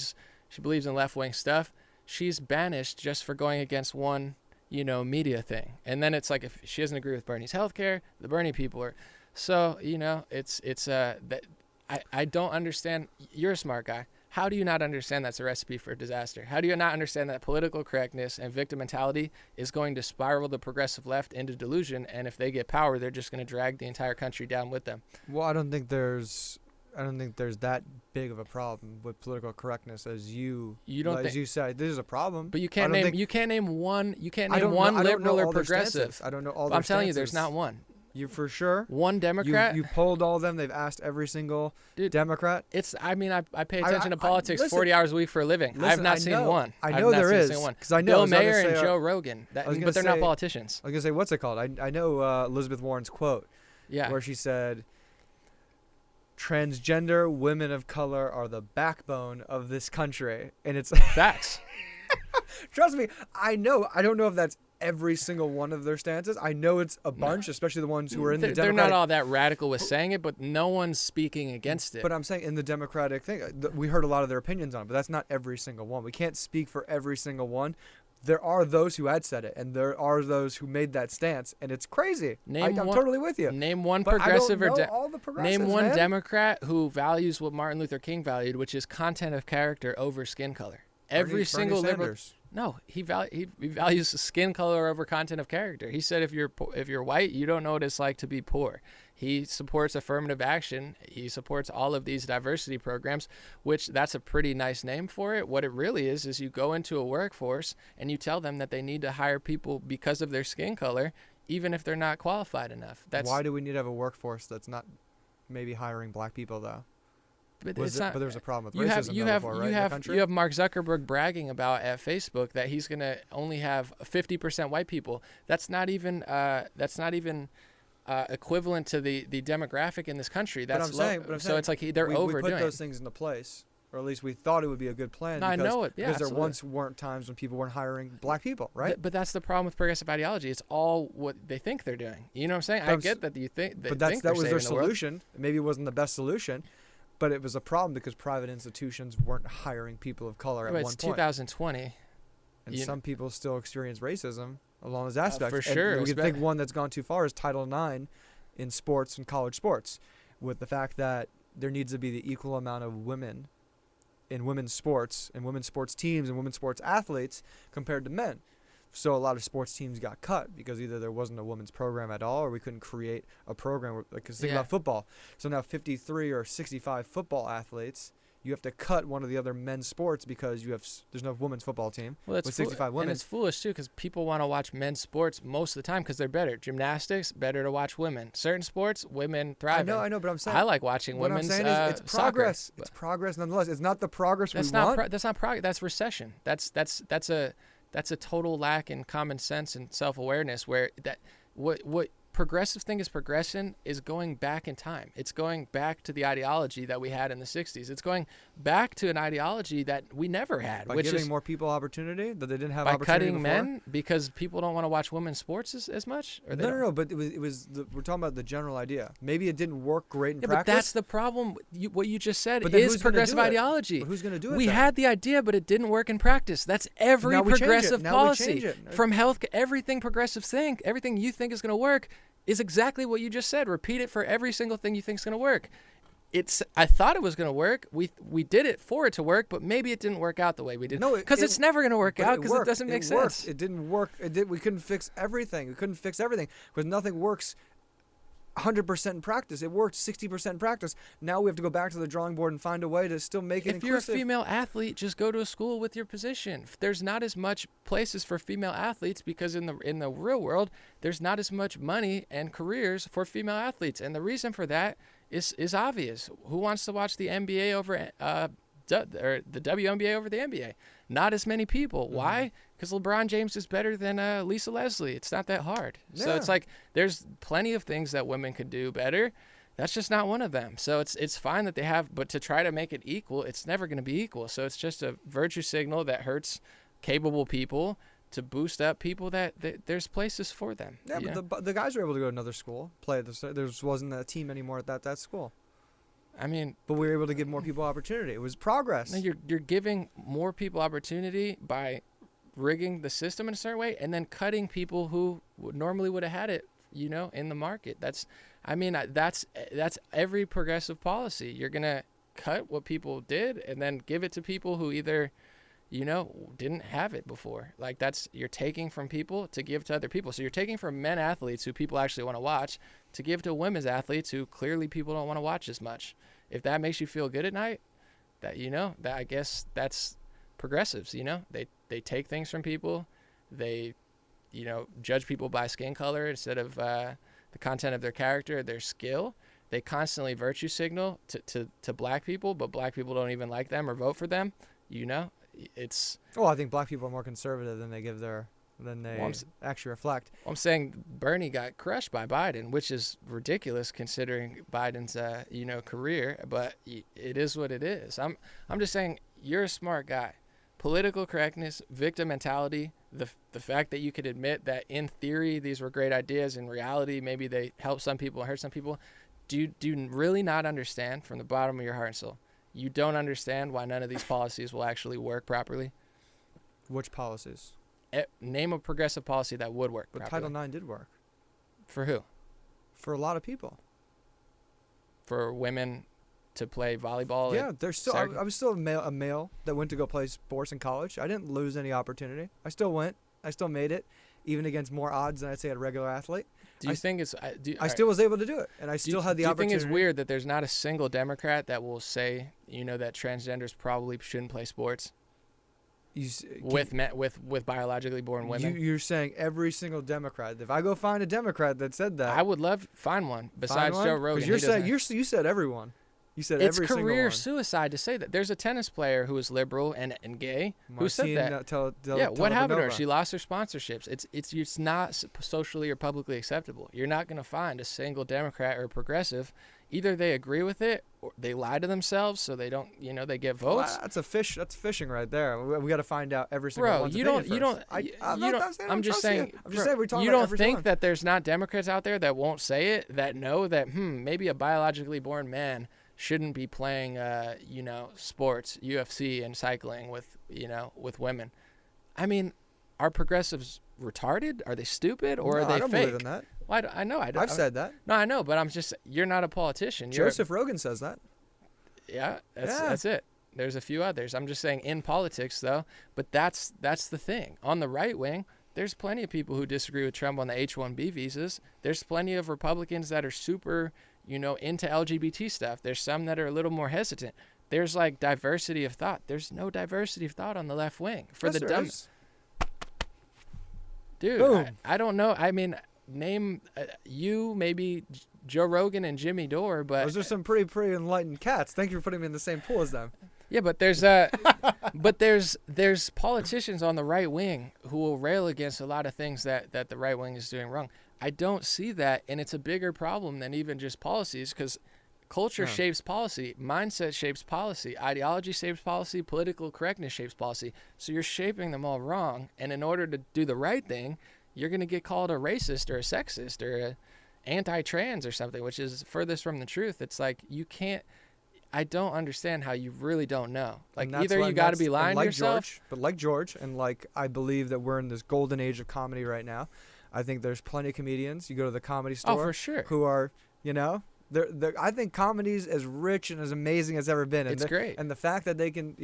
[SPEAKER 2] believes in left wing stuff. She's banished just for going against one, media thing. And then it's like if she doesn't agree with Bernie's healthcare, the Bernie people are. So, I don't understand. You're a smart guy. How do you not understand that's a recipe for disaster? How do you not understand that political correctness and victim mentality is going to spiral the progressive left into delusion? And if they get power, they're just going to drag the entire country down with them.
[SPEAKER 1] Well, I don't think there's that big of a problem with political correctness as you said. This is a problem.
[SPEAKER 2] But you can't name one liberal or progressive.
[SPEAKER 1] I don't know all their
[SPEAKER 2] I'm telling you,
[SPEAKER 1] stances.
[SPEAKER 2] there's not one.
[SPEAKER 1] You for sure?
[SPEAKER 2] One Democrat?
[SPEAKER 1] You polled all of them. They've asked every single Democrat.
[SPEAKER 2] I pay attention to politics 40 hours a week for a living. I have not seen one.
[SPEAKER 1] I know there is.
[SPEAKER 2] Because I know Bill Mayer and Joe Rogan. But they're not politicians.
[SPEAKER 1] I was going to say, what's it called? I know Elizabeth Warren's quote.
[SPEAKER 2] Yeah.
[SPEAKER 1] Where she said, transgender women of color are the backbone of this country. And it's
[SPEAKER 2] facts.
[SPEAKER 1] Trust me, I know. I don't know if that's every single one of their stances. I know it's a bunch, especially the ones who are in the Democratic.
[SPEAKER 2] They're not all that radical with saying it, but no one's speaking against it.
[SPEAKER 1] But I'm saying in the Democratic thing, we heard a lot of their opinions on it, but that's not every single one. We can't speak for every single one. There are those who had said it, and there are those who made that stance, and it's crazy. I'm totally with you.
[SPEAKER 2] Name one progressive name one
[SPEAKER 1] man.
[SPEAKER 2] Democrat who values what Martin Luther King valued, which is content of character over skin color. Every single liberal. No, he values skin color over content of character. He said if you're white, you don't know what it's like to be poor. He supports affirmative action. He supports all of these diversity programs, which that's a pretty nice name for it. What it really is you go into a workforce and you tell them that they need to hire people because of their skin color, even if they're not qualified enough.
[SPEAKER 1] Why do we need to have a workforce that's not maybe hiring black people though? But there's a problem with racism. You
[SPEAKER 2] have Mark Zuckerberg bragging about at Facebook that he's gonna only have 50% white people. That's not even equivalent to the demographic in this country. That's low. So it's like they're overdoing.
[SPEAKER 1] We put those things into place, or at least we thought it would be a good plan.
[SPEAKER 2] No, I know it. Yeah,
[SPEAKER 1] because there
[SPEAKER 2] absolutely.
[SPEAKER 1] once weren't times when people weren't hiring black people, right?
[SPEAKER 2] But that's the problem with progressive ideology. It's all what they think they're doing. You know what I'm saying? I get that you think.
[SPEAKER 1] But that was their solution. Maybe it wasn't the best solution, but it was a problem because private institutions weren't hiring people of color at one point.
[SPEAKER 2] It's 2020.
[SPEAKER 1] And some people still experience racism along those aspects.
[SPEAKER 2] For sure.
[SPEAKER 1] And we can think one that's gone too far is Title IX in sports and college sports, with the fact that there needs to be the equal amount of women in women's sports and women's sports teams and women's sports athletes compared to men. So a lot of sports teams got cut because either there wasn't a women's program at all, or we couldn't create a program. Because think about football. So now 53 or 65 football athletes, you have to cut one of the other men's sports because there's no women's football team with 65 women.
[SPEAKER 2] And it's foolish too, because people want to watch men's sports most of the time because they're better. Gymnastics, better to watch women. Certain sports, women thrive.
[SPEAKER 1] I know, but I'm saying
[SPEAKER 2] I like watching women's soccer.
[SPEAKER 1] It's progress. It's progress nonetheless. It's not the progress we want.
[SPEAKER 2] That's not progress. That's recession. That's a total lack in common sense and self-awareness. Where what progressive thing is progression is going back in time. It's going back to the ideology that we had in the 60s. It's going back to an ideology that we never had.
[SPEAKER 1] By
[SPEAKER 2] which
[SPEAKER 1] giving
[SPEAKER 2] is
[SPEAKER 1] more people opportunity that they didn't have
[SPEAKER 2] by
[SPEAKER 1] opportunity
[SPEAKER 2] cutting
[SPEAKER 1] before?
[SPEAKER 2] men because people don't want to watch women's sports as much? Or
[SPEAKER 1] No, but we're talking about the general idea. Maybe it didn't work great in practice.
[SPEAKER 2] But that's the problem. What you just said
[SPEAKER 1] But then
[SPEAKER 2] is
[SPEAKER 1] who's gonna
[SPEAKER 2] progressive
[SPEAKER 1] do it?
[SPEAKER 2] ideology.
[SPEAKER 1] But who's going to do it
[SPEAKER 2] We
[SPEAKER 1] then?
[SPEAKER 2] had the idea, but it didn't work in practice. That's every
[SPEAKER 1] Now we change it.
[SPEAKER 2] progressive
[SPEAKER 1] Now we
[SPEAKER 2] policy.
[SPEAKER 1] change it.
[SPEAKER 2] From health, everything progressive think, everything you think is going to work is exactly what you just said. Repeat it for every single thing you think is going to work. I thought it was going to work. We did it for it to work, but maybe it didn't work out the way we did.
[SPEAKER 1] No,
[SPEAKER 2] because it's never going to work
[SPEAKER 1] but
[SPEAKER 2] out because it doesn't make sense.
[SPEAKER 1] It didn't work. We couldn't fix everything. We couldn't fix everything because nothing works 100% in practice. It worked 60% in practice. Now we have to go back to the drawing board and find a way to still make it
[SPEAKER 2] If you're a
[SPEAKER 1] inclusive.
[SPEAKER 2] female athlete, just go to a school with your position. There's not as much places for female athletes because in the real world, there's not as much money and careers for female athletes. And the reason for that is obvious. Who wants to watch the NBA over or the WNBA over the NBA? Not as many people. Mm-hmm. Why? Because LeBron James is better than Lisa Leslie. It's not that hard. Yeah. So it's like there's plenty of things that women could do better. That's just not one of them. So it's fine that they have, but to try to make it equal, it's never going to be equal. So it's just a virtue signal that hurts capable people to boost up people that there's places for them.
[SPEAKER 1] Yeah, but the guys were able to go to another school, play. There wasn't a team anymore at that school.
[SPEAKER 2] I mean,
[SPEAKER 1] but we were able to give more people opportunity. It was progress.
[SPEAKER 2] No, you're giving more people opportunity by rigging the system in a certain way and then cutting people who normally would have had it, in the market. That's every progressive policy. You're going to cut what people did and then give it to people who either, didn't have it before. Like you're taking from people to give to other people. So you're taking from men athletes who people actually want to watch to give to women's athletes who clearly people don't want to watch as much. If that makes you feel good at night, that I guess that's progressives. They take things from people, they judge people by skin color instead of the content of their character, their skill. They constantly virtue signal to black people, but black people don't even like them or vote for them. It's
[SPEAKER 1] I think black people are more conservative than they actually reflect.
[SPEAKER 2] I'm saying Bernie got crushed by Biden, which is ridiculous considering Biden's career, but it is what it is. I'm just saying you're a smart guy. Political correctness, victim mentality, the fact that you could admit that in theory these were great ideas, in reality maybe they help some people and hurt some people. Do you really not understand from the bottom of your heart and soul? You don't understand why none of these policies will actually work properly?
[SPEAKER 1] Which policies?
[SPEAKER 2] Name a progressive policy that would work properly.
[SPEAKER 1] Title IX did work.
[SPEAKER 2] For who?
[SPEAKER 1] For a lot of people.
[SPEAKER 2] For women to play volleyball?
[SPEAKER 1] Yeah, there's still. I was still a male that went to go play sports in college. I didn't lose any opportunity. I still went. I still made it, even against more odds than I'd say a regular athlete.
[SPEAKER 2] Do you think it's?
[SPEAKER 1] I still was able to do it, and I still had the opportunity.
[SPEAKER 2] Do you think it's weird that there's not a single Democrat that will say, that transgenders probably shouldn't play sports? With biologically born women?
[SPEAKER 1] You're saying every single Democrat. If I go find a Democrat that said that,
[SPEAKER 2] I would love to find one besides Joe Rogan.
[SPEAKER 1] Because you said everyone. You said
[SPEAKER 2] It's
[SPEAKER 1] every single
[SPEAKER 2] career
[SPEAKER 1] one.
[SPEAKER 2] suicide to say that. There's a tennis player who is liberal and gay who said that. What happened to her? She lost her sponsorships. It's not socially or publicly acceptable. You're not going to find a single Democrat or progressive. Either they agree with it or they lie to themselves so they don't, they get votes.
[SPEAKER 1] Well, that's fishing right there. We got to find out every single one's opinion first.
[SPEAKER 2] I'm just saying,
[SPEAKER 1] we're talking
[SPEAKER 2] you
[SPEAKER 1] about
[SPEAKER 2] don't
[SPEAKER 1] every
[SPEAKER 2] think
[SPEAKER 1] one.
[SPEAKER 2] that there's not Democrats out there that won't say it, that know that, maybe a biologically born man shouldn't be playing, sports, UFC and cycling with women. I mean, are progressives retarded? Are they stupid? Or are they
[SPEAKER 1] I don't
[SPEAKER 2] fake?
[SPEAKER 1] believe in that.
[SPEAKER 2] Well, I know.
[SPEAKER 1] I've said that.
[SPEAKER 2] No, I know, but you're not a politician.
[SPEAKER 1] Joseph Rogan says that.
[SPEAKER 2] Yeah, that's it. There's a few others. I'm just saying in politics, though, but that's the thing. On the right wing, there's plenty of people who disagree with Trump on the H-1B visas. There's plenty of Republicans that are super, into LGBT stuff. There's some that are a little more hesitant. There's like diversity of thought. There's no diversity of thought on the left wing for the dumb. Dude, I don't know. I mean, name you, maybe Joe Rogan and Jimmy Dore, but
[SPEAKER 1] those are some pretty enlightened cats. Thank you for putting me in the same pool as them.
[SPEAKER 2] Yeah, but there's there's politicians on the right wing who will rail against a lot of things that the right wing is doing wrong. I don't see that, and it's a bigger problem than even just policies, because culture shapes policy, mindset shapes policy, ideology shapes policy, political correctness shapes policy. So you're shaping them all wrong, and in order to do the right thing, you're going to get called a racist or a sexist or a anti-trans or something, which is furthest from the truth. It's like you can't. I don't understand how you really don't know. Like, either you got to be lying to yourself.
[SPEAKER 1] Like George, and like I believe that we're in this golden age of comedy right now. I think there's plenty of comedians. You go to the Comedy Store,
[SPEAKER 2] for sure,
[SPEAKER 1] who are, I think comedy's as rich and as amazing as ever been. And
[SPEAKER 2] it's great.
[SPEAKER 1] And the fact that they can,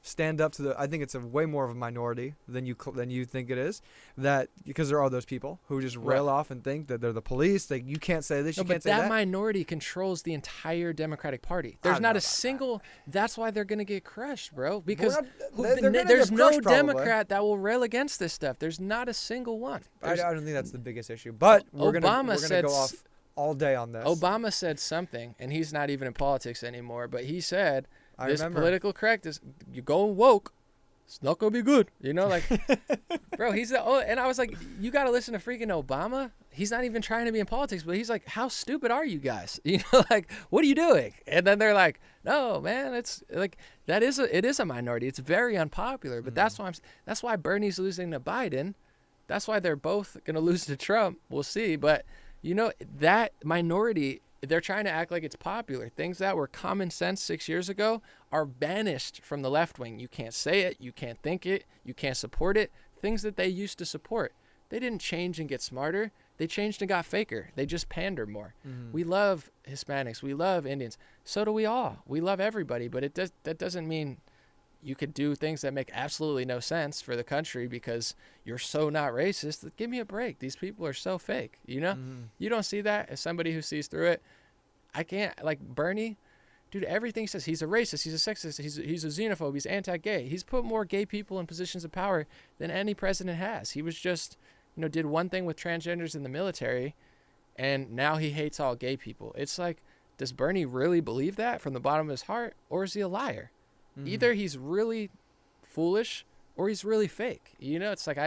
[SPEAKER 1] stand up to I think it's a way more of a minority than you think it is. That because there are those people who just rail off and think that they're the police. You can't say this, you can't say that.
[SPEAKER 2] But that minority controls the entire Democratic Party. There's not a single. That's why they're gonna get crushed, bro. Because there's no Democrat that will rail against this stuff. There's not a single one.
[SPEAKER 1] I don't think that's the biggest issue. But we're gonna go off all day on this.
[SPEAKER 2] Obama said something, and he's not even in politics anymore, but he said political correctness, you're going woke, it's not going to be good. Bro, and I was like, you got to listen to freaking Obama. He's not even trying to be in politics, but he's like, how stupid are you guys? What are you doing? And then they're like, no, man, it's like, it is a minority. It's very unpopular, but that's why Bernie's losing to Biden. That's why they're both going to lose to Trump. We'll see. But that minority, they're trying to act like it's popular. Things that were common sense 6 years ago are banished from the left wing. You can't say it. You can't think it. You can't support it. Things that they used to support. They didn't change and get smarter. They changed and got faker. They just pander more. Mm-hmm. We love Hispanics. We love Indians. So do we all. We love everybody. But that doesn't mean you could do things that make absolutely no sense for the country because you're so not racist. Give me a break. These people are so fake, Mm-hmm. You don't see that as somebody who sees through it. I can't, like Bernie, dude, everything he says, he's a racist, he's a sexist, he's a xenophobe, he's anti-gay. He's put more gay people in positions of power than any president has. He was just, did one thing with transgenders in the military, and now he hates all gay people. It's like, does Bernie really believe that from the bottom of his heart, or is he a liar? Mm-hmm. Either he's really foolish or he's really fake. It's like,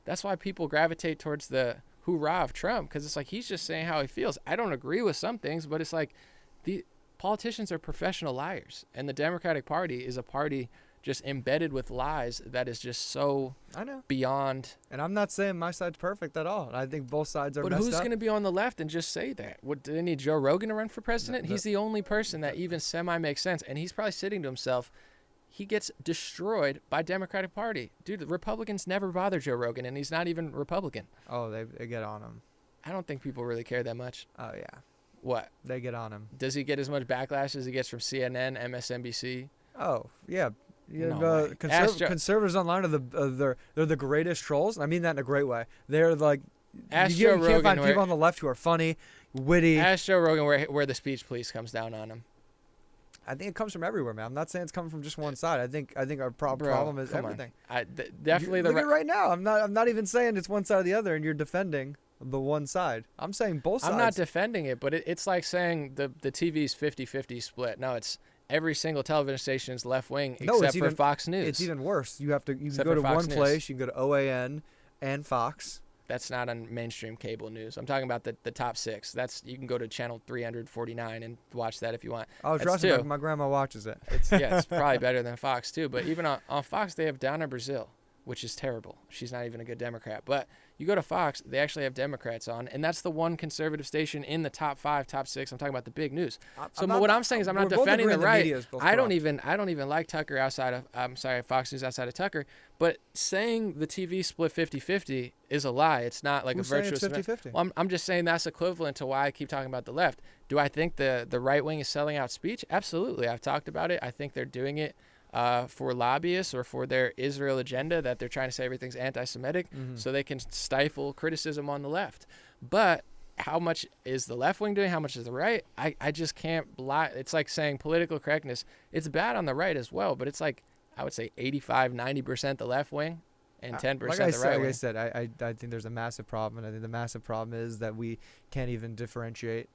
[SPEAKER 2] that's why people gravitate towards the hoorah of Trump, because it's like he's just saying how he feels. I don't agree with some things, but it's like the politicians are professional liars, and the Democratic Party is a party just embedded with lies that is just so beyond.
[SPEAKER 1] And I'm not saying my side's perfect at all. I think both sides are messed up.
[SPEAKER 2] But who's going to be on the left and just say that? Do they need Joe Rogan to run for president? He's the only person that even semi makes sense. And he's probably sitting to himself, he gets destroyed by Democratic Party. Dude, the Republicans never bother Joe Rogan, and he's not even Republican.
[SPEAKER 1] Oh, they get on him.
[SPEAKER 2] I don't think people really care that much.
[SPEAKER 1] Oh, yeah.
[SPEAKER 2] What?
[SPEAKER 1] They get on him.
[SPEAKER 2] Does he get as much backlash as he gets from CNN, MSNBC?
[SPEAKER 1] Oh, yeah.
[SPEAKER 2] No
[SPEAKER 1] conservatives online are they're the greatest trolls. I mean that in a great way. They're like, you can't find people on the left who are funny, witty.
[SPEAKER 2] Ask Joe Rogan where the speech police comes down on him.
[SPEAKER 1] I think it comes from everywhere, man. I'm not saying it's coming from just one side. I think our problem is everything.
[SPEAKER 2] Definitely
[SPEAKER 1] look at right now. I'm not even saying it's one side or the other, and you're defending the one side. I'm saying both sides.
[SPEAKER 2] I'm not defending it, but it's like saying the TV's 50-50 split. No, it's every single television station's left wing except for Fox News.
[SPEAKER 1] It's even worse. You can
[SPEAKER 2] Except
[SPEAKER 1] go to
[SPEAKER 2] for Fox
[SPEAKER 1] one
[SPEAKER 2] News.
[SPEAKER 1] place. You can go to OAN and Fox.
[SPEAKER 2] That's not on mainstream cable news. I'm talking about the top 6. You can go to channel 349 and watch that if you want.
[SPEAKER 1] Oh, trust me, my grandma watches it.
[SPEAKER 2] It's probably better than Fox too. But even on Fox, they have Donna Brazile, which is terrible. She's not even a good Democrat. But you go to Fox, they actually have Democrats on, and that's the one conservative station in the top 5, top 6. I'm talking about the big news. What I'm saying is I'm not defending the right. I don't even like Tucker Fox News outside of Tucker. But saying the TV split 50-50 is a lie. It's not like
[SPEAKER 1] Who's
[SPEAKER 2] a virtuous.
[SPEAKER 1] saying it's 50-50?
[SPEAKER 2] Well, I'm just saying that's equivalent to why I keep talking about the left. Do I think the right wing is selling out speech? Absolutely. I've talked about it. I think they're doing it for lobbyists or for their Israel agenda, that they're trying to say everything's anti-Semitic so they can stifle criticism on the left. But how much is the left wing doing? How much is the right? I just can't lie. It's like saying political correctness. It's bad on the right as well, but it's like, I would say 85-90% the left wing and 10% the right wing.
[SPEAKER 1] Like I said, I think there's a massive problem, and I think the massive problem is that we can't even differentiate.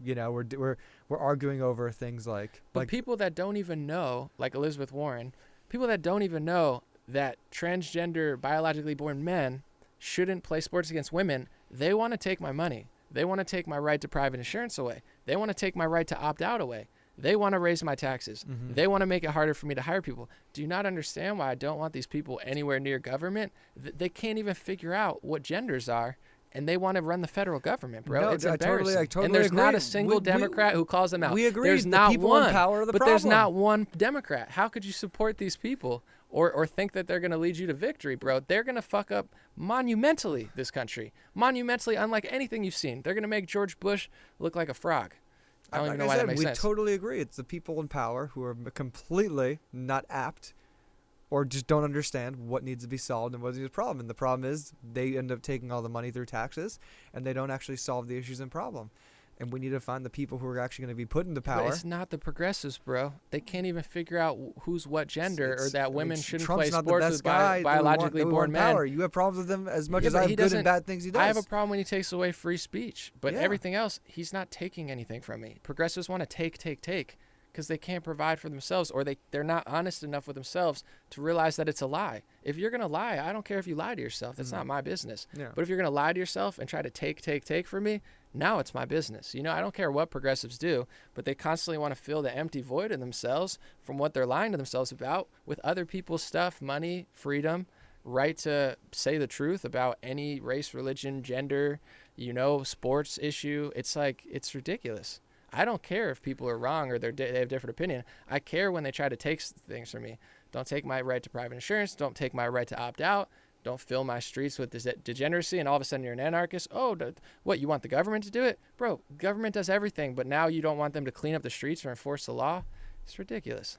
[SPEAKER 1] You know, we're arguing over things like
[SPEAKER 2] people that don't even know, like Elizabeth Warren, people that don't even know that transgender biologically born men shouldn't play sports against women, they want to take my money. They want to take my right to private insurance away. They want to take my right to opt out away. They want to raise my taxes. They want to make it harder for me to hire people. Do you not understand why I don't want these people anywhere near government? They can't even figure out what genders are. And they want to run the federal government, bro.
[SPEAKER 1] No,
[SPEAKER 2] it's embarrassing.
[SPEAKER 1] I totally
[SPEAKER 2] and there's
[SPEAKER 1] agree.
[SPEAKER 2] not a single Democrat who calls them out.
[SPEAKER 1] We agree.
[SPEAKER 2] There's
[SPEAKER 1] the
[SPEAKER 2] not
[SPEAKER 1] people
[SPEAKER 2] one.
[SPEAKER 1] in power are the
[SPEAKER 2] but
[SPEAKER 1] problem.
[SPEAKER 2] there's not one Democrat. How could you support these people or think that they're going to lead you to victory, bro? They're going to fuck up monumentally this country. Monumentally unlike anything you've seen. They're going to make George Bush look like a frog. I don't even know why that makes sense.
[SPEAKER 1] We totally agree. It's the people in power who are completely not apt or just don't understand what needs to be solved and what is the problem. And the problem is they end up taking all the money through taxes, and they don't actually solve the issues and problem. And we need to find the people who are actually going to be put into power.
[SPEAKER 2] But it's not the progressives, bro. They can't even figure out who's what gender, or that women shouldn't
[SPEAKER 1] Trump's
[SPEAKER 2] play
[SPEAKER 1] not
[SPEAKER 2] sports
[SPEAKER 1] the
[SPEAKER 2] with
[SPEAKER 1] best guy
[SPEAKER 2] biologically born men.
[SPEAKER 1] Power. You have problems with him as much as
[SPEAKER 2] but
[SPEAKER 1] I have good and bad things he does.
[SPEAKER 2] I have a problem when he takes away free speech. But everything else, he's not taking anything from me. Progressives want to take, because they can't provide for themselves, or they're not honest enough with themselves to realize that it's a lie. If you're going to lie, I don't care if you lie to yourself. That's not my business.
[SPEAKER 1] Yeah.
[SPEAKER 2] But if you're going to lie to yourself and try to take from me, now it's my business. You know, I don't care what progressives do, but they constantly want to fill the empty void in themselves from what they're lying to themselves about with other people's stuff, money, freedom, right to say the truth about any race, religion, gender, sports issue. It's like, it's ridiculous. I don't care if people are wrong or they have different opinion. I care when they try to take things from me. Don't take my right to private insurance. Don't take my right to opt out. Don't fill my streets with degeneracy, and all of a sudden you're an anarchist. Oh, what, you want the government to do it? Bro, government does everything, but now you don't want them to clean up the streets or enforce the law? It's ridiculous.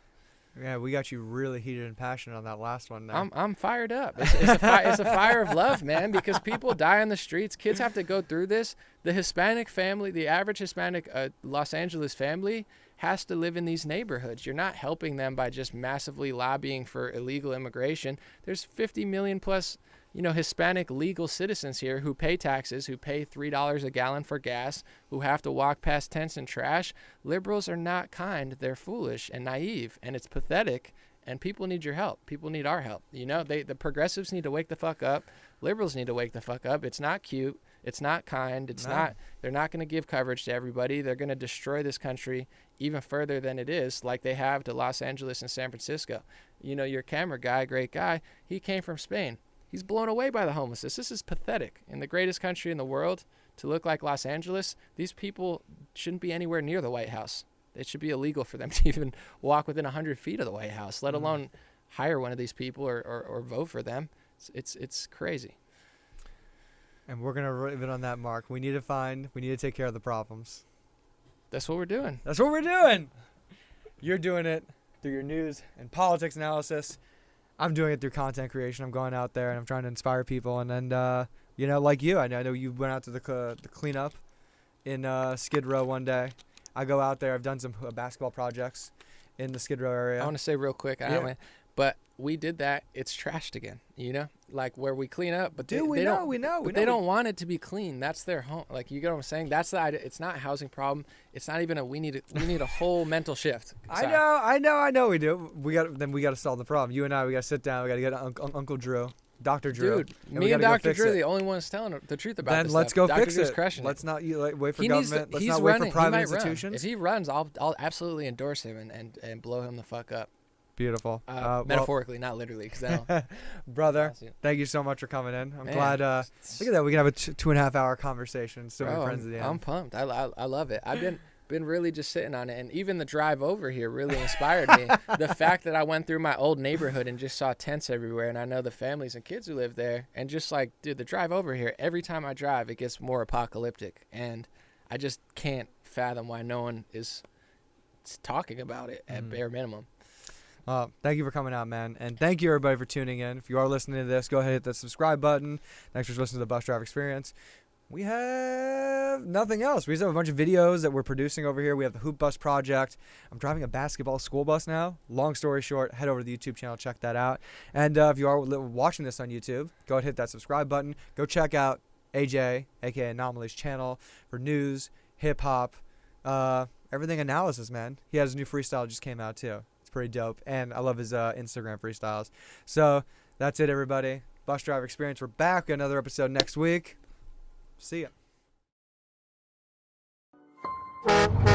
[SPEAKER 1] Yeah, we got you really heated and passionate on that last one now.
[SPEAKER 2] I'm fired up. It's a fire of love, man, because people die on the streets. Kids have to go through this. The Hispanic family, the average Hispanic Los Angeles family has to live in these neighborhoods. You're not helping them by just massively lobbying for illegal immigration. There's 50 million plus, Hispanic legal citizens here who pay taxes, who pay $3 a gallon for gas, who have to walk past tents and trash. Liberals are not kind. They're foolish and naive, and it's pathetic. And people need your help. People need our help. The progressives need to wake the fuck up. Liberals need to wake the fuck up. It's not cute. It's not kind. They're not going to give coverage to everybody. They're going to destroy this country even further than it is, like they have to Los Angeles and San Francisco. Your camera guy, great guy, he came from Spain. He's blown away by the homelessness. This is pathetic. In the greatest country in the world, to look like Los Angeles, these people shouldn't be anywhere near the White House. It should be illegal for them to even walk within 100 feet of the White House, let alone hire one of these people or vote for them. It's crazy.
[SPEAKER 1] And we're going to leave it on that mark. We need to take care of the problems.
[SPEAKER 2] That's what we're doing.
[SPEAKER 1] That's what we're doing. You're doing it through your news and politics analysis. I'm doing it through content creation. I'm going out there and I'm trying to inspire people. And then, like you, I know you went out to the cleanup in Skid Row one day. I go out there. I've done some basketball projects in the Skid Row area.
[SPEAKER 2] I want to say real quick, But we did that. It's trashed again, like where we clean up. But
[SPEAKER 1] Dude, we know.
[SPEAKER 2] They don't want it to be clean. That's their home. Like, you get what I'm saying? That's the idea. It's not a housing problem. It's not even we need a whole mental shift. Sorry.
[SPEAKER 1] I know we do. We got to solve the problem. You and I, we got to sit down. We got to get Uncle Drew, Dr. Drew.
[SPEAKER 2] Dude, me and Dr. Drew are the only ones telling the truth about
[SPEAKER 1] then
[SPEAKER 2] this
[SPEAKER 1] let's
[SPEAKER 2] stuff.
[SPEAKER 1] go
[SPEAKER 2] Dr.
[SPEAKER 1] fix
[SPEAKER 2] Drew's
[SPEAKER 1] it.
[SPEAKER 2] crushing
[SPEAKER 1] Let's
[SPEAKER 2] it.
[SPEAKER 1] not wait for
[SPEAKER 2] He
[SPEAKER 1] government. Let's
[SPEAKER 2] he's
[SPEAKER 1] not wait
[SPEAKER 2] running,
[SPEAKER 1] for private
[SPEAKER 2] he
[SPEAKER 1] institutions.
[SPEAKER 2] Run. If he runs, I'll absolutely endorse him and blow him the fuck up.
[SPEAKER 1] Beautiful.
[SPEAKER 2] Metaphorically, not literally.
[SPEAKER 1] Brother, thank you so much for coming in. I'm glad. Look at that. We can have a 2.5 hour conversation. Still be friends at the end.
[SPEAKER 2] I'm pumped. I love it. I've been really just sitting on it, and even the drive over here really inspired me. The fact that I went through my old neighborhood and just saw tents everywhere, and I know the families and kids who live there, and just like, dude, the drive over here, every time I drive, it gets more apocalyptic, and I just can't fathom why no one is talking about it at bare minimum.
[SPEAKER 1] Thank you for coming out, man. And thank you, everybody, for tuning in. If you are listening to this, go ahead and hit the subscribe button. Thanks for listening to the Bus Driver Experience. We have nothing else. We just have a bunch of videos that we're producing over here. We have the Hoop Bus Project. I'm driving a basketball school bus now. Long story short, head over to the YouTube channel, check that out. And if you are watching this on YouTube, go ahead and hit that subscribe button. Go check out AJ, a.k.a. An0maly's channel for news, hip-hop, everything analysis, man. He has a new freestyle just came out, too. Pretty dope, and I love his Instagram freestyles. So that's it, everybody. Bus Driver Experience. We're back with another episode next week. See ya.